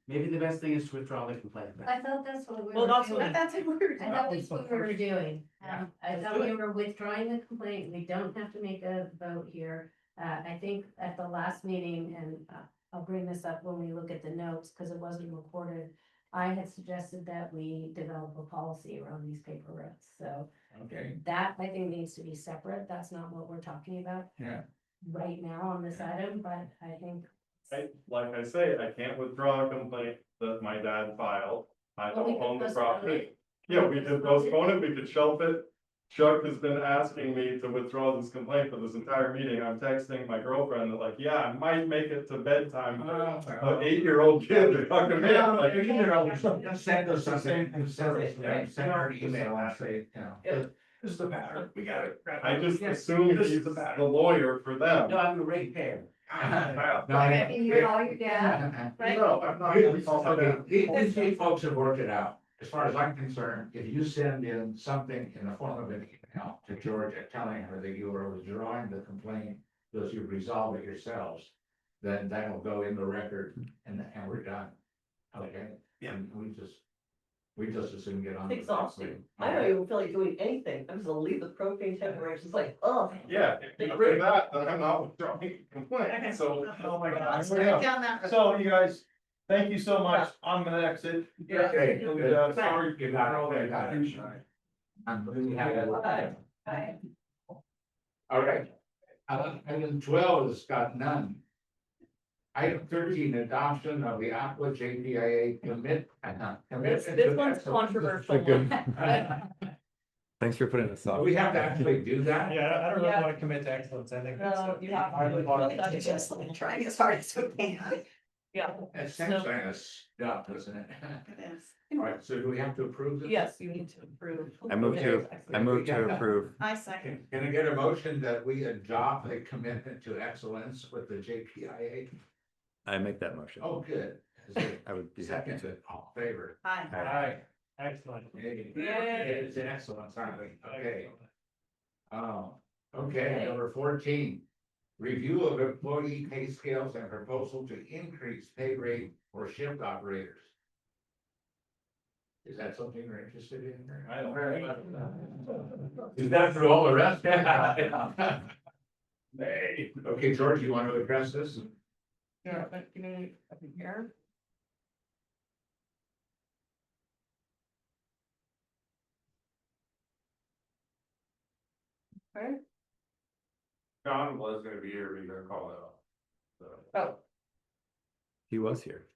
N: Maybe the best thing is to withdraw the complaint.
G: I thought that's what we
D: Well,
G: were
D: that's
G: doing.
D: what-
H: That's what we're.
G: I thought that's what we were doing. I
D: Let's
G: thought
D: do
G: we
D: it.
G: were withdrawing the complaint. We don't have to make a vote here. I think at the last meeting, and I'll bring this up when we look at the notes, because it wasn't recorded. I had suggested that we develop a policy around these paper roads, so
A: Okay.
G: that I think needs to be separate. That's not what we're talking about
A: Yeah.
G: right now on this item, but I think.
L: Like I say, I can't withdraw a complaint that my dad filed. I
G: Well, we
L: don't
G: could
L: own the
G: postpone
L: property.
G: it.
L: Yeah, we could postpone it, we could shelf it. Chuck has been asking me to withdraw this complaint for this entire meeting. I'm texting my girlfriend that like, yeah, I might make it to bedtime. An 8-year-old kid to talk to me. I'm like,
A: Just send us something, send her an email and say, you know, this is the pattern, we got it.
L: I just assume he's the lawyer for them.
N: No, I'm a ratepayer.
G: You're all your dad, right?
L: No, I'm not.
A: These two folks have worked it out. As far as I'm concerned, if you send in something in the form of an email to Georgia telling her that you are withdrawing the complaint because you've resolved it yourselves, then that'll go in the record and we're done. Okay? And we just as soon get on.
O: It's exhausting. I don't even feel like doing anything. I'm just gonna leave the propane tank where it's just like, oh.
L: Yeah, if you get rid of that, then I'm not withdrawing a complaint, so.
M: Oh my God.
H: Down that.
M: So you guys, thank you so much. I'm gonna exit.
A: Okay.
M: And, sorry.
A: You got it, you got it. We have it. All right. Item 12 has got none. Item 13, adoption of the Aqua JPIA
D: this
A: commitment.
D: this one's controversial.
F: Thanks for putting this
A: Do
F: off.
A: we have to actually do that?
I: Yeah, I don't really
D: Yeah.
I: want to commit to excellence, I think. that's
D: No,
I: the-
D: you have
I: I don't want to-
D: to.
H: Just like trying as hard as we can.
D: Yeah,
A: It seems kind of stuff, doesn't it?
H: It is.
A: All right, so do we have to approve this?
D: yes, you need to approve.
F: I move to approve.
H: I second.
A: Can I get a motion that we adopt a commitment to excellence with the JPIA?
F: I make that motion.
A: Oh, good. Is there
F: I would be
A: a
F: happy
A: second?
F: to.
A: All in favor?
H: Hi.
I: All right, excellent.
A: Yay.
D: Yay.
A: It's an excellence, aren't we? Okay. Okay, number 14. Review of employee pay scales and proposal to increase pay rate for shift operators. Is that something you're interested in?
L: I don't.
A: Is that through all the rest? Hey, okay, George, you want to address this?
D: Yeah, but give me a second here. Okay.
L: John was gonna be here, but you're gonna call it off. So.
D: Oh,
F: He was here.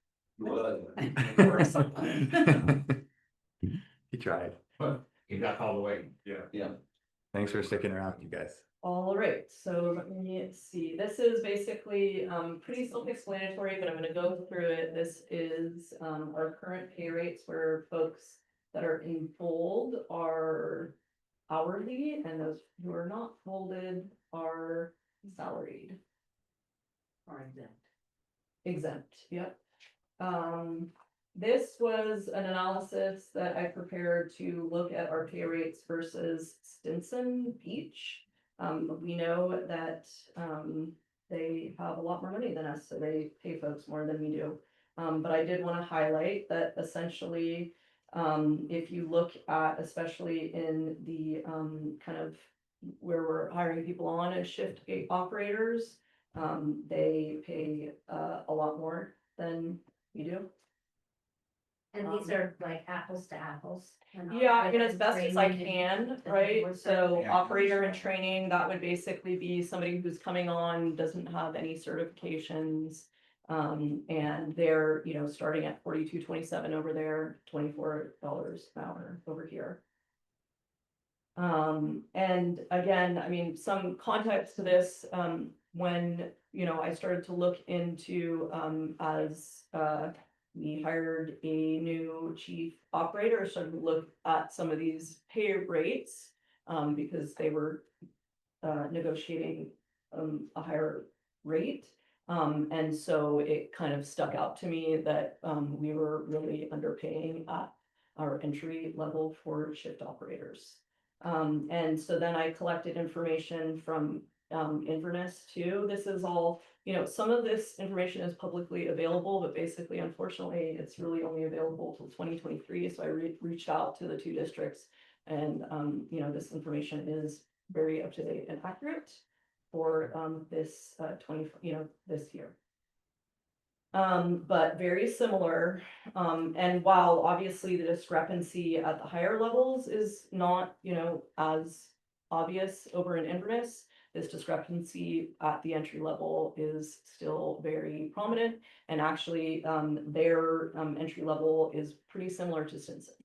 F: He tried.
A: You got called away.
L: Yeah.
F: Thanks for sticking around, you guys.
D: all right, so let me see, this is basically, pretty self-explanatory, but I'm gonna go through it. This is, our current pay rates where folks that are in bold are hourly, and those who are not folded are salaried.
G: Or exempt.
D: Exempt, yep. This was an analysis that I prepared to look at our pay rates versus Stinson Beach. We know that, they have a lot more money than us, so they pay folks more than we do. But I did wanna highlight that essentially, if you look at, especially in the, kind of where we're hiring people on as shift gate operators, they pay, a lot more than we do.
G: And the these are like apples to apples.
D: Yeah, I mean, as best as I
G: Training
D: can,
G: and-
D: right? So
A: Yeah.
D: operator in training, that would basically be somebody who's coming on, doesn't have any certifications. And they're, you know, starting at 42.27 over there, $24 an hour over here. And again, I mean, some context to this, when, you know, I started to look into, as, we hired a new chief operator, started to look at some of these pay rates, because they were, negotiating, a higher rate. And so it kind of stuck out to me that, we were really underpaying at our entry level for shift operators. And so then I collected information from Inverness too. This is all, you know, some of this information is publicly available, but basically, unfortunately, it's really only available till 2023. So I reached out to the two districts, and you know, this information is very up to date and accurate for this this year. But very similar. And while obviously the discrepancy at the higher levels is not, you know, as obvious over in Inverness, this discrepancy at the entry level is still very prominent. And actually, their entry level is pretty similar to Stinson.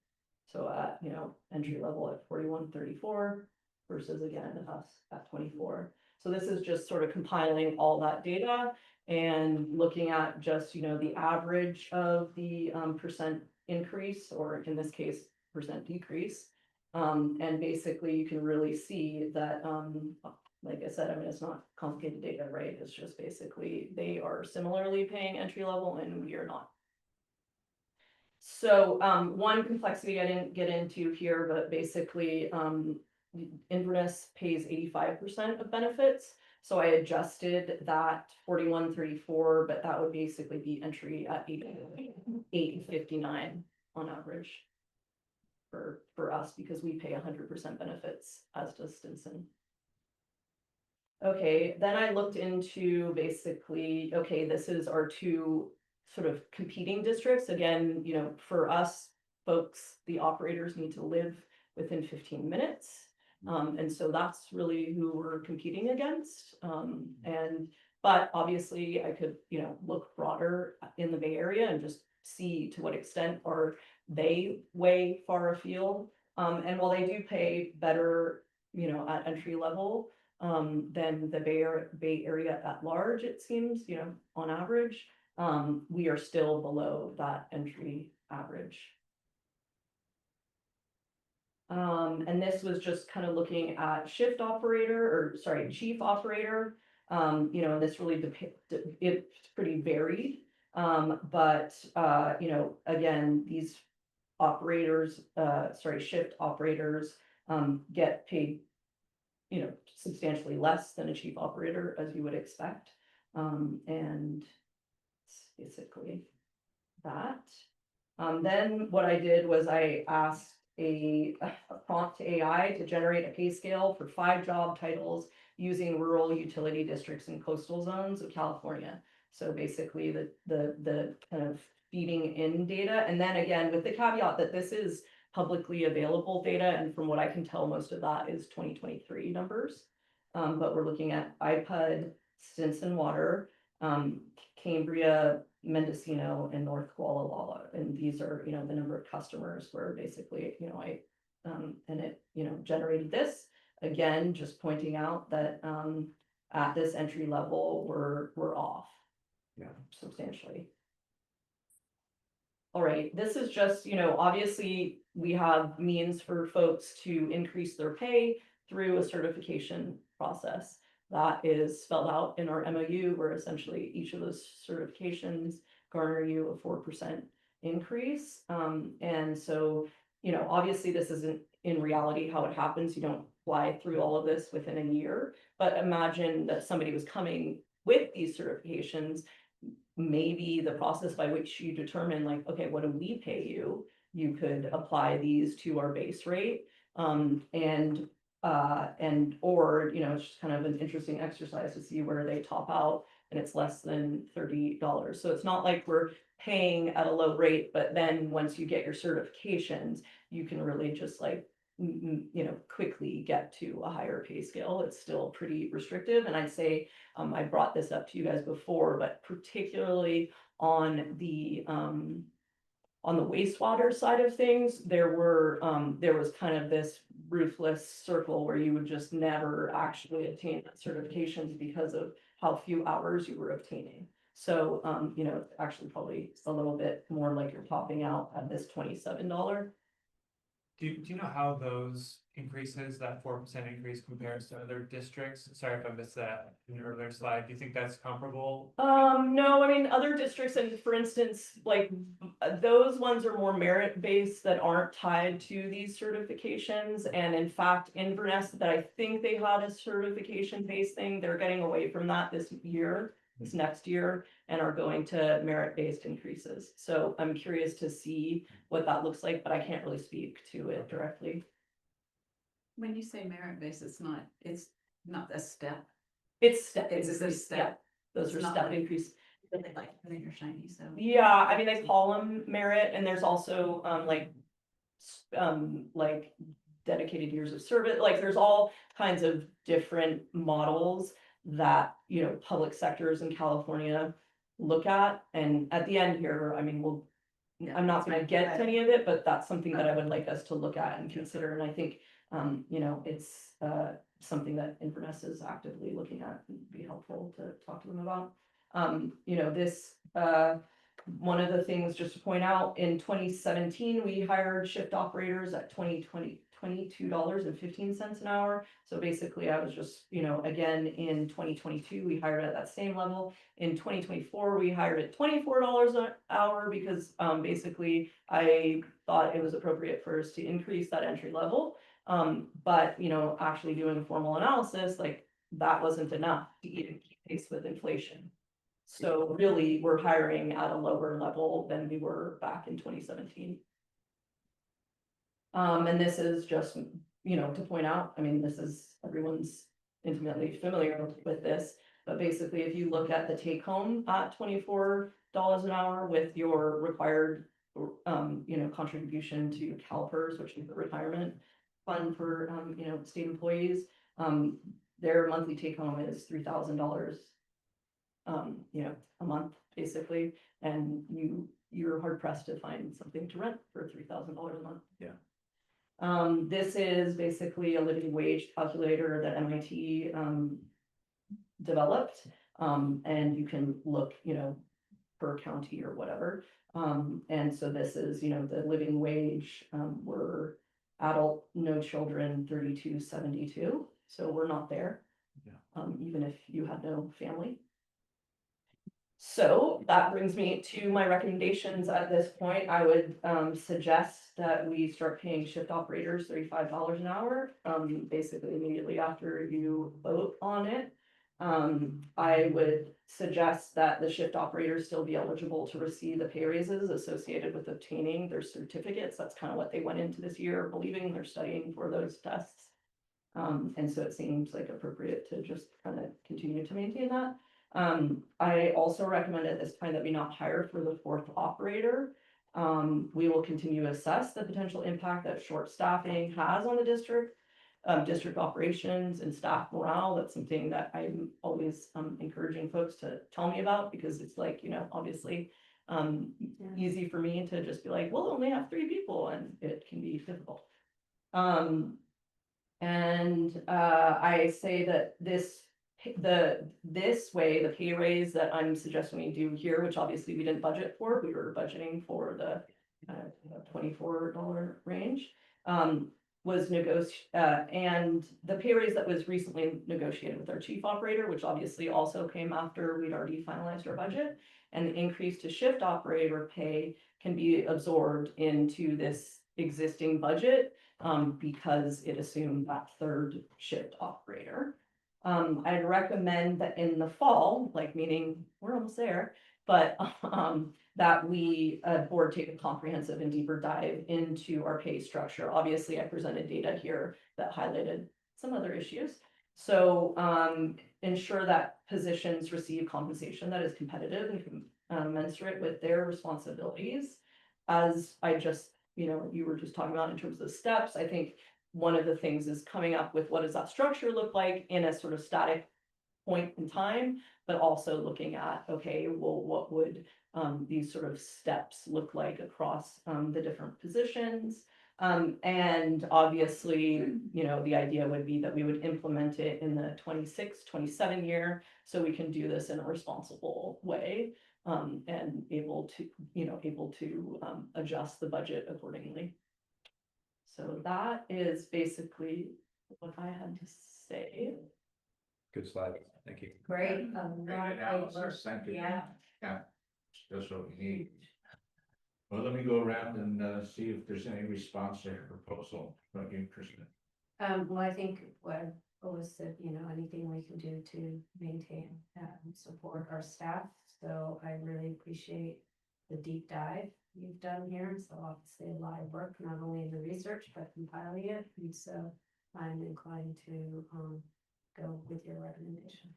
D: So at, you know, entry level at 41.34 versus again us at 24. So this is just sort of compiling all that data and looking at just, you know, the average of the percent increase, or in this case, percent decrease. And basically you can really see that, like I said, I mean, it's not complicated data, right? It's just basically they are similarly paying entry level and we are not. So one complexity I didn't get into here, but basically Inverness pays 85% of benefits. So I adjusted that 41.34, but that would basically be entry at 8.59 on average for us, because we pay 100% benefits, as does Stinson. Okay, then I looked into basically, okay, this is our two sort of competing districts. Again, you know, for us folks, the operators need to live within 15 minutes. And so that's really who we're competing against. But obviously I could, you know, look broader in the Bay Area and just see to what extent are they way far afield. And while they do pay better, you know, at entry level, than the Bay Area at large, it seems, you know, on average, we are still below that entry average. And this was just kind of looking at shift operator, or sorry, chief operator. You know, this really it's pretty varied. But you know, again, these operators, shift operators, get paid, you know, substantially less than a chief operator, as you would expect. And it's basically that. Then what I did was I asked a prompt to AI to generate a pay scale for 5 job titles using rural utility districts and coastal zones of California. So basically the kind of feeding in data. And then again, with the caveat that this is publicly available data, and from what I can tell, most of that is 2023 numbers. But we're looking at IPUD, Stinson Water, Cambria, Mendocino, and North Kuala Lumpur. And these are, you know, the number of customers where basically, you know, and it, you know, generated this. Again, just pointing out that at this entry level, we're off,
C: Yeah,
D: substantially. All right, this is just, you know, obviously we have means for folks to increase their pay through a certification process. That is spelled out in our MOU, where essentially each of those certifications garner you a 4% increase. And so, you know, obviously this isn't in reality how it happens. You don't fly through all of this within a year, but imagine that somebody was coming with these certifications. Maybe the process by which you determine, like, okay, what do we pay you? You could apply these to our base rate. Or, you know, it's just kind of an interesting exercise to see where they top out. and it's less than $30. So it's not like we're paying at a low rate, but then once you get your certifications, you can really just like, you know, quickly get to a higher pay scale. It's still pretty restrictive. And I'd say, I brought this up to you guys before, but particularly on the wastewater side of things, there was kind of this ruthless circle where you would just never actually obtain certifications because of how few hours you were obtaining. So, you know, actually probably a little bit more like you're topping out at this $27.
I: Do you know how those increases, that 4% increase compares to other districts? Sorry if I missed that in an earlier slide. Do you think that's comparable?
D: No, I mean, other districts, and for instance, like, those ones are more merit-based that aren't tied to these certifications. And in fact, Inverness, that I think they had a certification-based thing, they're getting away from that this next year, and are going to merit-based increases. So I'm curious to see what that looks like, but I can't really speak to it directly.
P: When you say merit-based, it's not a step.
D: It's step.
P: It's a
D: increase,
P: step.
D: yeah. Those
P: It's
D: are
P: not
D: step
P: like-
D: increase.
P: They like when you're shiny, so.
D: Yeah, I mean, they call them merit, and there's also, like dedicated years of service, like there's all kinds of different models that, you know, public sectors in California look at. And at the end here, I mean, I'm not gonna get to any of it, but that's something that I would like us to look at and consider. And I think, you know, it's, something that Inverness is actively looking at, and be helpful to talk to them about. You know, this, one of the things, just to point out, in 2017, we hired shift operators at $22.15 an hour. So basically, I was just, you know, again, in 2022, we hired at that same level. In 2024, we hired at $24 an hour because, basically, I thought it was appropriate for us to increase that entry level. But, you know, actually doing formal analysis, like, that wasn't enough to even keep pace with inflation. So really, we're hiring at a lower level than we were back in 2017. And this is just, you know, to point out, I mean, this is, everyone's intimately familiar with this, but basically, if you look at the take home at $24 an hour with your required, you know, contribution to CalPERS, which is the retirement fund for, you know, state employees, their monthly take home is $3,000, you know, a month, basically, and you're hard pressed to find something to rent for $3,000 a month.
F: Yeah.
D: This is basically a living wage calculator that MIT developed, and you can look, you know, per county or whatever. And so this is, you know, the living wage, we're adult, no children, 32.72, so we're not there.
F: Yeah.
D: Even if you had no family. So that brings me to my recommendations at this point. I would suggest that we start paying shift operators $35 an hour, basically immediately after you vote on it. I would suggest that the shift operators still be eligible to receive the pay raises associated with obtaining their certificates. That's kind of what they went into this year believing. They're studying for those tests. And so it seems like appropriate to just kind of continue to maintain that. I also recommend at this time that we not hire for the fourth operator. We will continue to assess the potential impact that short staffing has on the district operations and staff morale. That's something that I'm always encouraging folks to tell me about, because it's like, you know, obviously easy for me to just be like, we'll only have 3 people, and it can be difficult. I say that this way, the pay raise that I'm suggesting we do here, which obviously we didn't budget for, we were budgeting for the $24 range, was and the pay raise that was recently negotiated with our chief operator, which obviously also came after we'd already finalized our budget, and the increase to shift operator pay can be absorbed into this existing budget, because it assumed that third shift operator. I'd recommend that in the fall, like, meaning we're almost there, but that we, board, take a comprehensive and deeper dive into our pay structure. Obviously, I presented data here that highlighted some other issues. So, ensure that positions receive compensation that is competitive and commensurate with their responsibilities. As I just, you were just talking about in terms of the steps, I think one of the things is coming up with what does that structure look like in a sort of static point in time, but also looking at, okay, well, what would these sort of steps look like across the different positions? And obviously, the idea would be that we would implement it in the 26, 27 year, so we can do this in a responsible way. And able to adjust the budget accordingly. So that is basically what I had to say.
F: Good slide, thank you.
G: Great.
A: Great analysis, thank you.
G: Yeah.
A: Yeah, that's what we need. Well, let me go around and see if there's any response to your proposal. What you, Kristen?
G: Well, I think what was said, anything we can do to maintain and support our staff. So I really appreciate the deep dive you've done here. So obviously a lot of work, not only in the research, but compiling it. And so I'm inclined to go with your recommendation.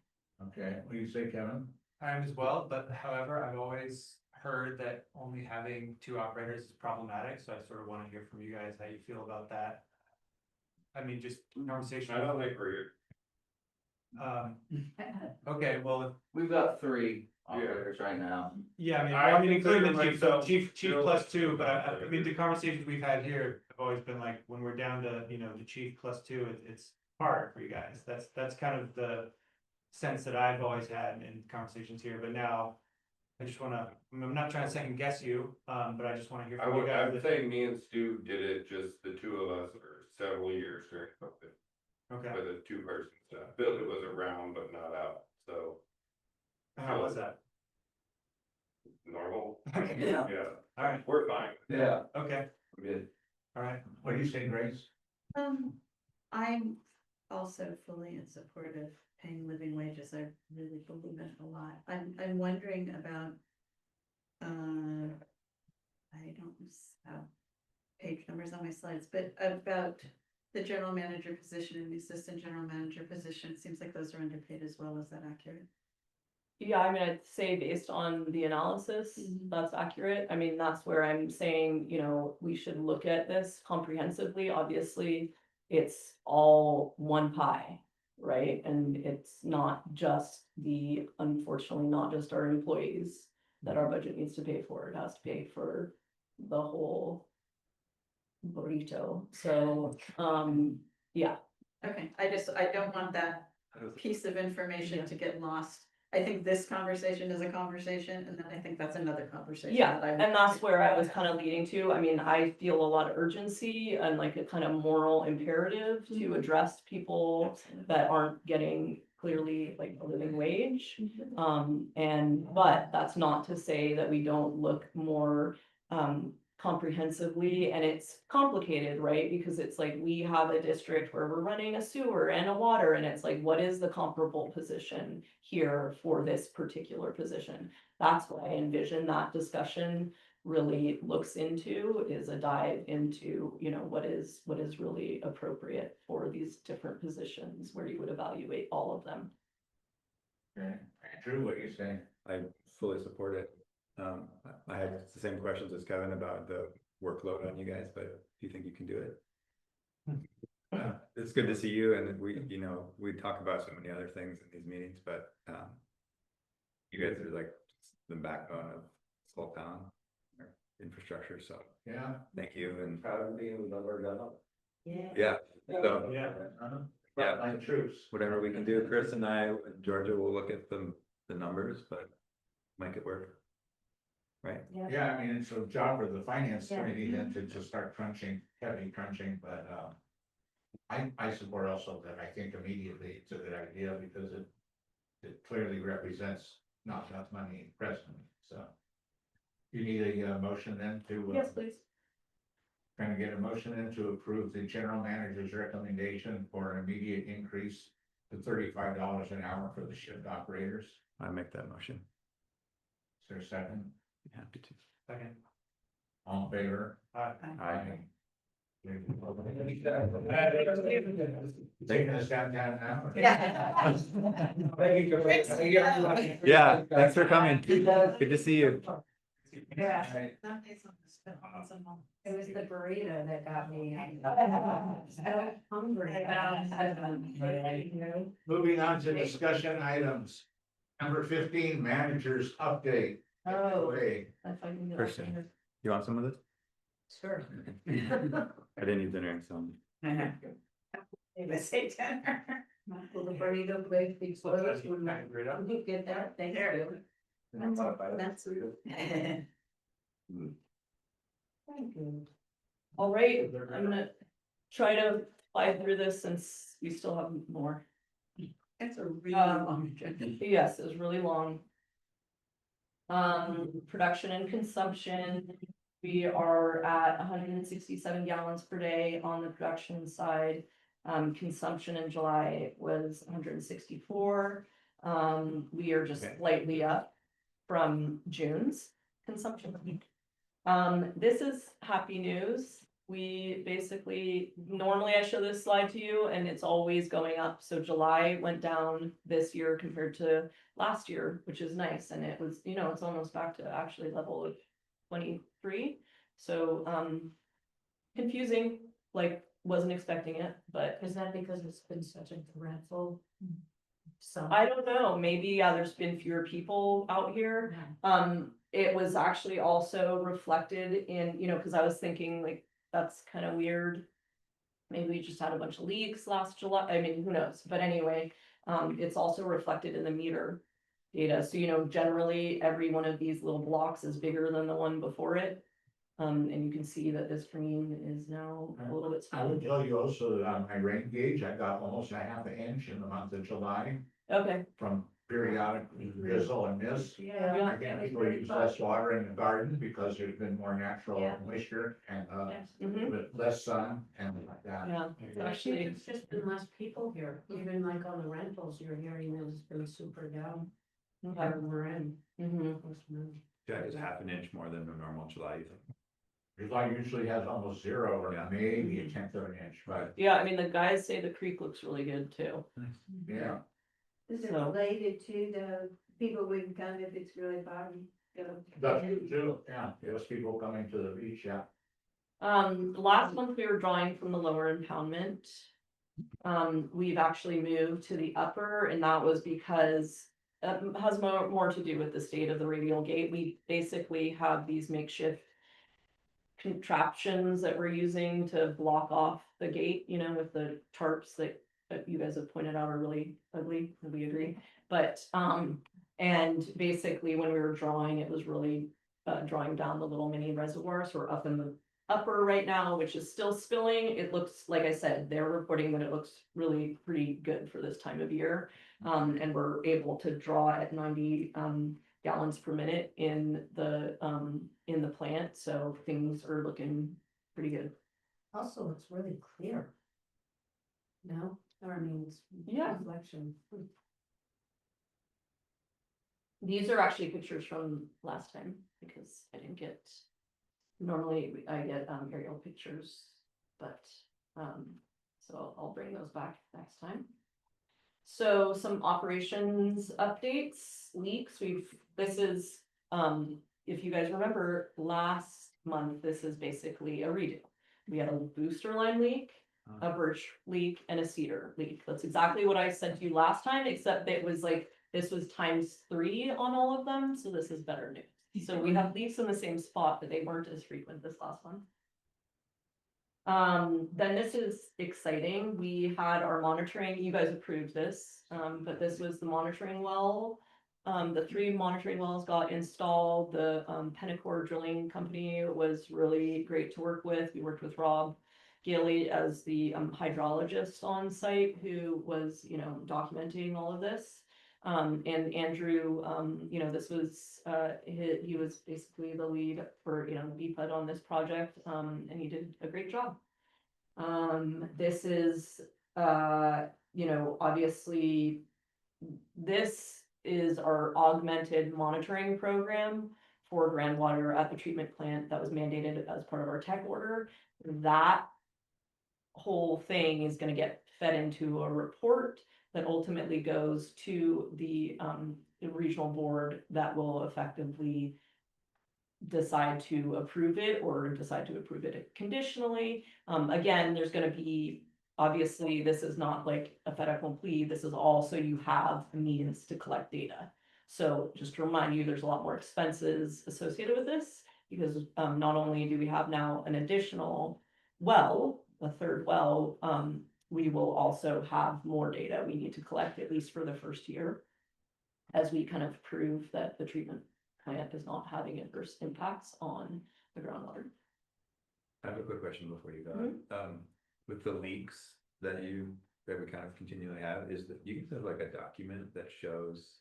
A: Okay, what do you say, Kevin?
I: I am as well, but however, I've always heard that only having 2 operators is problematic, so I sort of want to hear from you guys how you feel about that. I mean, just conversation.
L: I don't agree.
I: Okay, well,
Q: We've got 3 operators right now.
I: yeah,
L: I
I: I mean,
L: consider
I: including the chief, so
L: myself
I: chief
L: still
I: plus 2, but
L: operator.
I: I mean, the conversations we've had here have always been like, when we're down to, the chief plus 2, it's hard for you guys. That's kind of the sense that I've always had in conversations here, but now I just wanna, I'm not trying to second guess you, but I just wanna hear from you guys.
L: I'm saying me and Stu did it, just the 2 of us for several years during COVID.
I: Okay,
L: With a 2-person staff. Billy was around but not out, so
I: how was that?
L: normal.
Q: Yeah.
L: Yeah,
I: Alright,
L: we're fine.
Q: Yeah.
I: okay,
Q: Good.
I: alright.
A: What do you say, Grace?
H: I'm also fully in support of paying living wages. I really believe it a lot. I'm wondering about, I don't have page numbers on my slides, but about the general manager position and the assistant general manager position. It seems like those are underpaid as well. Is that accurate?
D: Yeah, I mean, I'd say based on the analysis, that's accurate. I mean, that's where I'm saying, we should look at this comprehensively. Obviously, it's all one pie, right? And it's not just unfortunately, not just our employees that our budget needs to pay for. It has to pay for the whole burrito. So, yeah.
H: Okay, I don't want that piece of information to get lost. I think this conversation is a conversation, and then I think that's another conversation.
D: Yeah,
H: that I would
D: and that's
H: like
D: where
H: to
D: I was
H: have.
D: kind of leading to. I mean, I feel a lot of urgency and like a kind of moral imperative to address people
H: Absolutely.
D: that aren't getting clearly like a living wage. But that's not to say that we don't look more comprehensively, and it's complicated, right? Because it's like we have a district where we're running a sewer and a water, and it's like, what is the comparable position here for this particular position? That's what I envision that discussion really looks into, is a dive into, what is really appropriate for these different positions where you would evaluate all of them.
A: Okay, Drew, what do you say?
F: I fully support it. I had the same questions as Kevin about the workload on you guys, but if you think you can do it. It's good to see you, and we talk about so many other things in these meetings, but you guys are like the backbone of small town infrastructure, so
A: Yeah.
F: thank you, and
C: Proud of me, we've never done it.
F: yeah, so
I: Yeah.
F: Yeah.
A: Like troops.
F: whatever we can do, Chris and I, and Georgia will look at the numbers, but make it work. Right?
A: Yeah, I mean, it's a job for the finance
G: Yeah.
A: committee then to start crunching, heavy crunching, but I support also that. I think immediately it's a good idea because it clearly represents not enough money presently, so. You need a motion then to
D: Yes, please.
A: Trying to get a motion in to approve the general manager's recommendation for an immediate increase to $35 an hour for the shift operators.
F: I make that motion.
A: Is there a second?
F: Happy to.
I: Second.
A: All in favor?
I: Aye.
F: Aye.
A: Taking us downtown now.
B: Yeah.
F: Yeah, thanks for coming. Good to see you.
B: Yeah.
G: It was the burrito that got me. So hungry.
A: Moving on to discussion items. Number 15, managers update.
D: Oh.
A: Okay.
D: If I can get
F: Christian.
D: up
F: You want some of this?
G: Sure.
F: I didn't eat dinner, so.
B: Say dinner.
G: Will the burrito place be closed when you get there? Thank you. That's.
D: Thank you. All right, I'm gonna try to fly through this since we still have more.
H: That's a really
D: Um,
H: long agenda.
D: Yes, it was really long. Production and consumption, we are at 167 gallons per day on the production side. Consumption in July was 164. We are just slightly up from June's consumption. This is happy news. We basically, normally I show this slide to you and it's always going up. So July went down this year compared to last year, which is nice. And it was, it's almost back to actually level of 23. So, confusing, like wasn't expecting it, but
G: Is that because it's been such a dreadful?
D: I don't know, maybe, there's been fewer people out here. It was actually also reflected in, cause I was thinking like, that's kind of weird. Maybe we just had a bunch of leaks last July, I mean, who knows, but anyway, it's also reflected in the meter data, so generally, every one of these little blocks is bigger than the one before it. And you can see that this green is now a little bit
A: I would
D: smaller.
A: tell you also that on my rain gauge, I got almost a half an inch in the month of July
D: Okay,
A: from periodic drizzle and mist.
B: Yeah.
A: Again, people use less water in the garden because there's been more natural
B: Yeah.
A: moisture and,
D: mhm,
A: but less sun and like that.
D: yeah,
G: Actually,
D: actually,
G: it's just been less people here, even like on the rentals, you're hearing that it's been super down.
D: okay,
G: Where we're in.
D: mhm.
F: That is half an inch more than a normal July, you think?
A: July usually has almost zero or
F: Yeah.
A: maybe a tenth of an inch, but
D: Yeah, I mean, the guys say the creek looks really good too.
A: yeah.
B: Is it
D: So-
B: related to the people we can come if it's really foggy?
A: That's true too, yeah, there's people coming to the beach, yeah.
D: Last month we were drawing from the lower impoundment. We've actually moved to the upper and that was because it has more to do with the state of the radial gate. We basically have these makeshift contraptions that we're using to block off the gate, with the tarps that you guys have pointed out are really ugly, we agree. But, and basically when we were drawing, it was really drawing down the little mini reservoir, so we're up in the upper right now, which is still spilling. It looks, like I said, they're reporting that it looks really pretty good for this time of year. And we're able to draw at 90 gallons per minute in the plant, so things are looking pretty good.
G: Also, it's really clear. No, or I mean, it's.
D: Yeah.
G: Reflection.
D: These are actually pictures from last time, because I didn't get, normally I get aerial pictures, but, so I'll bring those back next time. So some operations updates, leaks, this is, if you guys remember, last month, this is basically a redo. We had a booster line leak, a birch leak, and a cedar leak. That's exactly what I sent you last time, except that it was like, this was ×3 on all of them, so this is better news. So we have leaks in the same spot, but they weren't as frequent this last one. Then this is exciting. We had our monitoring, you guys approved this, but this was the monitoring well. The 3 monitoring wells got installed. The Penacor Drilling Company was really great to work with. We worked with Rob Gailey as the hydrologist on site who was, documenting all of this. And Andrew, this was, he was basically the lead for, BPUD on this project, and he did a great job. This is, obviously, this is our augmented monitoring program for groundwater at the treatment plant that was mandated as part of our tech order. That whole thing is gonna get fed into a report that ultimately goes to the regional board that will effectively decide to approve it or decide to approve it conditionally. Again, there's gonna be, obviously, this is not like a fait accompli, this is all so you have a means to collect data. So just to remind you, there's a lot more expenses associated with this, because not only do we have now an additional well, a third well, we will also have more data we need to collect, at least for the first year, as we kind of prove that the treatment plant is not having adverse impacts on the groundwater.
F: I have a quick question before you go. With the leaks that we kind of continually have, is that you can have like a document that shows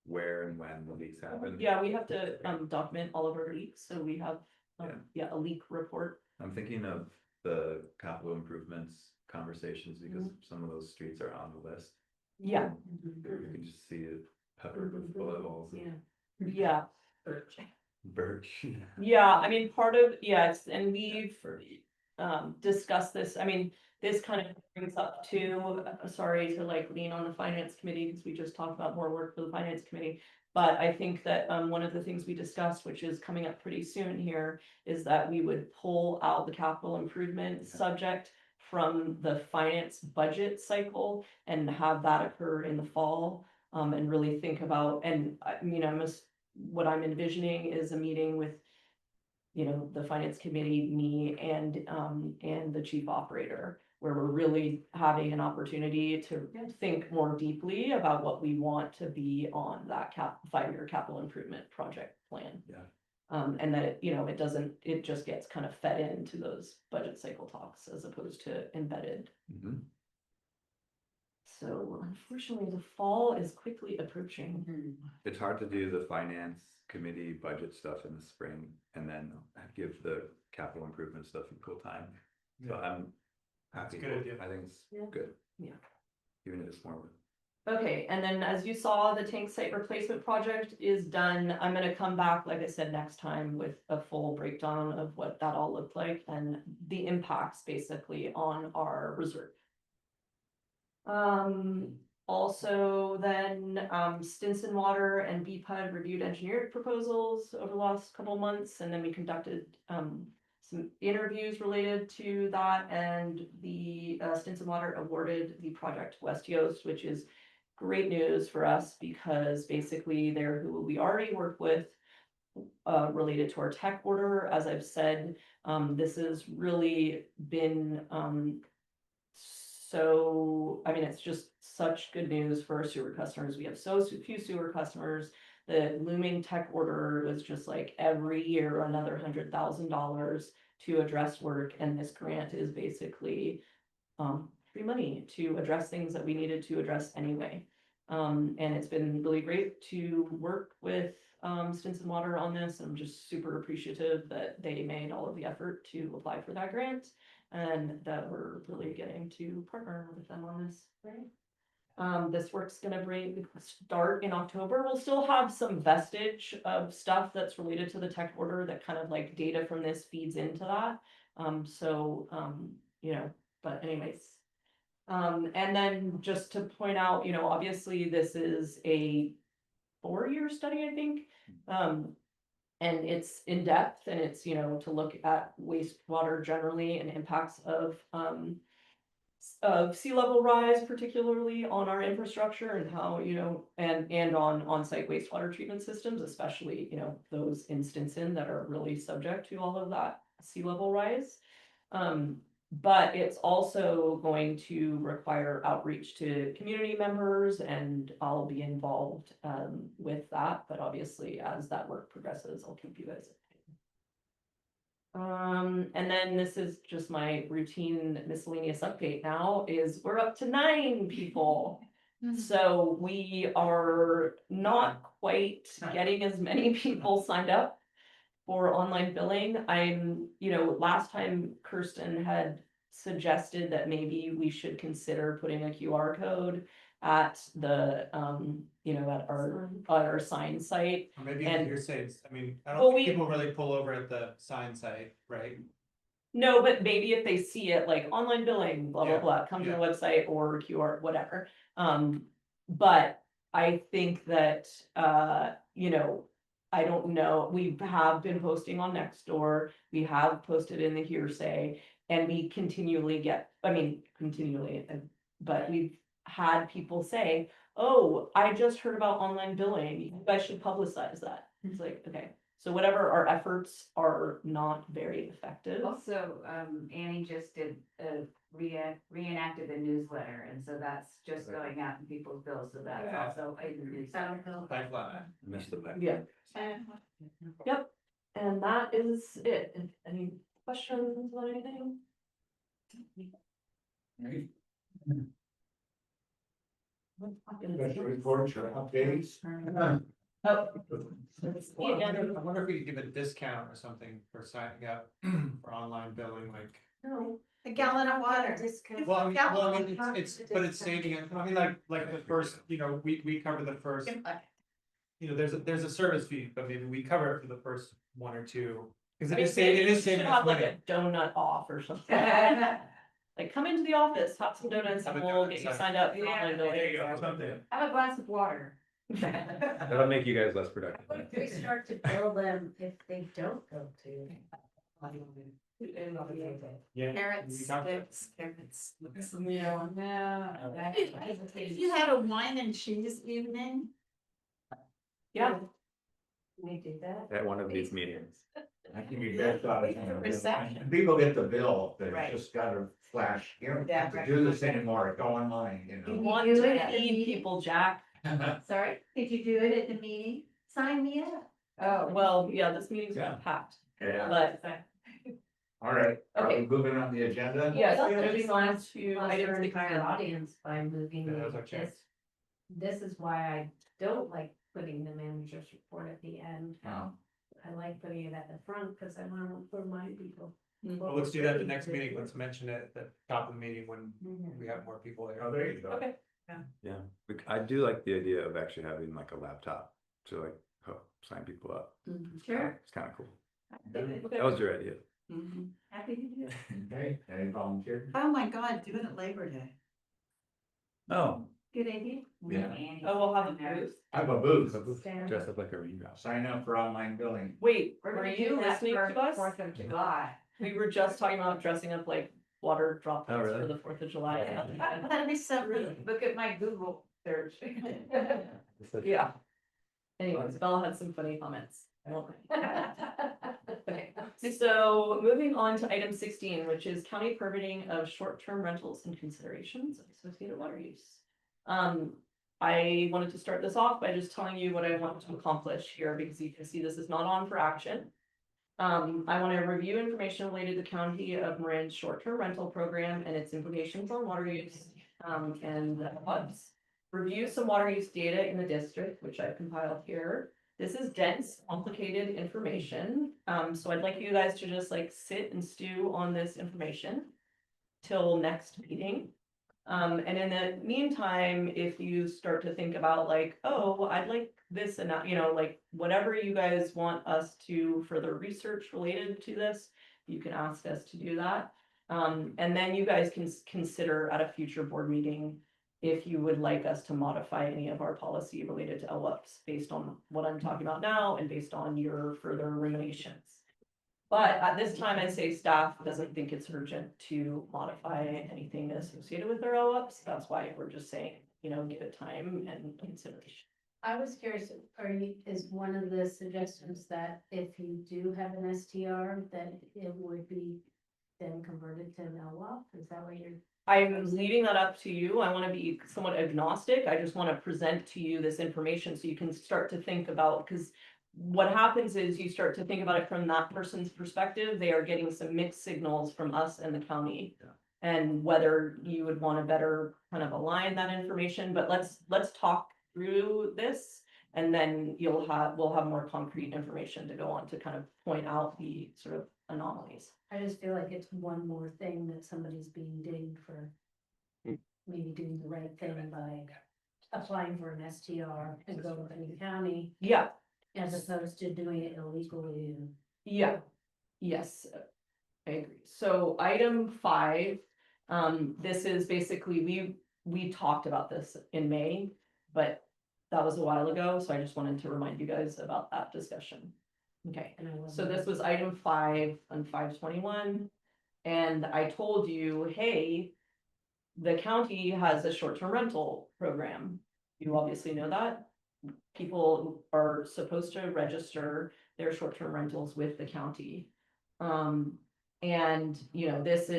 F: where and when the leaks happen?
D: Yeah, we have to document all of our leaks, so we have, a leak report.
F: I'm thinking of the capital improvements conversations because some of those streets are on the list.
D: Yeah.
F: You can just see it peppered with bullet holes.
D: Yeah.
F: Birch.
D: Yeah, I mean, part of, yes, and we've discussed this, I mean, this kind of brings up to, sorry to like lean on the finance committee, because we just talked about more work for the finance committee. But I think that one of the things we discussed, which is coming up pretty soon here, is that we would pull out the capital improvement subject from the finance budget cycle and have that occur in the fall. And really think about, and what I'm envisioning is a meeting with, the finance committee, me and the chief operator, where we're really having an opportunity to think more deeply about what we want to be on that 5-year capital improvement project plan.
F: Yeah.
D: And that, it just gets kind of fed into those budget cycle talks as opposed to embedded. So unfortunately, the fall is quickly approaching.
F: It's hard to do the finance committee budget stuff in the spring and then give the capital improvement stuff equal time. So I'm happy.
I: That's a good idea.
F: I think it's good.
D: Yeah.
F: Even if it's more work.
D: Okay, and then as you saw, the tank site replacement project is done. I'm gonna come back, like I said, next time with a full breakdown of what that all looked like and the impacts basically on our reserve. Also then, Stinson Water and BPUD reviewed engineered proposals over the last couple of months, and then we conducted some interviews related to that, and the Stinson Water awarded the project West Yost, which is great news for us because basically they're who we already work with related to our tech order. As I've said, this has really been it's just such good news for our sewer customers. We have so few sewer customers. The looming tech order was just like every year another $100,000 to address work, and this grant is basically free money to address things that we needed to address anyway. And it's been really great to work with Stinson Water on this. I'm just super appreciative that they made all of the effort to apply for that grant, and that we're really getting to partner with them on this, right? This work's gonna start in October. We'll still have some vestige of stuff that's related to the tech order that kind of like data from this feeds into that. But anyways. And then just to point out, obviously this is a 4-year study, I think. And it's in depth, and it's, to look at wastewater generally and impacts of sea level rise, particularly on our infrastructure and how, and on-site wastewater treatment systems, especially, those in Stinson that are really subject to all of that sea level rise. But it's also going to require outreach to community members, and I'll be involved with that. But obviously, as that work progresses, I'll keep you guys updated. And then this is just my routine miscellaneous update now, is we're up to 9 people. So we are not quite getting as many people signed up for online billing. Last time Kirsten had suggested that maybe we should consider putting a QR code at the, at our sign site.
I: Or maybe
D: And-
I: your saves, I
D: Well,
I: don't think people really pull over at the sign site, right?
D: No, but maybe if they see it like online billing, blah, blah,
I: Yeah,
D: blah, come to the
I: yeah.
D: website or QR, whatever. But I think that, you know, I don't know, we have been posting on Nextdoor, we have posted in the hearsay. And we continually get, I mean, continually, but we've had people say, oh, I just heard about online billing, you guys should publicize that. It's like, okay, so whatever our efforts are not very effective.
E: Also, Annie just did, reenacted the newsletter, and so that's just going out in people's bills, so that's
I: Yeah.
E: also in the newsletter.
I: Thanks a lot.
C: Missed the back.
D: Yeah. Yep, and that is it. Any questions on anything?
A: Special reports or updates?
D: Oh.
I: I wonder if we could give a discount or something for signing up for online billing, like.
D: No.
H: A gallon of water.
I: Well, I mean, but it's saving it, I mean, like the first, you know, we cover the first. You know, there's a service fee, but maybe we cover it for the first one or two. Cause it is saving,
D: You
I: us
D: should have like
I: money.
D: a donut off or something. Like, come into the office, have some donuts, and we'll get you signed up for online billing.
I: There you go, something.
E: Have a glass of water.
F: That'll make you guys less productive.
G: We start to bill them if they don't go to.
I: Yeah.
H: Carrots,
I: we talked-
H: carrots.
D: Yeah.
H: If you had a wine and cheese evening.
D: Yeah.
G: Can we do that?
F: At one of these meetings.
A: I think you guys got it.
H: Reception.
A: People get the bill, they
H: Right.
A: just gotta flash, you don't
H: Yeah,
A: have to
H: right.
A: do this anymore, go online, you
D: You
A: know.
D: want
G: do
D: to
G: it at the
D: feed
G: meeting?
D: people, Jack.
H: Sorry?
G: Did you do it at the meeting? Sign me up.
D: Oh, well, yeah, this meeting's
A: Yeah.
D: been packed,
A: Yeah,
D: but
A: all right, are we
D: Okay.
A: moving on the agenda?
D: yes,
G: Well,
D: moving on
G: let's
D: to
G: Plus
D: items
G: our
D: 16.
G: entire audience by moving
I: Yeah, that was our chance.
G: this. This is why I don't like putting the manager's report at the end.
A: Oh.
G: I like putting it at the front because I want to remind people.
I: Well, let's do that at the next meeting, let's mention it at the top of the meeting when we have more people here.
A: Oh, there you go.
D: Okay.
F: Yeah, I do like the idea of actually having like a laptop to like sign people up.
H: Sure.
F: It's kind of cool.
D: Okay.
F: That was your idea.
H: Happy to do it.
A: Okay, any volunteers?
H: Oh my God, do it at Labor Day.
F: Oh.
H: Good idea.
A: Yeah.
D: Oh, we'll have a booth.
A: I have a booth,
G: Stand
F: Dress up like a raindrop.
A: sign up for online billing.
D: Wait,
E: We're
D: were
E: gonna
D: you
E: do that
D: listening
E: for
D: to us?
E: 4th of July.
D: We were just talking about dressing up like water droplets
F: Oh, really?
D: for the 4th of July.
H: That'd be so rude.
E: Look at my Google search.
D: Yeah. Anyways, Bella had some funny comments. I won't- Okay, so moving on to item 16, which is county permitting of short-term rentals and considerations of associated water use. I wanted to start this off by just telling you what I want to accomplish here, because you can see this is not on for action. I want to review information related to County of Marin's short-term rental program and its implications on water use, and the hubs. Review some water use data in the district, which I've compiled here. This is dense, complicated information, so I'd like you guys to just like sit and stew on this information till next meeting. And in the meantime, if you start to think about like, oh, I'd like this and that, you know, like whatever you guys want us to further research related to this, you can ask us to do that. And then you guys can consider at a future board meeting if you would like us to modify any of our policy related to LWUPs based on what I'm talking about now and based on your further ruminations. But at this time, I'd say staff doesn't think it's urgent to modify anything associated with their LWUPs. That's why we're just saying, you know, give it time and consideration.
G: I was curious, is one of the suggestions that if you do have an STR, that it would be then converted to an LWAP? Is that what you're?
D: I'm leaving that up to you. I want to be somewhat agnostic. I just want to present to you this information so you can start to think about, because what happens is you start to think about it from that person's perspective. They are getting some mixed signals from us and the county. And whether you would want to better kind of align that information, but let's talk through this. And then we'll have more concrete information to go on to kind of point out the sort of anomalies.
G: I just feel like it's one more thing that somebody's being dinged for maybe doing the right thing by applying for an STR and go to the county.
D: Yeah.
G: As opposed to doing it illegally and.
D: Yeah, yes. agree. So item 5, this is basically, we talked about this in May, but that was a while ago, so I just wanted to remind you guys about that discussion. Okay, so this was item 5 on 521. And I told you, hey, the county has a short-term rental program. You obviously know that. People are supposed to register their short-term rentals with the county. And, you know, this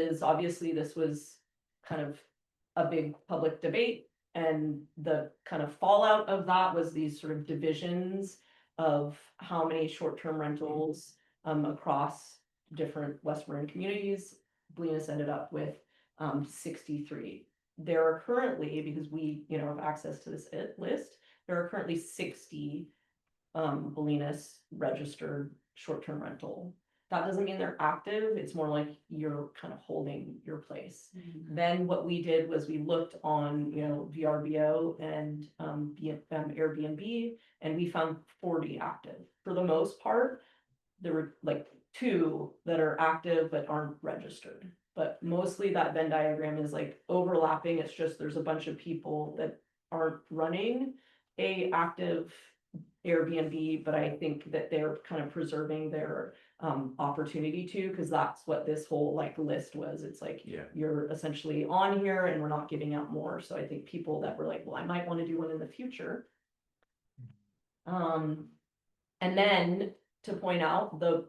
D: was kind of a big public debate. And the kind of fallout of that was these sort of divisions of how many short-term rentals across different West Marin communities. Bolinas ended up with 63. There are currently, because we, you know, have access to this list, there are currently 60 Bolinas registered short-term rental. That doesn't mean they're active. It's more like you're kind of holding your place. Then what we did was we looked on, you know, VRBO and Airbnb, and we found 40 active. For the most part, there were like 2 that are active but aren't registered. But mostly that Venn diagram is like overlapping. It's just there's a bunch of people that aren't running a active Airbnb, but I think that they're kind of preserving their opportunity to, because that's what this whole like list was. It's like, you're essentially on here and we're not giving out more. So I think people that were like, well, I might want to do one in the future. And then to point out the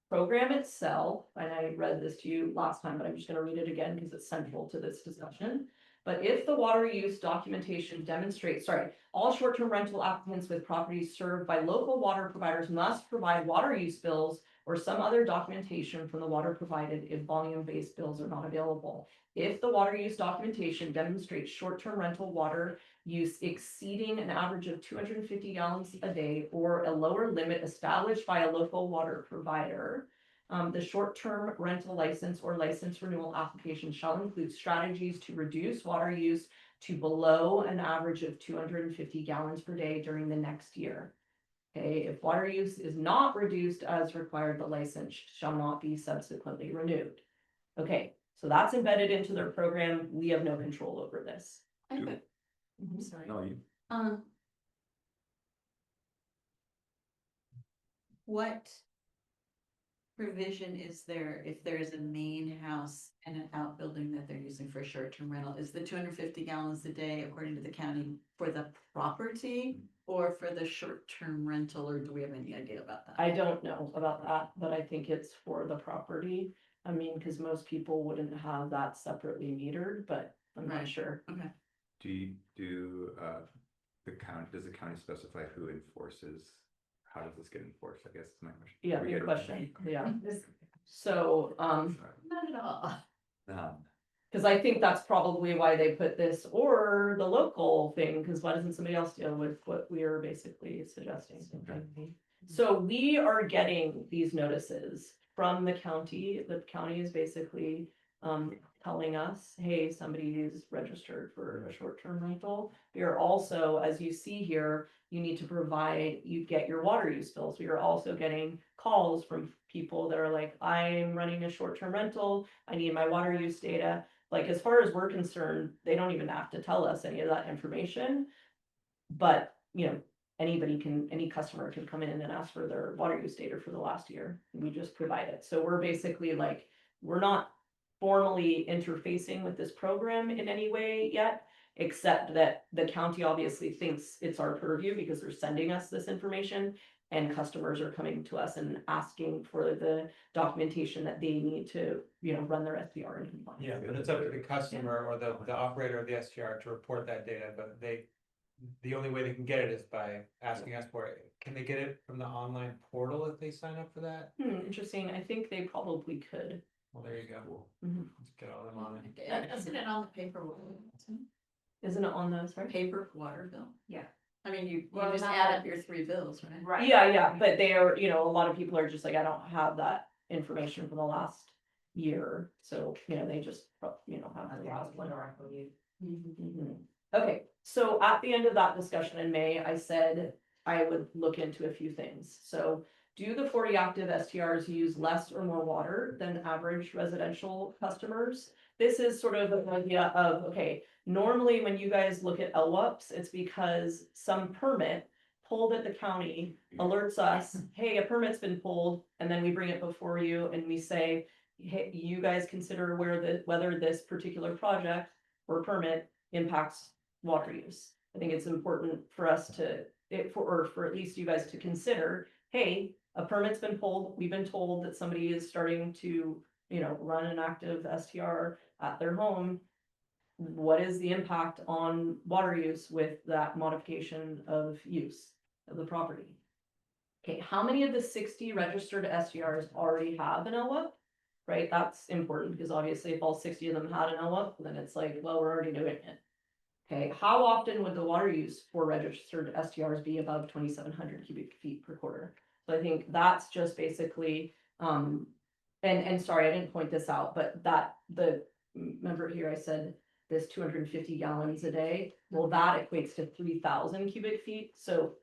D: program itself, and I read this to you last time, but I'm just going to read it again because it's central to this discussion. But if the water use documentation demonstrates, all short-term rental applicants with properties served by local water providers must provide water use bills or some other documentation from the water provided if volume-based bills are not available. If the water use documentation demonstrates short-term rental water use exceeding an average of 250 gallons a day or a lower limit established by a local water provider, the short-term rental license or license renewal application shall include strategies to reduce water use to below an average of 250 gallons per day during the next year. Okay, if water use is not reduced as required, the license shall not be subsequently renewed. Okay, so that's embedded into their program. We have no control over this.
H: I'm
F: sorry. No, you.
H: What provision is there if there is a main house and an outbuilding that they're using for short-term rental? Is the 250 gallons a day, according to the county, for the property or for the short-term rental, or do we have any idea about that?
D: I don't know about that, but I think it's for the property. I mean, because most people wouldn't have that separately metered, but I'm not sure.
H: Okay.
F: Does the county specify who enforces? How does this get enforced? I guess is my question.
D: Yeah, good question. Yeah. So,
H: Not at all.
D: because I think that's probably why they put this, or the local thing, because why doesn't somebody else deal with what we are basically suggesting? So we are getting these notices from the county. The county is basically telling us, hey, somebody is registered for a short-term rental. We are also, as you see here, you need to provide, you get your water use bills. We are also getting calls from people that are like, I'm running a short-term rental. I need my water use data. Like, as far as we're concerned, they don't even have to tell us any of that information. But, you know, any customer can come in and ask for their water use data for the last year. We just provide it. So we're basically like, we're not formally interfacing with this program in any way yet, except that the county obviously thinks it's our purview because they're sending us this information, and customers are coming to us and asking for the documentation that they need to, you know, run their SPR in compliance.
I: Yeah, but it's up to the customer or the operator of the STR to report that data, but the only way they can get it is by asking us for it. Can they get it from the online portal if they sign up for that?
D: Interesting. I think they probably could.
I: Well, there you go. Let's get all them on it.
H: Isn't it on the paper?
D: Isn't it on the
H: paper water bill?
E: Yeah.
H: I mean, you
E: Well,
H: just
E: not
H: add
E: that-
H: up your 3 bills, right?
E: Right.
D: Yeah, but they are, you know, a lot of people are just like, I don't have that information from the last year. So, you know, they just, you know, have the last one. Okay, so at the end of that discussion in May, I said I would look into a few things. So do the 40 active STRs use less or more water than average residential customers? This is sort of an idea of, okay, normally when you guys look at LWUPs, it's because some permit pulled at the county alerts us, hey, a permit's been pulled, and then we bring it before you and we say, hey, you guys consider whether this particular project or permit impacts water use. I think it's important for us to, for at least you guys to consider, hey, a permit's been pulled, we've been told that somebody is starting to, run an active STR at their home. What is the impact on water use with that modification of use of the property? Okay, how many of the 60 registered STRs already have an LWUP? Right, that's important because obviously if all 60 of them had an LWUP, then it's like, well, we're already doing it. Okay, how often would the water use for registered STRs be above 2,700 cubic feet per quarter? So I think that's just basically, and sorry, I didn't point this out, but remember here I said this 250 gallons a day, well, that equates to 3,000 cubic feet. So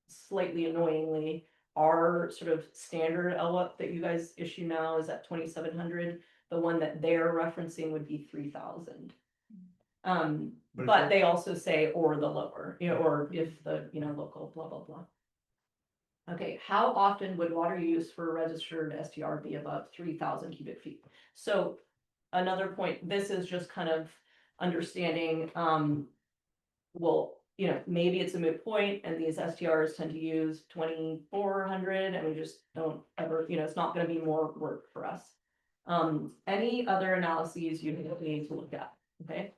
D: slightly annoyingly, our sort of standard LWUP that you guys issue now is at 2,700. The one that they're referencing would be 3,000. But they also say, or the lower, or if the, local blah, blah, blah. Okay, how often would water use for a registered STR be above 3,000 cubic feet? So another point, this is just kind of understanding, well, maybe it's a moot point and these STRs tend to use 2,400 and we just don't ever, it's not going to be more work for us. Any other analyses you need to look at, okay?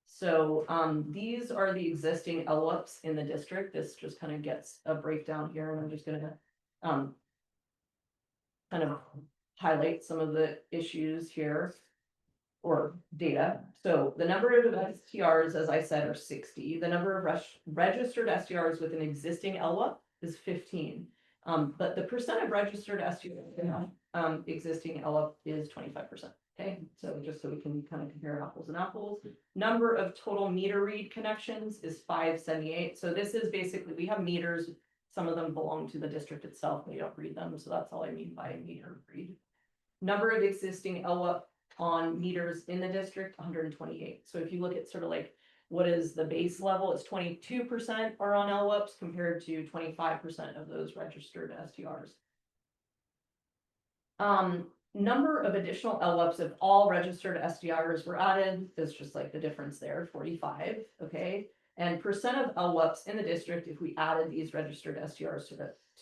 D: So these are the existing LWUPs in the district. This just kind of gets a breakdown here, and I'm just going to kind of highlight some of the issues here or data. So the number of STRs, as I said, are 60. The number of registered STRs with an existing LWUP is 15. But the percent of registered STRs existing LWUP is 25%. Okay, so just so we can kind of compare apples and apples. Number of total meter read connections is 578. So this is basically, we have meters, some of them belong to the district itself, we don't read them, so that's all I mean by meter read. Number of existing LWUP on meters in the district, 128. So if you look at sort of like, what is the base level, it's 22% are on LWUPs compared to 25% of those registered STRs. Number of additional LWUPs if all registered STRs were added is just like the difference there, 45, okay? And percent of LWUPs in the district if we added these registered STRs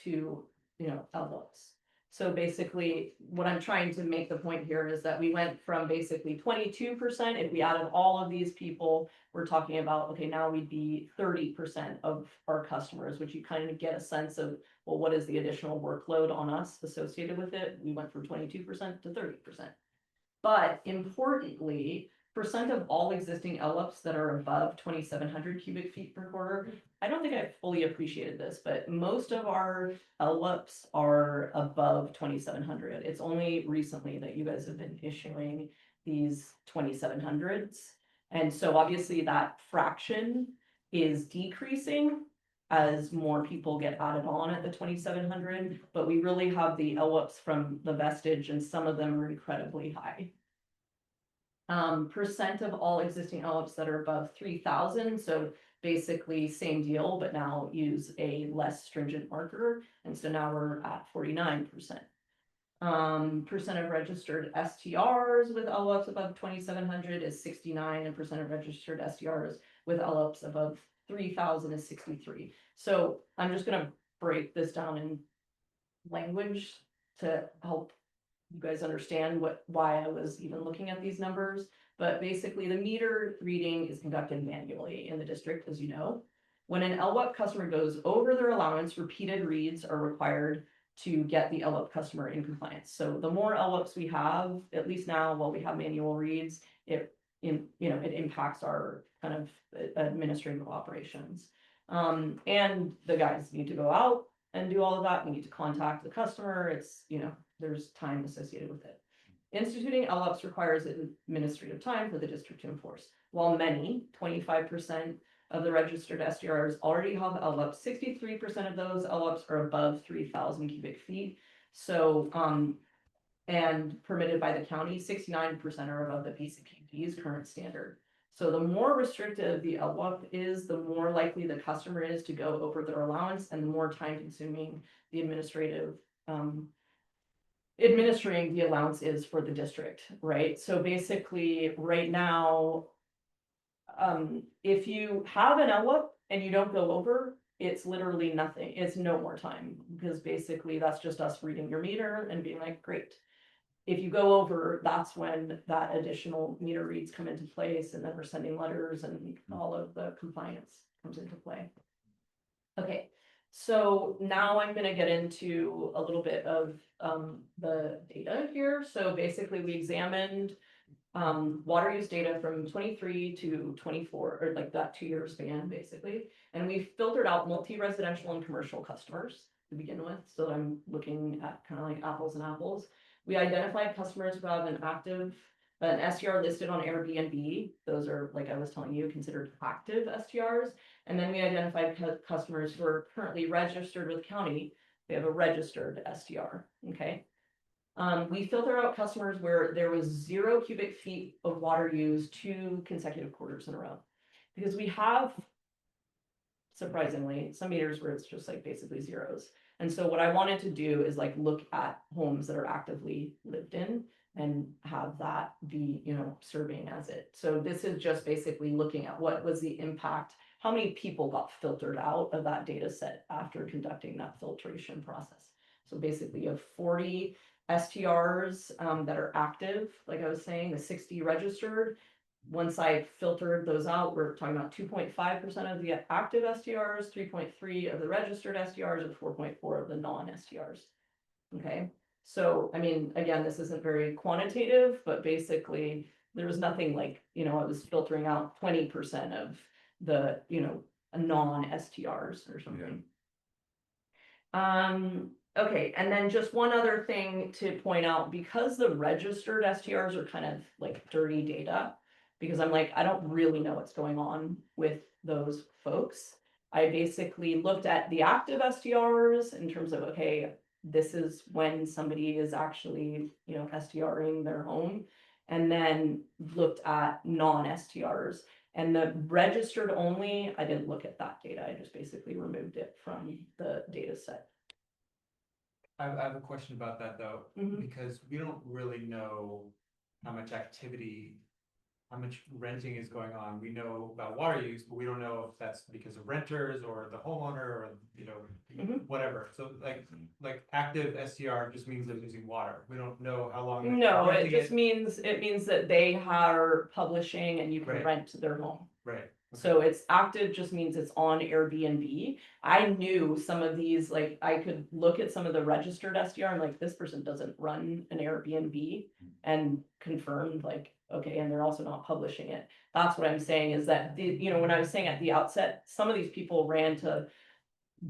D: to LWUPs. So basically, what I'm trying to make the point here is that we went from basically 22%, if we added all of these people, we're talking about, okay, now we'd be 30% of our customers, which you kind of get a sense of, well, what is the additional workload on us associated with it? We went from 22% to 30%. But importantly, percent of all existing LWUPs that are above 2,700 cubic feet per quarter. I don't think I fully appreciated this, but most of our LWUPs are above 2,700. It's only recently that you guys have been issuing these 2,700s. And so obviously that fraction is decreasing as more people get added on at the 2,700, but we really have the LWUPs from the vestige and some of them are incredibly high. Percent of all existing LWUPs that are above 3,000. So basically same deal, but now use a less stringent marker. And so now we're at 49%. Percent of registered STRs with LWUPs above 2,700 is 69, and percent of registered STRs with LWUPs above 3,000 is 63. So I'm just going to break this down in language to help you guys understand why I was even looking at these numbers. But basically the meter reading is conducted manually in the district, as you know. When an LWUP customer goes over their allowance, repeated reads are required to get the LWUP customer in compliance. So the more LWUPs we have, at least now while we have manual reads, it impacts our kind of administrative operations. And the guys need to go out and do all of that. We need to contact the customer. It's, there's time associated with it. Instituting LWUPs requires administrative time for the district to enforce. While many, 25% of the registered SDRs already have LWUPs. 63% of those LWUPs are above 3,000 cubic feet. So, and permitted by the county, 69% are above the PCPD's current standard. So the more restrictive the LWUP is, the more likely the customer is to go over their allowance, and the more time consuming the administering the allowance is for the district, right? So basically, right now, if you have an LWUP and you don't go over, it's literally nothing. It's no more time, because basically that's just us reading your meter and being like, great. If you go over, that's when that additional meter reads come into place, and then we're sending letters and all of the compliance comes into play. Okay, so now I'm gonna get into a little bit of the data here. So basically we examined water use data from 23 to 24, or like that 2-year span basically. And we filtered out multi-residential and commercial customers to begin with. So I'm looking at kind of like apples and apples. We identified customers who have an STR listed on Airbnb. Those are, like I was telling you, considered active STRs. And then we identified customers who are currently registered with county. They have a registered STR, okay? We filter out customers where there was 0 cubic feet of water used 2 consecutive quarters in a row. Because we have, surprisingly, some meters where it's just like basically zeros. And so what I wanted to do is like look at homes that are actively lived in and have that be, you know, serving as it. So this is just basically looking at what was the impact, how many people got filtered out of that data set after conducting that filtration process. So basically you have 40 STRs that are active, like I was saying, the 60 registered. Once I filtered those out, we're talking about 2.5% of the active STRs, 3.3 of the registered STRs, and 4.4 of the non-STRs. Okay, so I mean, again, this isn't very quantitative, but basically there was nothing like, you know, I was filtering out 20% of the, you know, non-STRs or something. Okay, and then just one other thing to point out, because the registered STRs are kind of like dirty data, because I'm like, I don't really know what's going on with those folks. I basically looked at the active STRs in terms of, okay, this is when somebody is actually, you know, STRing their home, and then looked at non-STRs. And the registered only, I didn't look at that data. I just basically removed it from the data set.
I: I have a question about that though, because we don't really know how much activity, how much renting is going on. We know about water use, but we don't know if that's because of renters or the homeowner or, you know, whatever. So like active STR just means they're using water. We don't know how long.
D: No, it just means, it means that they are publishing and you can rent their home.
I: Right.
D: So it's active just means it's on Airbnb. I knew some of these, like I could look at some of the registered STR and like, this person doesn't run an Airbnb, and confirmed like, okay, and they're also not publishing it. That's what I'm saying is that, you know, when I was saying at the outset, some of these people ran to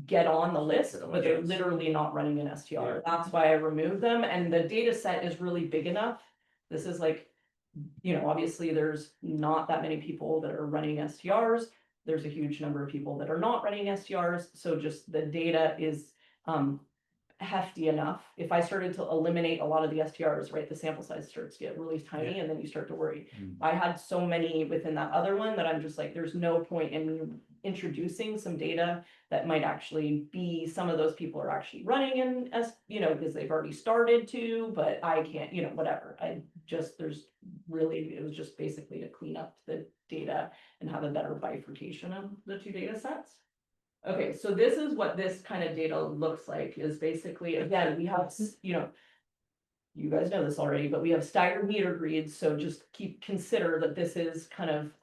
D: get on the list, but they're literally not running an STR. That's why I removed them. And the data set is really big enough. This is like, you know, obviously there's not that many people that are running STRs. There's a huge number of people that are not running STRs. So just the data is hefty enough. If I started to eliminate a lot of the STRs, right, the sample size starts to get really tiny, and then you start to worry. I had so many within that other one that I'm just like, there's no point in me introducing some data that might actually be, some of those people are actually running in, as you know, because they've already started to, but I can't, you know, whatever. I just, there's really, it was just basically to clean up the data and have a better bifurcation of the 2 data sets. Okay, so this is what this kind of data looks like, is basically, again, we have, you know, you guys know this already, but we have staggered meter reads. So just consider that this is kind of,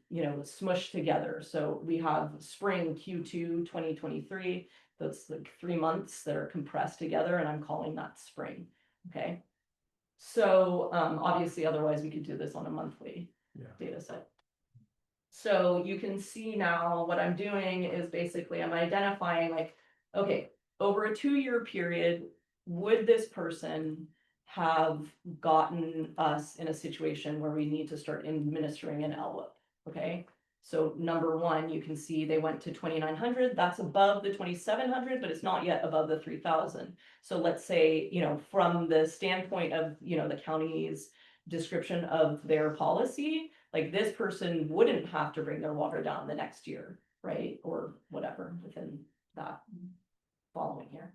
D: you know, smushed together. So we have spring Q2 2023. That's like 3 months that are compressed together, and I'm calling that spring. Okay. So obviously, otherwise we could do this on a monthly data set. So you can see now what I'm doing is basically I'm identifying like, okay, over a 2-year period, would this person have gotten us in a situation where we need to start administering an LWUP? Okay, So number one, you can see they went to 2,900, that's above the 2,700, but it's not yet above the 3,000. So let's say, you know, from the standpoint of, you know, the county's description of their policy, like this person wouldn't have to bring their water down the next year, right? Or whatever within that following year.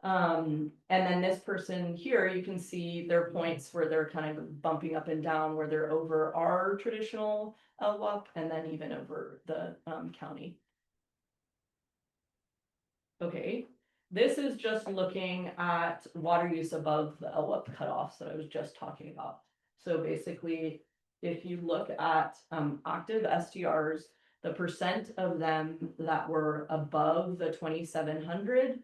D: And then this person here, you can see their points where they're kind of bumping up and down, where they're over our traditional LWAP and then even over the county. Okay, this is just looking at water use above the LWAP cutoffs that I was just talking about. So basically, if you look at active STRs, the percent of them that were above the 2,700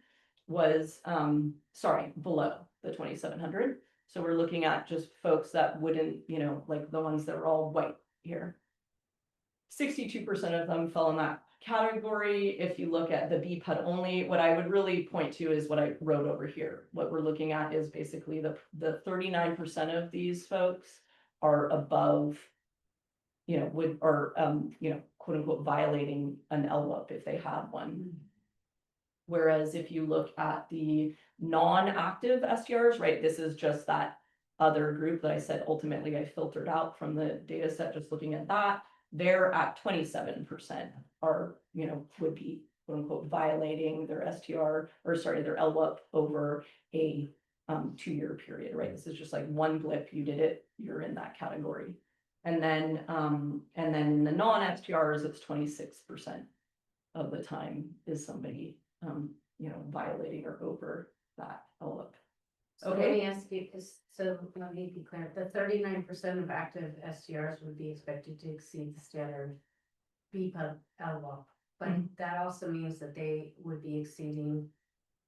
D: was, below the 2,700. So we're looking at just folks that wouldn't, you know, like the ones that are all white here. 62% of them fell in that category. If you look at the BPUD only, what I would really point to is what I wrote over here. What we're looking at is basically the 39% of these folks are above, you know, you know, quote unquote, violating an LWAP if they had one. Whereas if you look at the non-active STRs, right, this is just that other group that I said ultimately I filtered out from the data set, just looking at that, they're at 27% are, you know, would be quote unquote violating their STR, or sorry, their LWAP over a 2-year period, right? This is just like one blip, you did it, you're in that category. And then in the non-STRs, it's 26% of the time is somebody you know, violating or over that LWAP.
G: So let me ask you, so let me be clear, the 39% of active STRs would be expected to exceed the standard BPUD LWAP. But that also means that they would be exceeding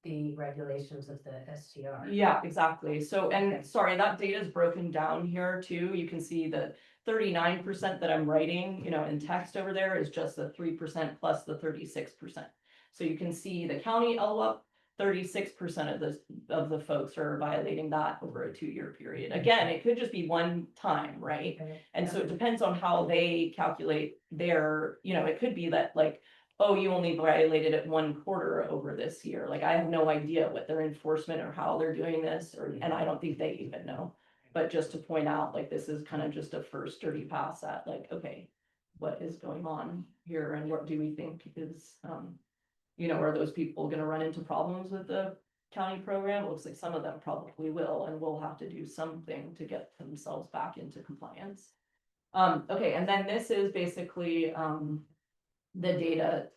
G: the regulations of the STR.
D: Yeah, exactly. So, and sorry, that data is broken down here too. You can see the 39% that I'm writing, you know, in text over there is just the 3% plus the 36%. So you can see the county LWAP, 36% of the folks are violating that over a 2-year period. Again, it could just be one time, right? And so it depends on how they calculate their, you know, it could be that like, oh, you only violated it 1 quarter over this year. Like I have no idea what their enforcement or how they're doing this, and I don't think they even know. But just to point out, like this is kind of just a first dirty pass at like, okay, what is going on here and what do we think is, you know, are those people going to run into problems with the county program? It looks like some of them probably will, and will have to do something to get themselves back into compliance. Okay, and then this is basically the data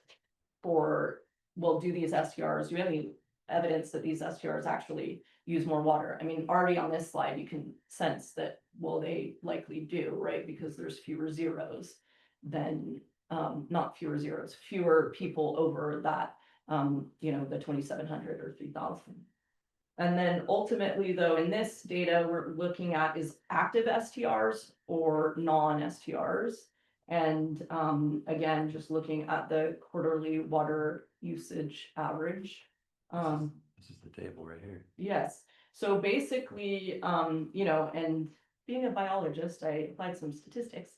D: for, well, do these STRs, do you have any evidence that these STRs actually use more water? I mean, already on this slide, you can sense that, well, they likely do, right? Because there's fewer zeros than, not fewer zeros, fewer people over that, you know, the 2,700 or 3,000. And then ultimately though, in this data, we're looking at is active STRs or non-STRs. And again, just looking at the quarterly water usage average.
C: This is the table right here.
D: Yes. So basically, you know, and being a biologist, I applied some statistics.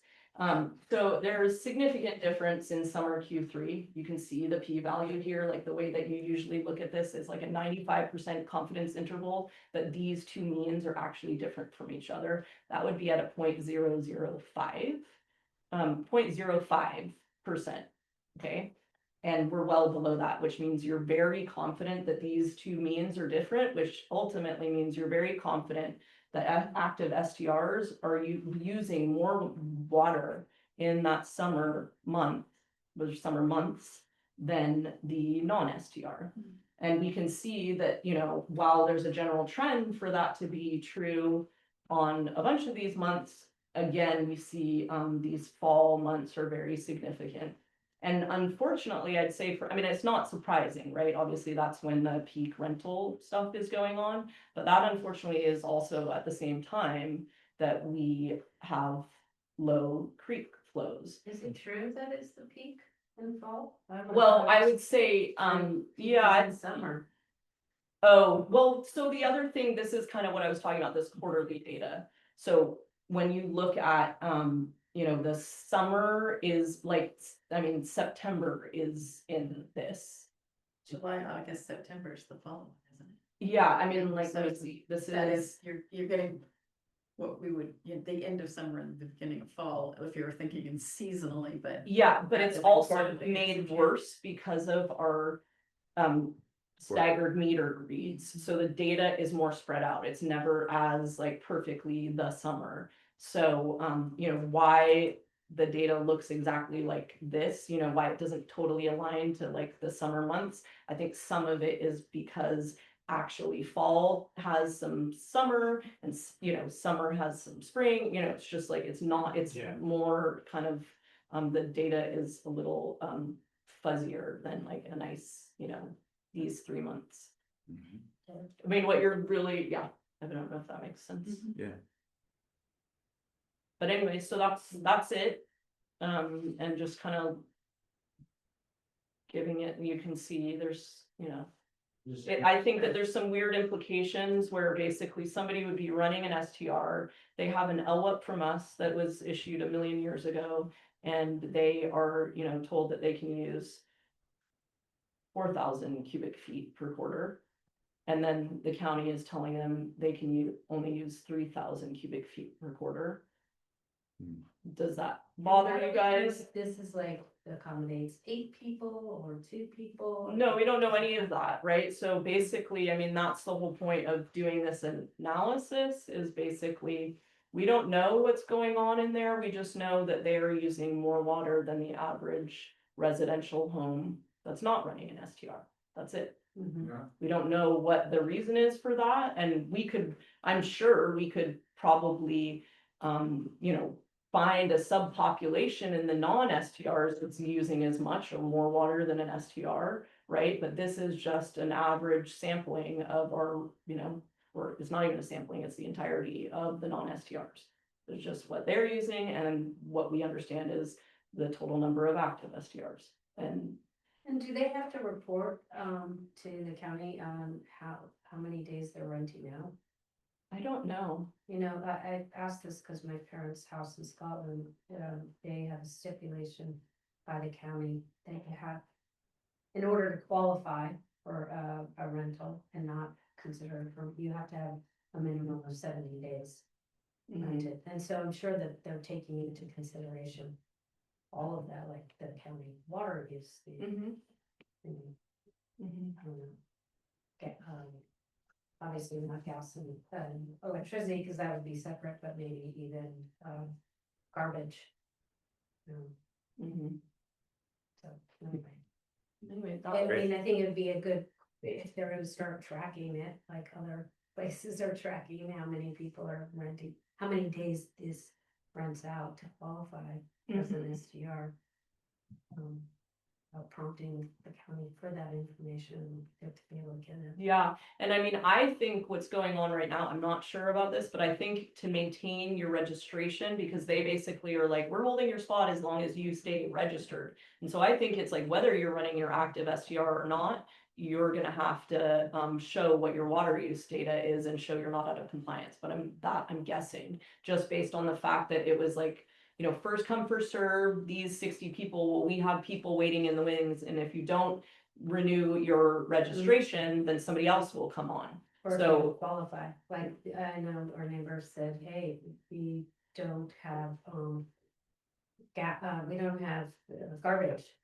D: So there's significant difference in summer Q3. You can see the p-value here, like the way that you usually look at this is like a 95% confidence interval that these two means are actually different from each other. That would be at a 0.005. 0.05%, okay? And we're well below that, which means you're very confident that these two means are different, which ultimately means you're very confident that active STRs are using more water in that summer month, those summer months, than the non-STR. And we can see that, you know, while there's a general trend for that to be true on a bunch of these months, again, we see these fall months are very significant. And unfortunately, I'd say I mean, it's not surprising, right? Obviously, that's when the peak rental stuff is going on. But that unfortunately is also at the same time that we have low creek flows.
G: Is it true that it's the peak in fall?
D: Well, I would say, yeah.
G: In summer.
D: Oh, well, so the other thing, this is kind of what I was talking about, this quarterly data. So when you look at, you know, the summer is like, I mean, September is in this.
P: July, August, September is the fall, isn't it?
D: Yeah, I mean, like,
P: So
D: let me
P: it's-
D: see, this
P: That
D: is,
P: is, you're getting what we would, the end of summer and the beginning of fall, if you were thinking in seasonally, but.
D: yeah, but it's
P: That's
D: also
P: importantly, it's
D: made
P: okay.
D: worse because of our staggered meter reads, so the data is more spread out, it's never as like perfectly the summer. So, you know, why the data looks exactly like this, you know, why it doesn't totally align to like the summer months. I think some of it is because actually fall has some summer and, you know, summer has some spring, you know, it's just like, it's not, it's
I: Yeah.
D: more kind of, the data is a little, fuzzier than like a nice, you know, these 3 months. I mean, what you're really, yeah, I don't know if that makes sense.
F: Yeah.
D: But anyway, so that's it. And just kind of giving it, you can see there's, you know, I think that there's some weird implications where basically somebody would be running an STR. They have an LWIP from us that was issued 1 million years ago, and they are, you know, told that they can use 4,000 cubic feet per quarter. And then the county is telling them they can only use 3,000 cubic feet per quarter. Does that bother you guys?
G: This is like accommodates 8 people or 2 people?
D: No, we don't know any of that, right? So basically, I mean, that's the whole point of doing this analysis is basically, we don't know what's going on in there. We just know that they are using more water than the average residential home that's not running an STR. That's it. We don't know what the reason is for that, and we could, I'm sure we could probably, you know, find a subpopulation in the non-STRs that's using as much or more water than an STR, right? But this is just an average sampling of our, you know, or it's not even a sampling, it's the entirety of the non-STRs. It's just what they're using, and what we understand is the total number of active STRs.
G: And do they have to report to the county on how many days they're renting out?
D: I don't know.
G: You know, I asked this because my parents' house in Scotland, they have a stipulation by the county that you have, in order to qualify for a rental and not considered from, you have to have a minimum of 70 days rented. And so I'm sure that they're taking into consideration all of that, like the county water use. I don't know. Okay, obviously not gas and electricity, because that would be separate, but maybe even garbage. So anyway, I mean, I think it'd be a good, if they're gonna start tracking it, like other places are tracking how many people are renting, how many days this rents out to qualify as an STR. Prompting the county for that information to be able to get it.
D: Yeah, and I mean, I think what's going on right now, I'm not sure about this, but I think to maintain your registration, because they basically are like, we're holding your spot as long as you stay registered. And so I think it's like, whether you're running your active STR or not, you're gonna have to show what your water use data is and show you're not out of compliance. But I'm guessing, just based on the fact that it was like, you know, first come, first serve, these 60 people, we have people waiting in the wings, and if you don't renew your registration, then somebody else will come on.
G: Or
D: So-
G: if you qualify, like, I know our neighbor said, hey, we don't have, we don't have garbage.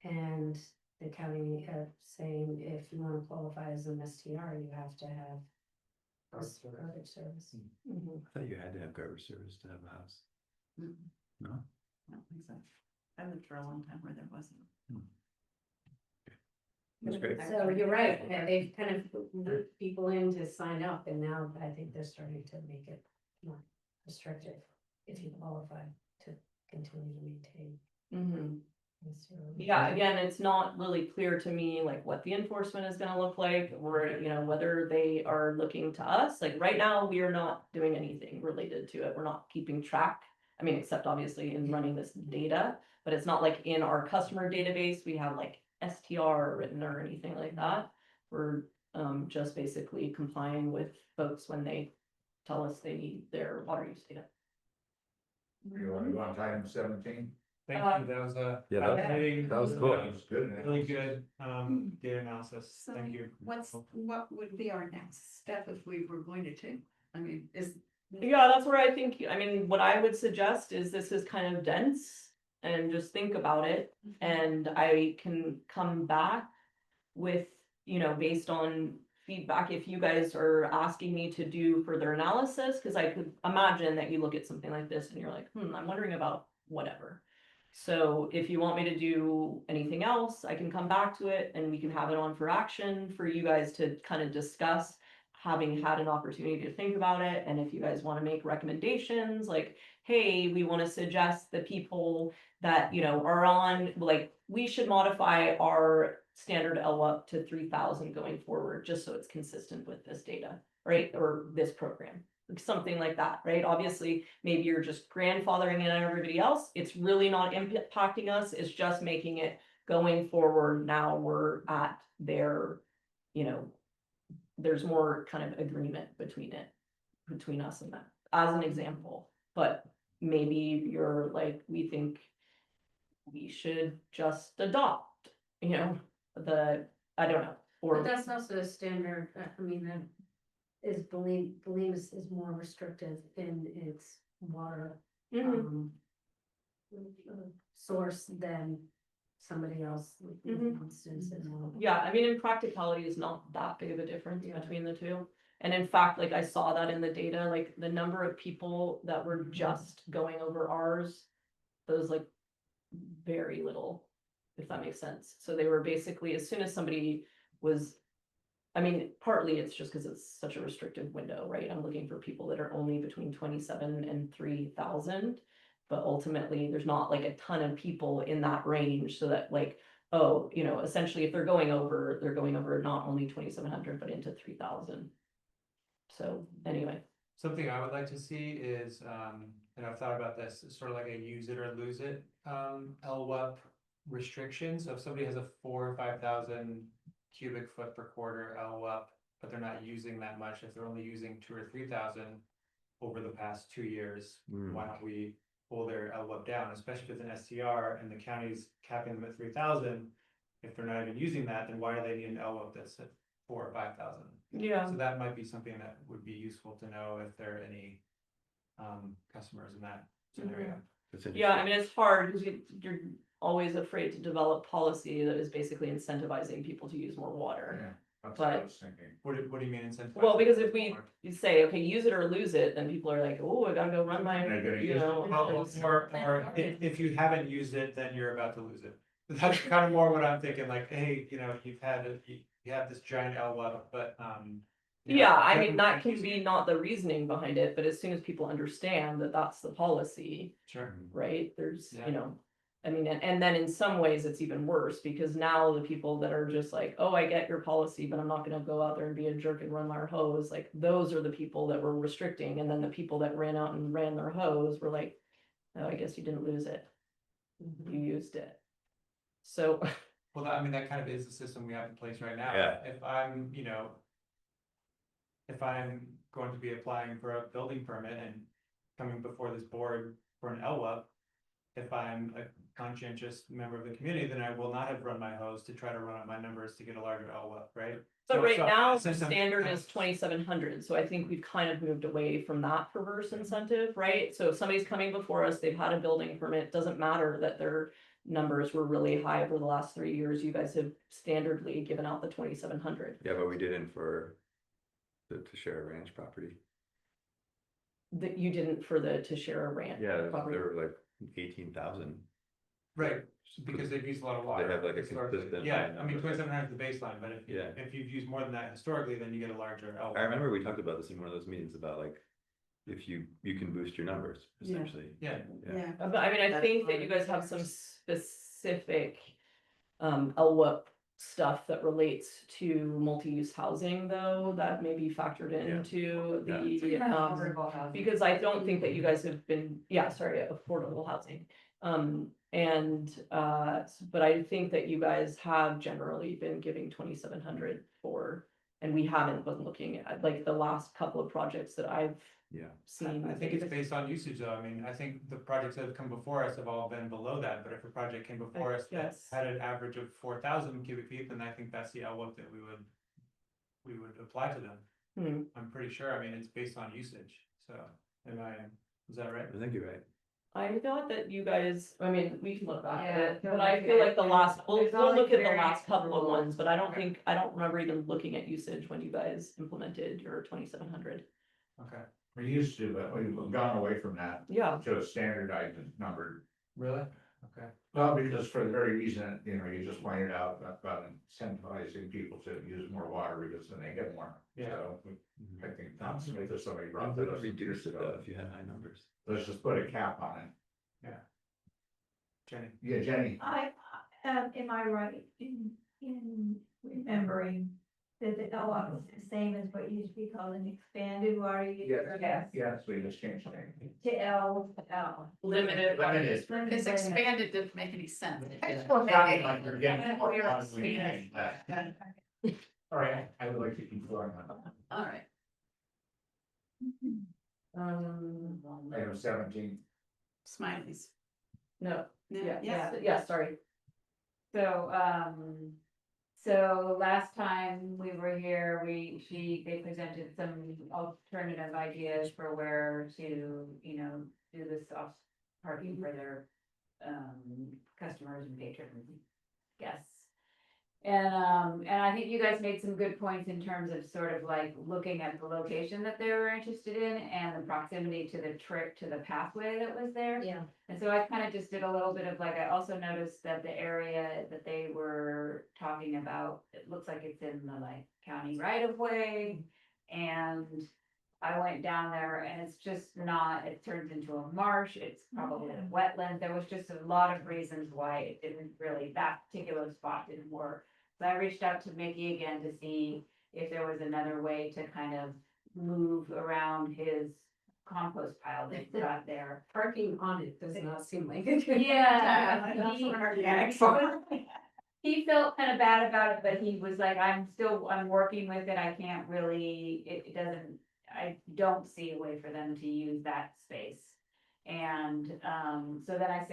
G: And the county saying, if you wanna qualify as an STR, you have to have this garbage service.
F: I thought you had to have garbage service to have a house. No?
P: I don't think so. I lived for a long time where there wasn't.
F: That's great.
G: So you're right, yeah, they've kind of moved people in to sign up, and now I think they're starting to make it more restrictive if you qualify to continue to maintain.
D: Yeah, again, it's not really clear to me like what the enforcement is gonna look like, or, you know, whether they are looking to us. Like right now, we are not doing anything related to it. We're not keeping track. I mean, except obviously in running this data, but it's not like in our customer database, we have like STR written or anything like that. We're just basically complying with folks when they tell us they need their water use data.
A: You want to go on to item 17?
I: Thank you, that was a.
F: Yeah,
I: fascinating,
F: that was cool.
A: That was good.
I: Really good, data analysis,
P: So
I: thank you.
P: what would be our next step if we were going to take? I mean,
D: Yeah, that's where I think, I mean, what I would suggest is this is kind of dense and just think about it. And I can come back with, you know, based on feedback, if you guys are asking me to do further analysis, because I could imagine that you look at something like this and you're like, I'm wondering about whatever. So if you want me to do anything else, I can come back to it and we can have it on for action for you guys to kind of discuss, having had an opportunity to think about it. And if you guys want to make recommendations, like, hey, we want to suggest the people that, you know, are on, like, we should modify our standard LWUP to 3,000 going forward, just so it's consistent with this data, right? Or this program, something like that, right? Obviously, maybe you're just grandfathering in on everybody else. It's really not impacting us. It's just making it going forward. Now we're at their, you know, there's more kind of agreement between us and them, as an example. But maybe you're like, we think we should just adopt, you know, I don't know,
G: But
D: or,
G: that's also a standard, I mean, that is Belize is more restrictive in its water.
D: Mhm.
G: Source than somebody else, for instance, and all.
D: yeah, I mean, in practicality is not that big of a difference
G: Yeah.
D: between the two. And in fact, like I saw that in the data, like the number of people that were just going over ours, those like very little, if that makes sense. So they were basically, as soon as somebody was, I mean, partly it's just because it's such a restrictive window, right? I'm looking for people that are only between 27 and 3,000. But ultimately, there's not like a ton of people in that range, so that like, oh, you know, essentially if they're going over not only 2,700, but into 3,000. So anyway.
I: Something I would like to see is, and I've thought about this, it's sort of like a use it or lose it, LWUP restriction. So if somebody has a 4,000 or 5,000 cubic foot per quarter LWUP, but they're not using that much, if they're only using 2,000 or 3,000 over the past 2 years, why don't we pull their LWUP down, especially if it's an STR and the county's capping them at 3,000. If they're not even using that, then why do they need an LWUP that's at 4,000 or 5,000?
D: Yeah.
I: So that might be something that would be useful to know if there are any customers in that scenario.
D: Yeah, I mean, it's hard because you're always afraid to develop policy that is basically incentivizing people to use more water.
A: Yeah, that's what I
D: But,
A: was thinking.
I: What do you mean incentive?
D: well, because if you say, okay, use it or lose it, then people are like, oh, I gotta go run my,
A: They're gonna
D: you
A: use it.
D: know.
I: Or if you haven't used it, then you're about to lose it. That's kind of more what I'm thinking, like, hey, you know, you have this giant LWUP, but you know,
D: Yeah, I mean,
I: haven't
D: that can
I: used it.
D: be not the reasoning behind it, but as soon as people understand that that's the policy,
I: Sure.
D: right, there's,
I: Yeah.
D: you know. I mean, and then in some ways it's even worse because now the people that are just like, oh, I get your policy, but I'm not gonna go out there and be a jerk and run our hose, like those are the people that were restricting, and then the people that ran out and ran their hose were like, oh, I guess you didn't lose it. You used it. So,
I: Well, I mean, that kind of is the system we have in place right now.
F: Yeah.
I: If I'm, you know, if I'm going to be applying for a building permit and coming before this board for an LWUP, if I'm a conscientious member of the community, then I will not have run my hose to try to run up my numbers to get a larger LWUP, right?
D: but right now, the
I: since I'm-
D: standard is 2,700, so I think we've kind of moved away from that perverse incentive, right? So if somebody's coming before us, they've had a building permit, it doesn't matter that their numbers were really high over the last 3 years, you guys have standardly given out the 2,700.
F: Yeah, but we didn't for the Tashara Ranch property.
D: That you didn't for the to share a ranch.
F: Yeah,
D: property.
F: there were like 18,000.
I: Right, because they've used a lot of water.
F: They have like a
I: historically.
F: consistent.
I: Yeah, I mean, 2,700 is the baseline, but
F: Yeah.
I: if you've used more than that historically, then you get a larger LWUP.
F: I remember we talked about this in one of those meetings about like, if you can boost your numbers essentially.
I: Yeah.
H: Yeah.
D: But I mean, I think that you guys have some specific LWUP stuff that relates to multi-use housing though, that may be factored into the, because I don't think that you guys have been, affordable housing. But I think that you guys have generally been giving 2,700 for And we haven't been looking at, like, the last couple of projects that I've
F: Yeah.
D: seen.
I: I think it's based on usage though. I mean, I think the projects that have come before us have all been below that, but if a project came before us that
D: Yes.
I: had an average of 4,000 cubic feet, then I think that's the outlook that we would apply to them.
D: Hmm.
I: I'm pretty sure. I mean, it's based on usage. So is that right?
F: I think you're right.
D: I thought that you guys, I mean, we can look back at
E: Yeah,
D: it,
E: go
D: but I
E: look
D: feel
E: at
D: like the
E: it.
D: last, we'll
E: There's all
D: look at the
E: various
D: last couple of
E: rules.
D: ones, but I don't
E: Okay.
D: think, I don't remember even looking at usage when you guys implemented your 2,700.
I: Okay.
A: We used to, but we've gone away from that
D: Yeah.
A: to a standardized and numbered.
I: Really? Okay.
A: Well, because for the very reason, you just pointed out about incentivizing people to use more water because then they get more.
I: Yeah.
A: So I think Tom Smith or somebody
F: You
A: brought that
F: would
A: up.
F: reduce it though if you had high numbers.
A: Let's just put a cap on it.
I: Jenny.
A: Yeah, Jenny.
B: Am I right in remembering that the LWAP is the same as what used to be called an expanded water use?
A: Yes, yes, we just changed the name.
B: To L.
D: Limited.
A: Limited.
P: This expanded didn't make any sense.
A: Sounded like you're getting more on we changed that. All right, I would like to keep going on.
P: All right.
A: Item 17.
P: Smileys.
D: No,
P: Yeah,
D: yeah, sorry.
E: So, so last time we were here, they presented some alternative ideas for where to, do this off parking for their, customers and patrons, guests. And I think you guys made some good points in terms of sort of like looking at the location that they were interested in and the proximity to the pathway that was there.
G: Yeah.
E: And so I kind of just did a little bit of like, I also noticed that the area that they were talking about, it looks like it's in the like county right of way. And I went down there and it's just not, it turns into a marsh, it's probably a wetland. There was just a lot of reasons why it didn't really, that particular spot didn't work. So I reached out to Mickey again to see if there was another way to kind of move around his compost pile that he's got there.
G: Parking on it does not seem like a good.
E: Yeah.
G: That's
E: he-
G: an organic farm.
E: He felt kind of bad about it, but he was like, I'm working with it, I can't really, it doesn't, I don't see a way for them to use that space. And, so then I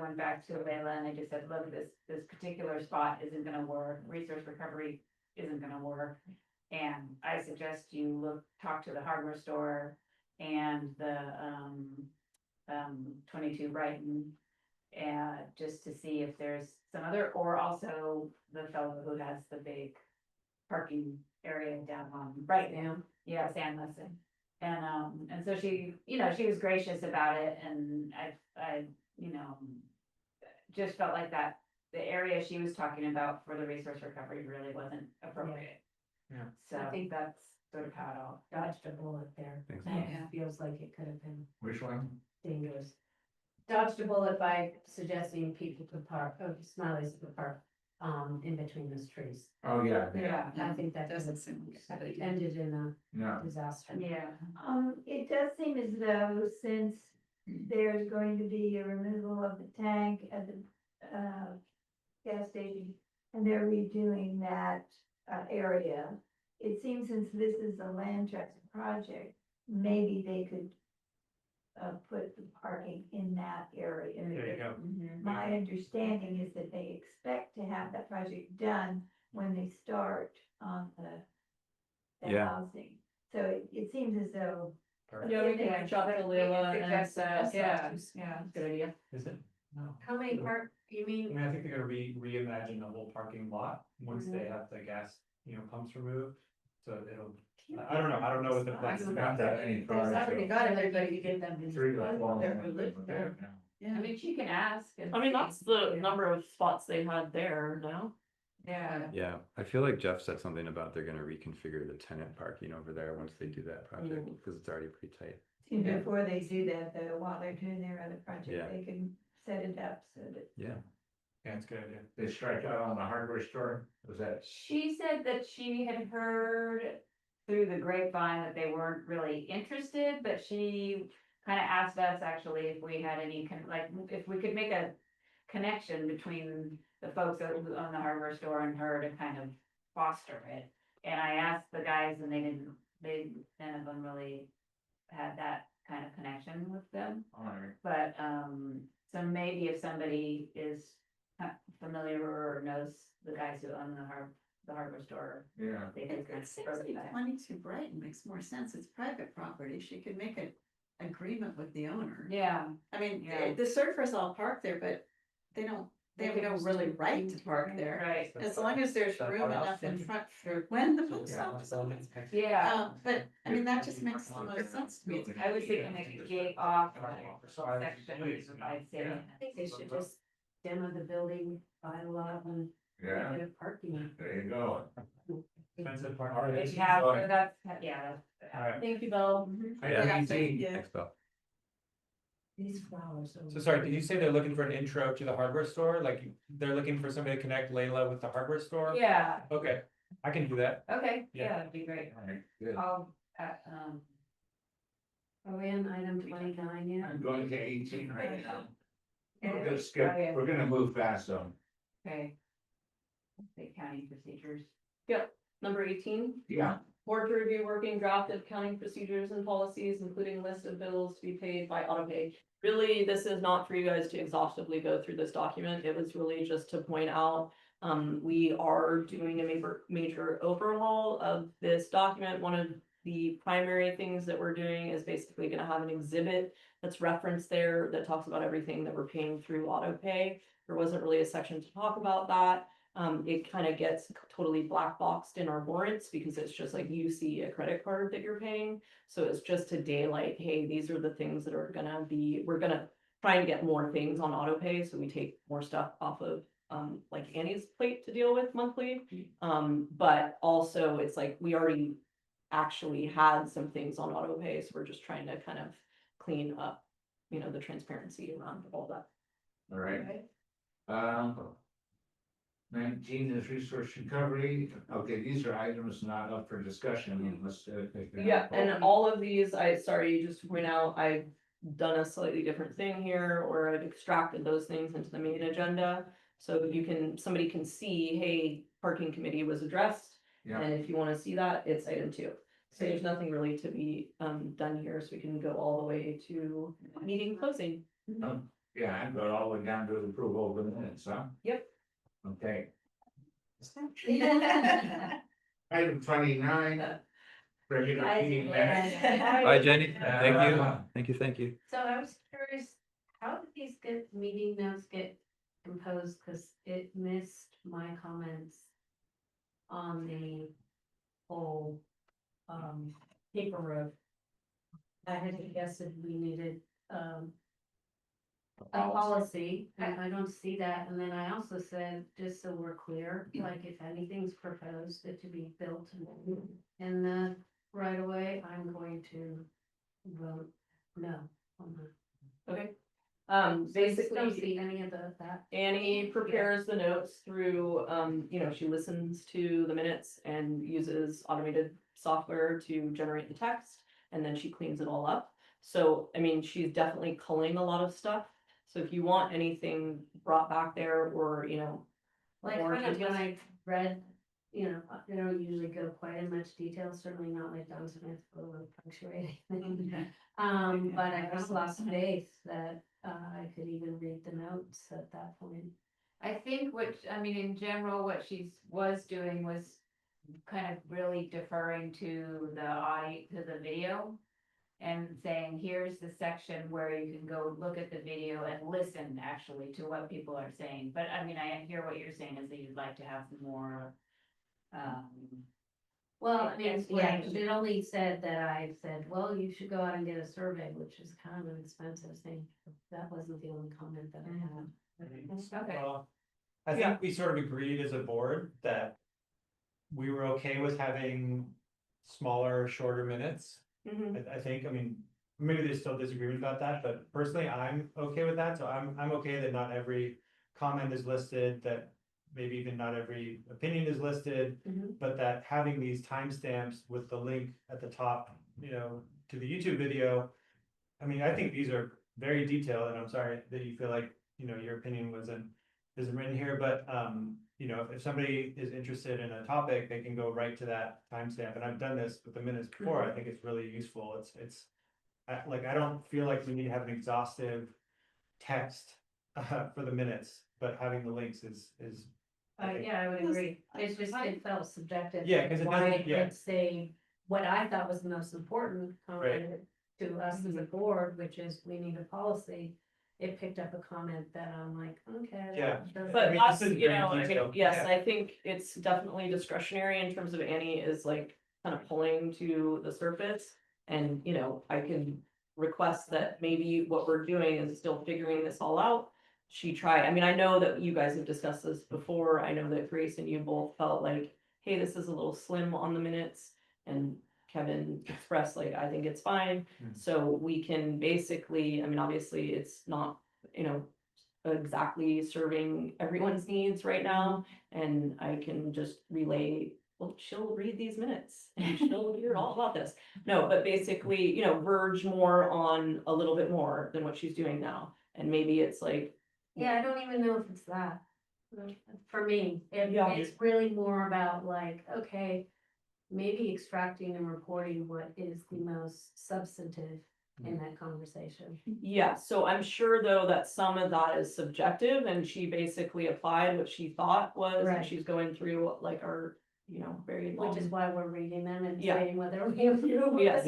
E: went back to Layla and I just said, look, this particular spot isn't gonna work, resource recovery isn't gonna work. And I suggest you talk to the hardware store and the, 22 Brighton. And just to see if there's some other, or also the fellow who has the big parking area down on Brighton. Yeah, Sam Lesson. And so she was gracious about it and I just felt like that the area she was talking about for the resource recovery really wasn't appropriate.
I: Yeah.
E: So I think that's sort of how it all.
G: Dodged a bullet there.
F: Thanks.
G: It feels like it could have been
A: Which one?
G: dangerous. Dodged a bullet by suggesting people could park, Smileys could park, in between those trees.
A: Oh, yeah.
E: Yeah.
G: I think that
P: Doesn't seem like a good idea.
G: ended in a
A: No.
G: disaster.
E: Yeah.
B: It does seem as though since there's going to be a removal of the tank at the, gas station, and they're redoing that, area, it seems since this is a land trust project, maybe they could put the parking in that area.
I: There you go.
B: My understanding is that they expect to have that project done when they start on the
F: Yeah.
B: housing. So it seems as though.
D: Yeah, we can reach out to Layla and,
E: Suggest
D: yeah,
E: yeah.
D: good idea.
I: Is it? No.
G: How many you
I: I
G: mean?
I: mean, I think they're gonna reimagine the whole parking lot once they have the gas, pumps removed. So it'll, I don't know what the plans are.
A: Not that any
G: There's
A: project.
G: already got everybody to get them. in.
A: Three to four.
G: They're who live there.
E: I mean, she can ask. and
D: I mean,
E: see.
D: that's the number of spots they had there now.
E: Yeah.
F: Yeah, I feel like Jeff said something about they're gonna reconfigure the tenant parking over there once they do that project, because it's already pretty tight.
B: Before they do that, though, while they're doing their other
F: Yeah.
B: project, they can set it up so that.
F: Yeah.
I: Yeah, it's a good idea.
A: They strike out on the hardware store, was that?
E: She said that she had heard through the grapevine that they weren't really interested, but she kind of asked us actually if we had any, if we could make a connection between the folks that own the hardware store and her to kind of foster it. and I asked the guys and none of them really had that kind of connection with them.
A: Alright.
E: But, so maybe if somebody is familiar or knows the guys who own the hardware store,
A: Yeah.
E: they can kind
H: It
E: of
H: seems
E: further
H: like
E: that.
H: 22 Brighton makes more sense. It's private property. She could make an agreement with the owner.
E: Yeah,
H: I mean,
E: Yeah.
H: the surfers all park there, but they have no really right to park there.
E: right,
H: As long as there's room enough in front for when the post office opens.
E: yeah.
H: But I mean, that just makes the most sense to me.
E: I was thinking like a gate off section, I'd say.
G: I think they should just demo the building, buy a lot and
A: Yeah,
G: make it a parking.
A: there you go.
I: Expensive part.
E: Yeah, so that's, yeah.
I: Alright.
D: Thank you, Bill.
F: Yeah.
H: Yeah.
F: Thanks, Bill.
G: These flowers.
I: So sorry, did you say they're looking for an intro to the hardware store? Like they're looking for somebody to connect Layla with the hardware store?
E: Yeah,
I: Okay, I can do that.
E: okay,
I: Yeah.
E: yeah, that'd be great.
A: Alright, good.
E: I'll,
G: Are we on item 29 yet?
A: I'm going to 18 right now.
E: Yeah.
A: We're gonna skip,
E: Oh, yeah.
A: we're gonna move fast though.
E: Okay. The county procedures.
D: Yep, number 18.
A: Yeah,
D: Board to review working draft of accounting procedures and policies, including list of bills to be paid by autopay. Really, this is not for you guys to exhaustively go through this document. It was really just to point out. We are doing a major overhaul of this document. One of the primary things that we're doing is basically gonna have an exhibit that's referenced there that talks about everything that we're paying through autopay. There wasn't really a section to talk about that. It kind of gets totally black boxed in our warrants because it's just like you see a credit card that you're paying. So it's just to daylight, hey, these are the things that are gonna be, we're gonna try and get more things on auto pay. So we take more stuff off of like Annie's plate to deal with monthly. But also it's like we already actually had some things on auto pay. So we're just trying to kind of clean up, you know, the transparency around all that.
A: alright. 19 is resource recovery. Okay, these are items not up for discussion unless.
D: Yeah, and all of these, just to point out, I've done a slightly different thing here, or I've extracted those things into the main agenda. So somebody can see, hey, parking committee was addressed,
A: Yeah,
D: and if you wanna see that, it's item 2. So there's nothing really to be done here, so we can go all the way to meeting closing.
A: yeah, I got all the way down to the approval of the minutes, huh?
D: Yep.
A: Okay. Item 29. Regular meeting minutes.
F: Bye, Jenny. Thank you.
A: Uh,
F: Thank you.
G: So I was curious, how did these meeting notes get composed? Cause it missed my comments on the whole, paper road. I had suggested we needed, a policy, and I don't see that, and then I also said, just so we're clear, like if anything's proposed it to be built in the right away, I'm going to vote no on that.
D: Okay.
G: Don't
D: Basically,
G: see any of that.
D: Annie prepares the notes through, she listens to the minutes and uses automated software to generate the text, and then she cleans it all up. So, I mean, she's definitely culling a lot of stuff. So if you want anything brought back there or,
G: Like
D: more
G: kind of when
D: details.
G: I read, I don't usually go quite in much detail, certainly not like Don Smith or punctuating. But I just lost faith that I could even read the notes at that point.
E: I think in general, what she was doing was kind of really deferring to the audio, to the video. And saying, here's the section where you can go look at the video and listen actually to what people are saying. But I mean, I hear what you're saying is that you'd like to have more.
G: Well, I mean, yeah,
E: explanation.
G: it only said that I said, well, you should go out and get a survey, which is kind of an expensive thing. That wasn't the only comment that I had.
E: Okay.
I: Well, I think we sort of agreed as a board that we were okay with having smaller, shorter minutes. I think, maybe there's still disagreement about that, but personally, I'm okay with that, so I'm okay that not every comment is listed, that maybe even not every opinion is listed, but that having these timestamps with the link at the top, to the YouTube video. I think these are very detailed, and I'm sorry that you feel like, your opinion isn't written here, but you know, if somebody is interested in a topic, they can go right to that timestamp, and I've done this with the minutes before, I think it's really useful, it's. I don't feel like we need to have an exhaustive text for the minutes, but having the links is.
G: Yeah, I would agree. It's just, it felt subjective.
I: Yeah, 'cause it
G: Why
I: doesn't- yeah.
G: I'd say what I thought was the most important comment to us as a board, which is we need a policy. It picked up a comment that I'm like, okay.
I: Yeah.
D: But
I: I mean,
D: us,
I: this is
D: you
I: very
D: know, I
I: detailed.
D: mean, yes,
I: Yeah.
D: I think it's definitely discretionary in terms of Annie is like kind of pulling to the surface. And, you know, I can request that maybe what we're doing is still figuring this all out. I mean, I know that you guys have discussed this before. I know that Grace and you both felt like, hey, this is a little slim on the minutes. And Kevin expressed like, I think it's fine. So we can basically, I mean, obviously it's not, you know, exactly serving everyone's needs right now. And I can just relay, well, she'll read these minutes and she'll hear all about this. No, but basically, you know, verge more on a little bit more than what she's doing now. And maybe it's like,
G: Yeah, I don't even know if it's that. For me,
D: Yeah.
G: it's really more about like, okay, maybe extracting and reporting what is the most substantive in that conversation.
D: yeah, so I'm sure though that some of that is subjective and she basically applied what she thought was, and
G: Right.
D: she's going through like our, you know, very long.
G: Which is why we're reading them and
D: Yeah.
G: saying whether we approve.
D: Yes.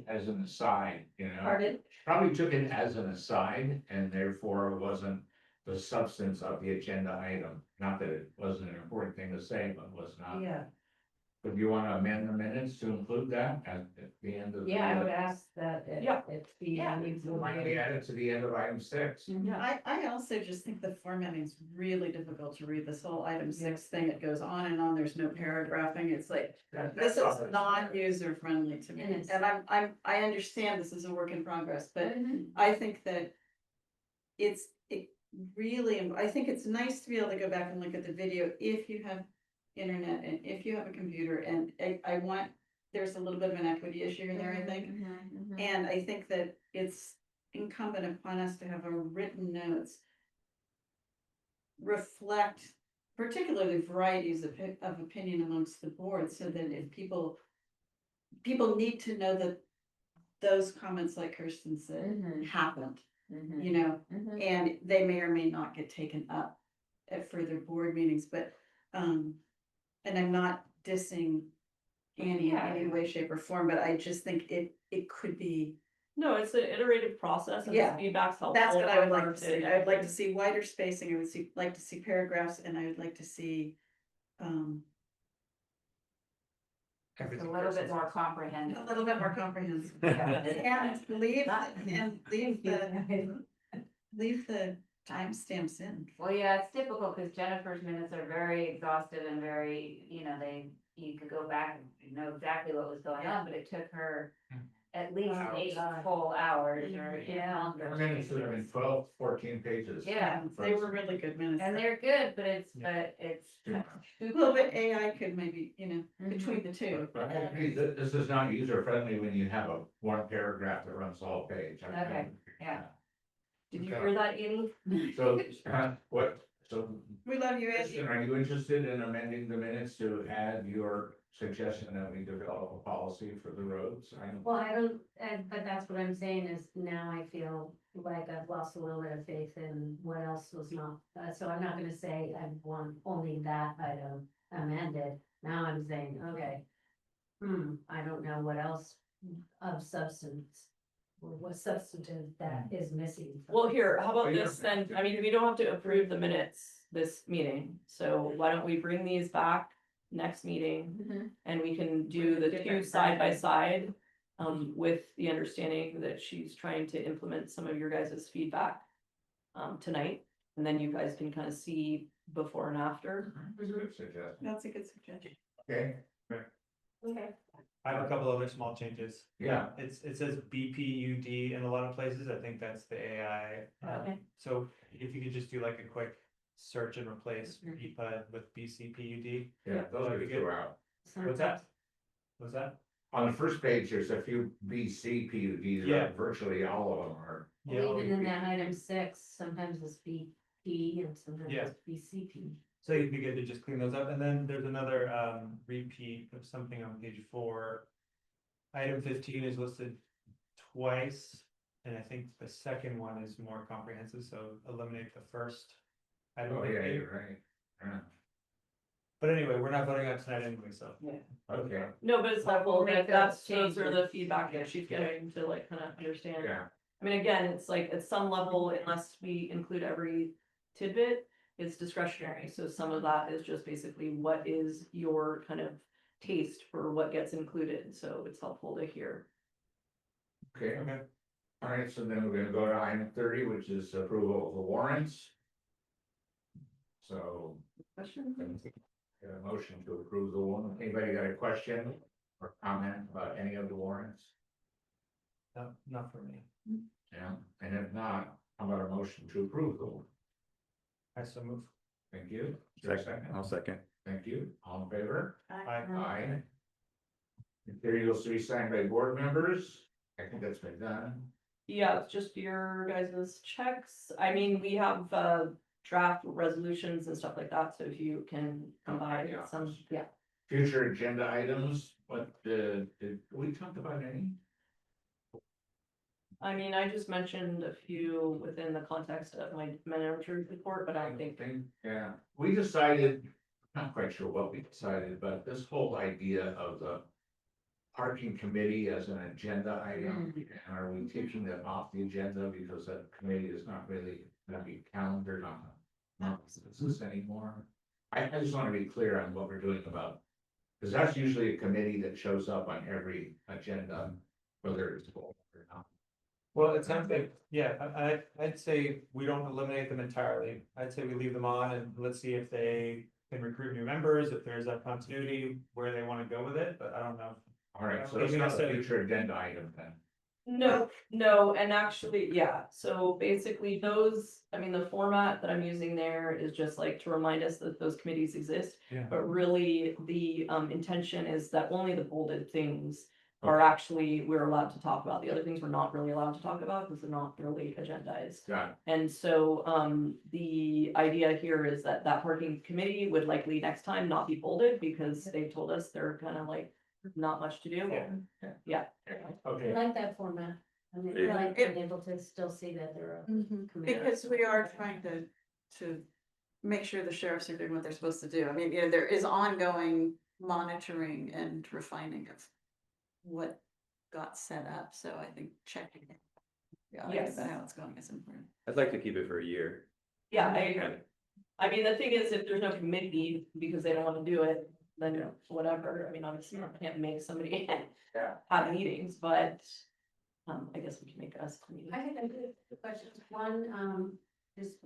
A: As an aside, you know.
G: Pardon?
A: Probably took it as an aside and therefore it wasn't the substance of the agenda item. Not that it wasn't an important thing to say, but was not.
G: Yeah,
A: But do you want to amend the minutes to include that at the end of the?
G: yeah, I would ask that
D: Yeah.
G: it be.
E: Yeah.
A: Might be added to the end of item 6.
D: Yeah.
H: I also just think the formatting is really difficult to read, this whole item 6 thing, it goes on and on, there's no paragraphing, it's like, this is not user friendly to me.
G: It is.
H: And I understand this is a work in progress, but
G: Mm-hmm.
H: I think that it really, I think it's nice to be able to go back and look at the video if you have internet and if you have a computer, and I want, there's a little bit of an equity issue in there, I think. And I think that it's incumbent upon us to have our written notes reflect particularly varieties of opinion amongst the board, so that if people need to know that those comments, like Kirsten said, happened, you know, and they may or may not get taken up at further board meetings, but, and I'm not dissing Annie in any way, shape or form, but I just think it could be.
D: No, it's an iterative process and
H: Yeah.
D: feedback's helpful.
H: That's what I would like
D: for
H: to see. I would like to see wider spacing. I would like to see paragraphs, and I would like to see,
E: A little bit more comprehensive.
H: a little bit more comprehensive.
E: Yeah.
H: And leave the timestamps in.
E: Well, yeah, it's difficult because Jennifer's minutes are very exhaustive and very, you know, you could go back and know exactly what was going on, but it took her at least 8 full hours or longer.
A: Our minutes would have been 12, 14 pages.
E: Yeah,
H: They were really good minutes.
E: and they're good, but it's.
A: Too much.
H: Well, but AI could maybe, you know, between the two.
A: But I agree that this is not user friendly when you have a one paragraph that runs the whole page.
E: Okay, yeah.
D: Did you hear that, Annie?
A: So, so,
H: We love you, Andy.
A: Kristen, are you interested in amending the minutes to add your suggestion that we develop a policy for the roads?
G: Well, I don't, but that's what I'm saying is now I feel like I've lost a little bit of faith in what else was not, so I'm not gonna say I want only that item amended. Now I'm saying, okay, I don't know what else of substance, or what substantive that is missing. from
D: Well,
G: it.
D: here, how about this then? I mean, we don't have to approve the minutes this meeting, so why don't we bring these back next meeting? And we can do the two
H: Different
D: side by side, with the understanding that she's trying to implement some of your guys' feedback. Tonight, and then you guys can kind of see before and after.
A: That's a good suggestion.
H: That's a good suggestion.
A: Okay,
G: Okay.
I: I have a couple other small changes.
A: yeah,
I: It says BPUD in a lot of places. I think that's the AI.
G: Okay.
I: So if you could just do like a quick search and replace BPUD with BCPUD.
A: yeah, those are throughout.
I: What's that? What's that?
A: On the first page, there's a few BC PUDs,
I: Yeah.
A: but virtually all of them are.
I: Yeah.
G: Even in that item 6, sometimes it's P and sometimes
I: Yeah.
G: it's BCP.
I: So it'd be good to just clean those up, and then there's another repeat of something on page 4. Item 15 is listed twice, and I think the second one is more comprehensive, so eliminate the first. Item
A: Oh, yeah,
I: 15.
A: you're right. Yeah.
I: But anyway, we're not voting on tonight anyway, so.
A: Okay,
D: No, but it's
G: But we'll
D: helpful,
G: make
D: that
G: those
D: those are the
G: changes.
D: feedback that she's getting to like kind of understand.
A: yeah,
D: I mean, again, it's like at some level, unless we include every tidbit, it's discretionary. So some of that is just basically what is your kind of taste for what gets included. So it's helpful to hear.
A: okay.
I: Okay.
A: All right, so then we're gonna go to item 30, which is approval of the warrants. So,
D: Question?
A: get a motion to approve the warrant. Anybody got a question or comment about any of the warrants?
I: No, not for me.
A: Yeah, and if not, how about a motion to approve the warrant?
I: I so move.
A: Thank you. Is there a
F: Second, I'll second.
A: Thank you. All in favor?
I: Aye.
A: Aye. Materials to be signed by board members. I think that's been done.
D: Yeah, it's just your guys' checks. I mean, we have draft resolutions and stuff like that. So if you can come by
A: Yeah.
D: with some, yeah.
A: Future agenda items, what, did we talk about any?
D: I mean, I just mentioned a few within the context of my manager's report, but I don't think.
A: Yeah, we decided, not quite sure what we decided, but this whole idea of the parking committee as an agenda item, and are we taking that off the agenda because that committee is not really gonna be calendared on this anymore? I just wanna be clear on what we're doing about, because that's usually a committee that shows up on every agenda, whether it's full or not.
I: Well, it sounds like, yeah, I'd say we don't eliminate them entirely. I'd say we leave them on and let's see if they can recruit new members, if there's that continuity where they want to go with it, but I don't know.
A: All right, so it's not a future agenda item then.
D: No, and actually, yeah, so basically those, I mean, the format that I'm using there is just like to remind us that those committees exist.
I: Yeah.
D: But really, the intention is that only the bolded things are actually, we're allowed to talk about. The other things we're not really allowed to talk about because they're not really agendized.
A: Got it.
D: And so, the idea here is that that parking committee would likely next time not be bolded because they told us they're kind of like not much to do. Yeah.
G: I
A: Okay,
G: like that format. I mean, I
F: Yeah.
G: like being able to still see that there are. committees.
P: Because we are trying to make sure the sheriffs are doing what they're supposed to do. I mean, you know, there is ongoing monitoring and refining of what got set up, so I think checking it. Yeah,
D: Yes.
P: about how it's going is important.
F: I'd like to keep it for a year.
D: Yeah, I agree. I mean, the thing is, if there's no committee because they don't wanna do it, then whatever. I mean, obviously, I can't make somebody have meetings, but I guess we can make us. a meeting.
G: I think I have two questions. One, just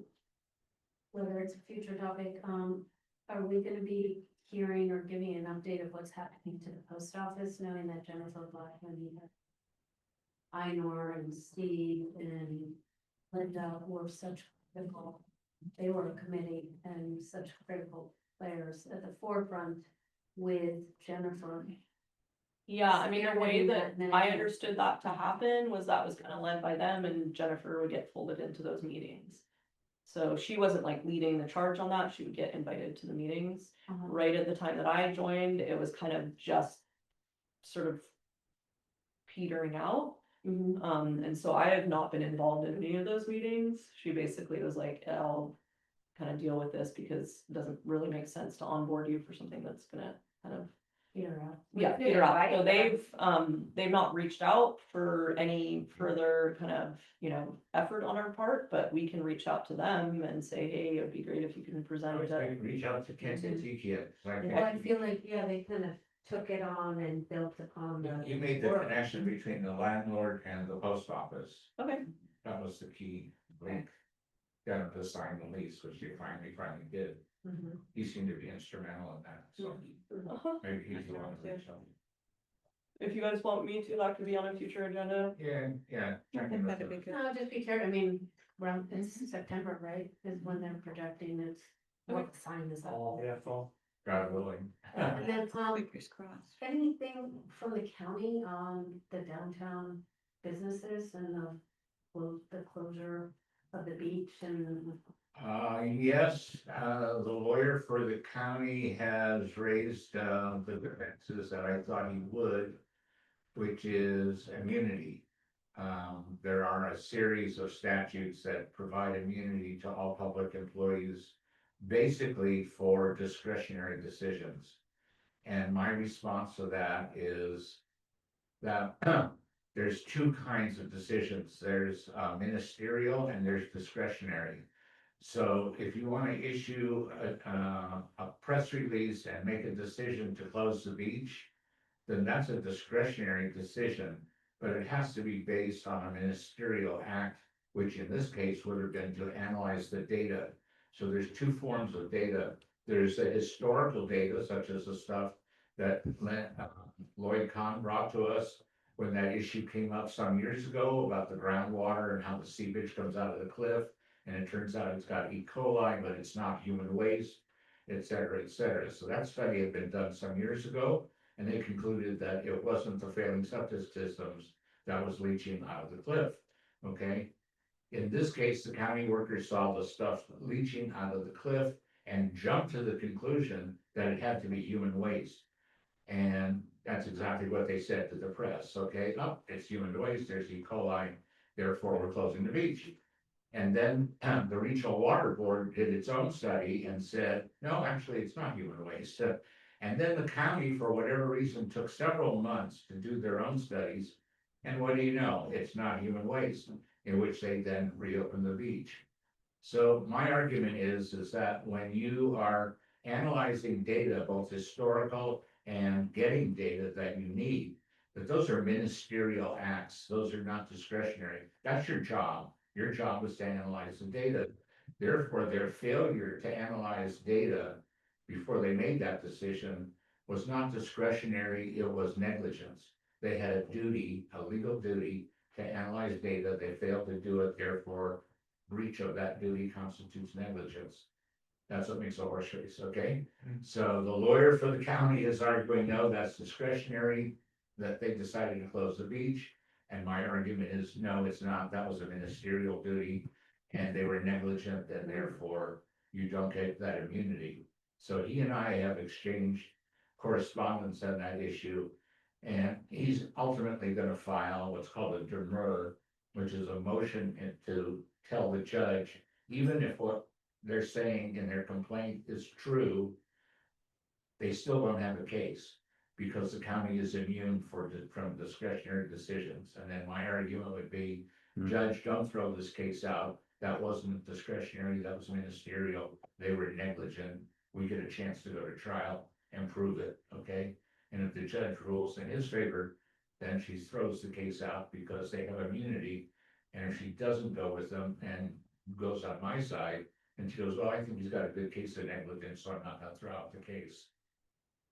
G: whether it's a future topic, are we gonna be hearing or giving an update of what's happening to the post office, knowing that Jennifer Blackman, Einor and Steve and Linda were such critical, they were a committee and such critical players at the forefront with Jennifer.
D: Yeah, I mean, the way
G: Spearheading
D: that
G: that
D: I
G: measure.
D: understood that to happen was that was kind of led by them and Jennifer would get folded into those meetings. So she wasn't like leading the charge on that, she would get invited to the meetings. Right at the time that I joined, it was kind of just sort of petering out. And so I have not been involved in any of those meetings. She basically was like, I'll kind of deal with this because it doesn't really make sense to onboard you for something that's gonna kind of
G: Peter out.
D: yeah,
G: Yeah,
D: figure out.
G: right.
D: So they've not reached out for any further kind of, effort on our part, but we can reach out to them and say, hey, it'd be great if you can present it.
A: reach out to Kansas Tiki.
G: Well, I feel like, yeah, they kind of took it on and built upon the.
A: You made the
G: work.
A: connection between the landlord and the post office.
D: Okay.
A: That was the key link. Got him to sign the lease, which they finally did.
D: Mhm.
A: He seemed to be instrumental in that, so
D: Uh-huh.
A: maybe he's the one.
D: If you guys want me to, that could be on a future agenda.
A: Yeah. check in with them.
G: No, just be careful, I mean, around, it's September, right, is when they're projecting it's, what sign is up.
I: Yeah, fall.
A: God willing.
G: And then,
P: Fingers crossed.
G: anything from the county on the downtown businesses and the closure of the beach and
A: Yes, the lawyer for the county has raised, the defenses that I thought he would, which is immunity. There are a series of statutes that provide immunity to all public employees, basically for discretionary decisions. And my response to that is that there's two kinds of decisions. There's ministerial and there's discretionary. So if you want to issue a press release and make a decision to close the beach, then that's a discretionary decision, but it has to be based on a ministerial act, which in this case would have been to analyze the data. So there's two forms of data. There's the historical data, such as the stuff that Lloyd Kahn brought to us when that issue came up some years ago about the groundwater and how the seepage comes out of the cliff. And it turns out it's got E. coli, but it's not human waste, et cetera, et cetera. So that study had been done some years ago, and they concluded that it wasn't the failing septic systems that was leaching out of the cliff, okay? In this case, the county workers saw the stuff leaching out of the cliff and jumped to the conclusion that it had to be human waste. And that's exactly what they said to the press, okay? Oh, it's human waste, there's E. coli, therefore we're closing the beach. And then the Regional Water Board did its own study and said, no, actually, it's not human waste. And then the county, for whatever reason, took several months to do their own studies. And what do you know? It's not human waste, in which they then reopened the beach. So my argument is that when you are analyzing data, both historical and getting data that you need, that those are ministerial acts. Those are not discretionary. That's your job. Your job is to analyze the data. Therefore, their failure to analyze data before they made that decision was not discretionary, it was negligence. They had a duty, a legal duty to analyze data. They failed to do it, therefore breach of that duty constitutes negligence. That's what makes a horse race, okay? So the lawyer for the county is arguing, no, that's discretionary, that they decided to close the beach. And my argument is, no, it's not. That was a ministerial duty and they were negligent and therefore you don't get that immunity. So he and I have exchanged correspondence on that issue. And he's ultimately going to file what's called a demur, which is a motion to tell the judge, even if what they're saying in their complaint is true, they still don't have a case, because the county is immune from discretionary decisions. And then my argument would be, judge, don't throw this case out. That wasn't discretionary, that was ministerial. They were negligent. We get a chance to go to trial and prove it, okay? And if the judge rules in his favor, then she throws the case out because they have immunity. And if she doesn't go with them and goes on my side, and she goes, well, I think he's got a good case of negligence, so I'm not gonna throw out the case.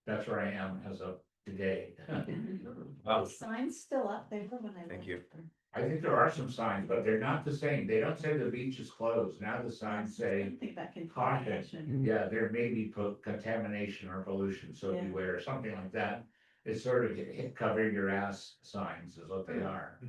A: That's where I am as of today.
H: The sign's still up there when I.
F: Thank you.
A: I think there are some signs, but they're not the same. They don't say the beach is closed. Now the signs say
H: Think that can.
A: caution. Yeah, there may be contamination or pollution, so
H: Yeah.
A: beware, or something like that. It's sort of cover your ass signs is what they are.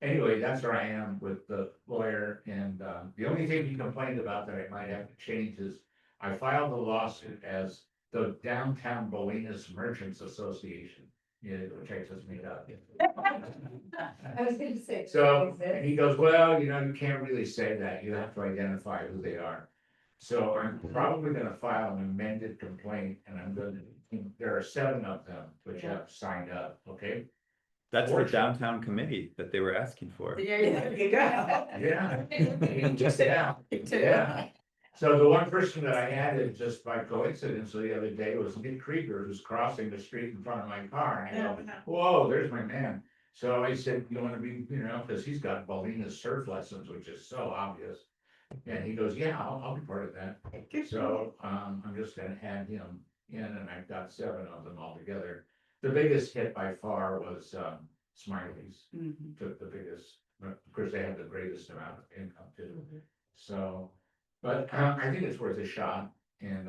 A: Anyway, that's where I am with the lawyer, and the only thing he complained about that I might have to change is I filed the lawsuit as the Downtown Bolinas Merchants Association, yeah, which I just made up.
B: I was gonna say.
A: So he goes, well, you can't really say that. You have to identify who they are. So I'm probably gonna file an amended complaint, and there are 7 of them which have signed up, okay?
F: That's the downtown committee that they were asking for.
H: There you go.
A: Yeah. Just yeah. So the one person that I added just by coincidence the other day was Nick Krieger, who's crossing the street in front of my car, and I go, whoa, there's my man. So I said, you want to be, because he's got Bolinas surf lessons, which is so obvious. And he goes, yeah, I'll be part of that. So I'm just gonna add him in, and I've got 7 of them altogether. The biggest hit by far was Smiley's, took the biggest, of course, they have the greatest amount of income too. So, but I think it's worth a shot. And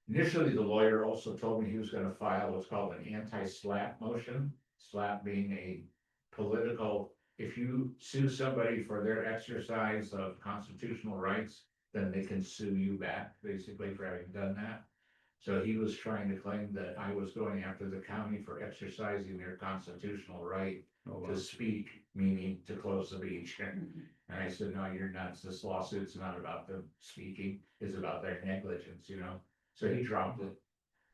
A: initially, the lawyer also told me he was gonna file what's called an anti-SLAPP motion. SLAPP being a political, if you sue somebody for their exercise of constitutional rights, then they can sue you back, basically, for having done that. So he was trying to claim that I was going after the county for exercising their constitutional right
F: Oh, wow.
A: to speak, meaning to close the beach. And I said, no, you're nuts. This lawsuit's not about them speaking, it's about their negligence, you know? So he dropped it.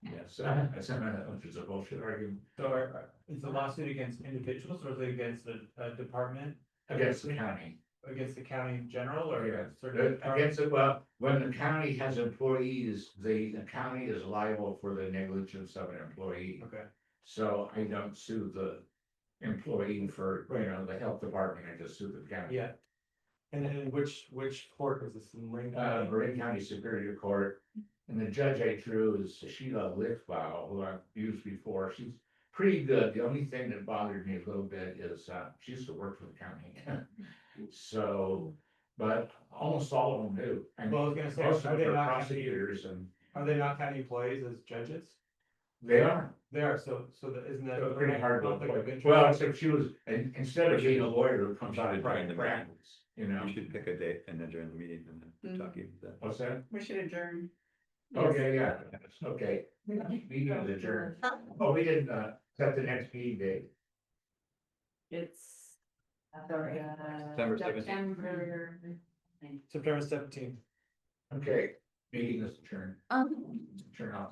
A: Yes, I said, which is a bullshit argument
I: So is the lawsuit against individuals or is it against a department?
A: against the county.
I: Against the county in general or
A: Yeah.
I: against certain?
A: Against it, well, when the county has employees, the county is liable for the negligence of an employee.
I: Okay,
A: So I don't sue the employee for, you know, the health department, I just sue the county.
I: yeah. And then which court is this in Lorraine County?
A: Marin County Superior Court, and the judge I drew is Sheila Lichtbau, who I've used before, she's pretty good, the only thing that bothered me a little bit is, she used to work for the county. So, but almost all of them do. I
I: Well, I was
A: mean,
I: gonna say,
A: most
I: are
A: of
I: they
A: them are
I: not county-
A: prosecutors and
I: Are they not county employees as judges?
A: they are.
I: They are, so isn't that?
A: So pretty hard to
I: conflict of
A: avoid.
I: interest?
A: Well, except she was, instead of being a lawyer who comes out of
F: Should
A: private
F: adjourn the
A: practice, you know,
F: We should pick a date and adjourn the meeting and then talk about that.
A: what's that?
H: We should adjourn.
A: Okay, yeah, okay. Meeting is adjourned. Oh, we didn't, set the next meeting date.
D: It's.
E: Sorry.
F: September 17th.
E: September.
I: September 17th.
A: Okay, meeting is adjourned. Turn off.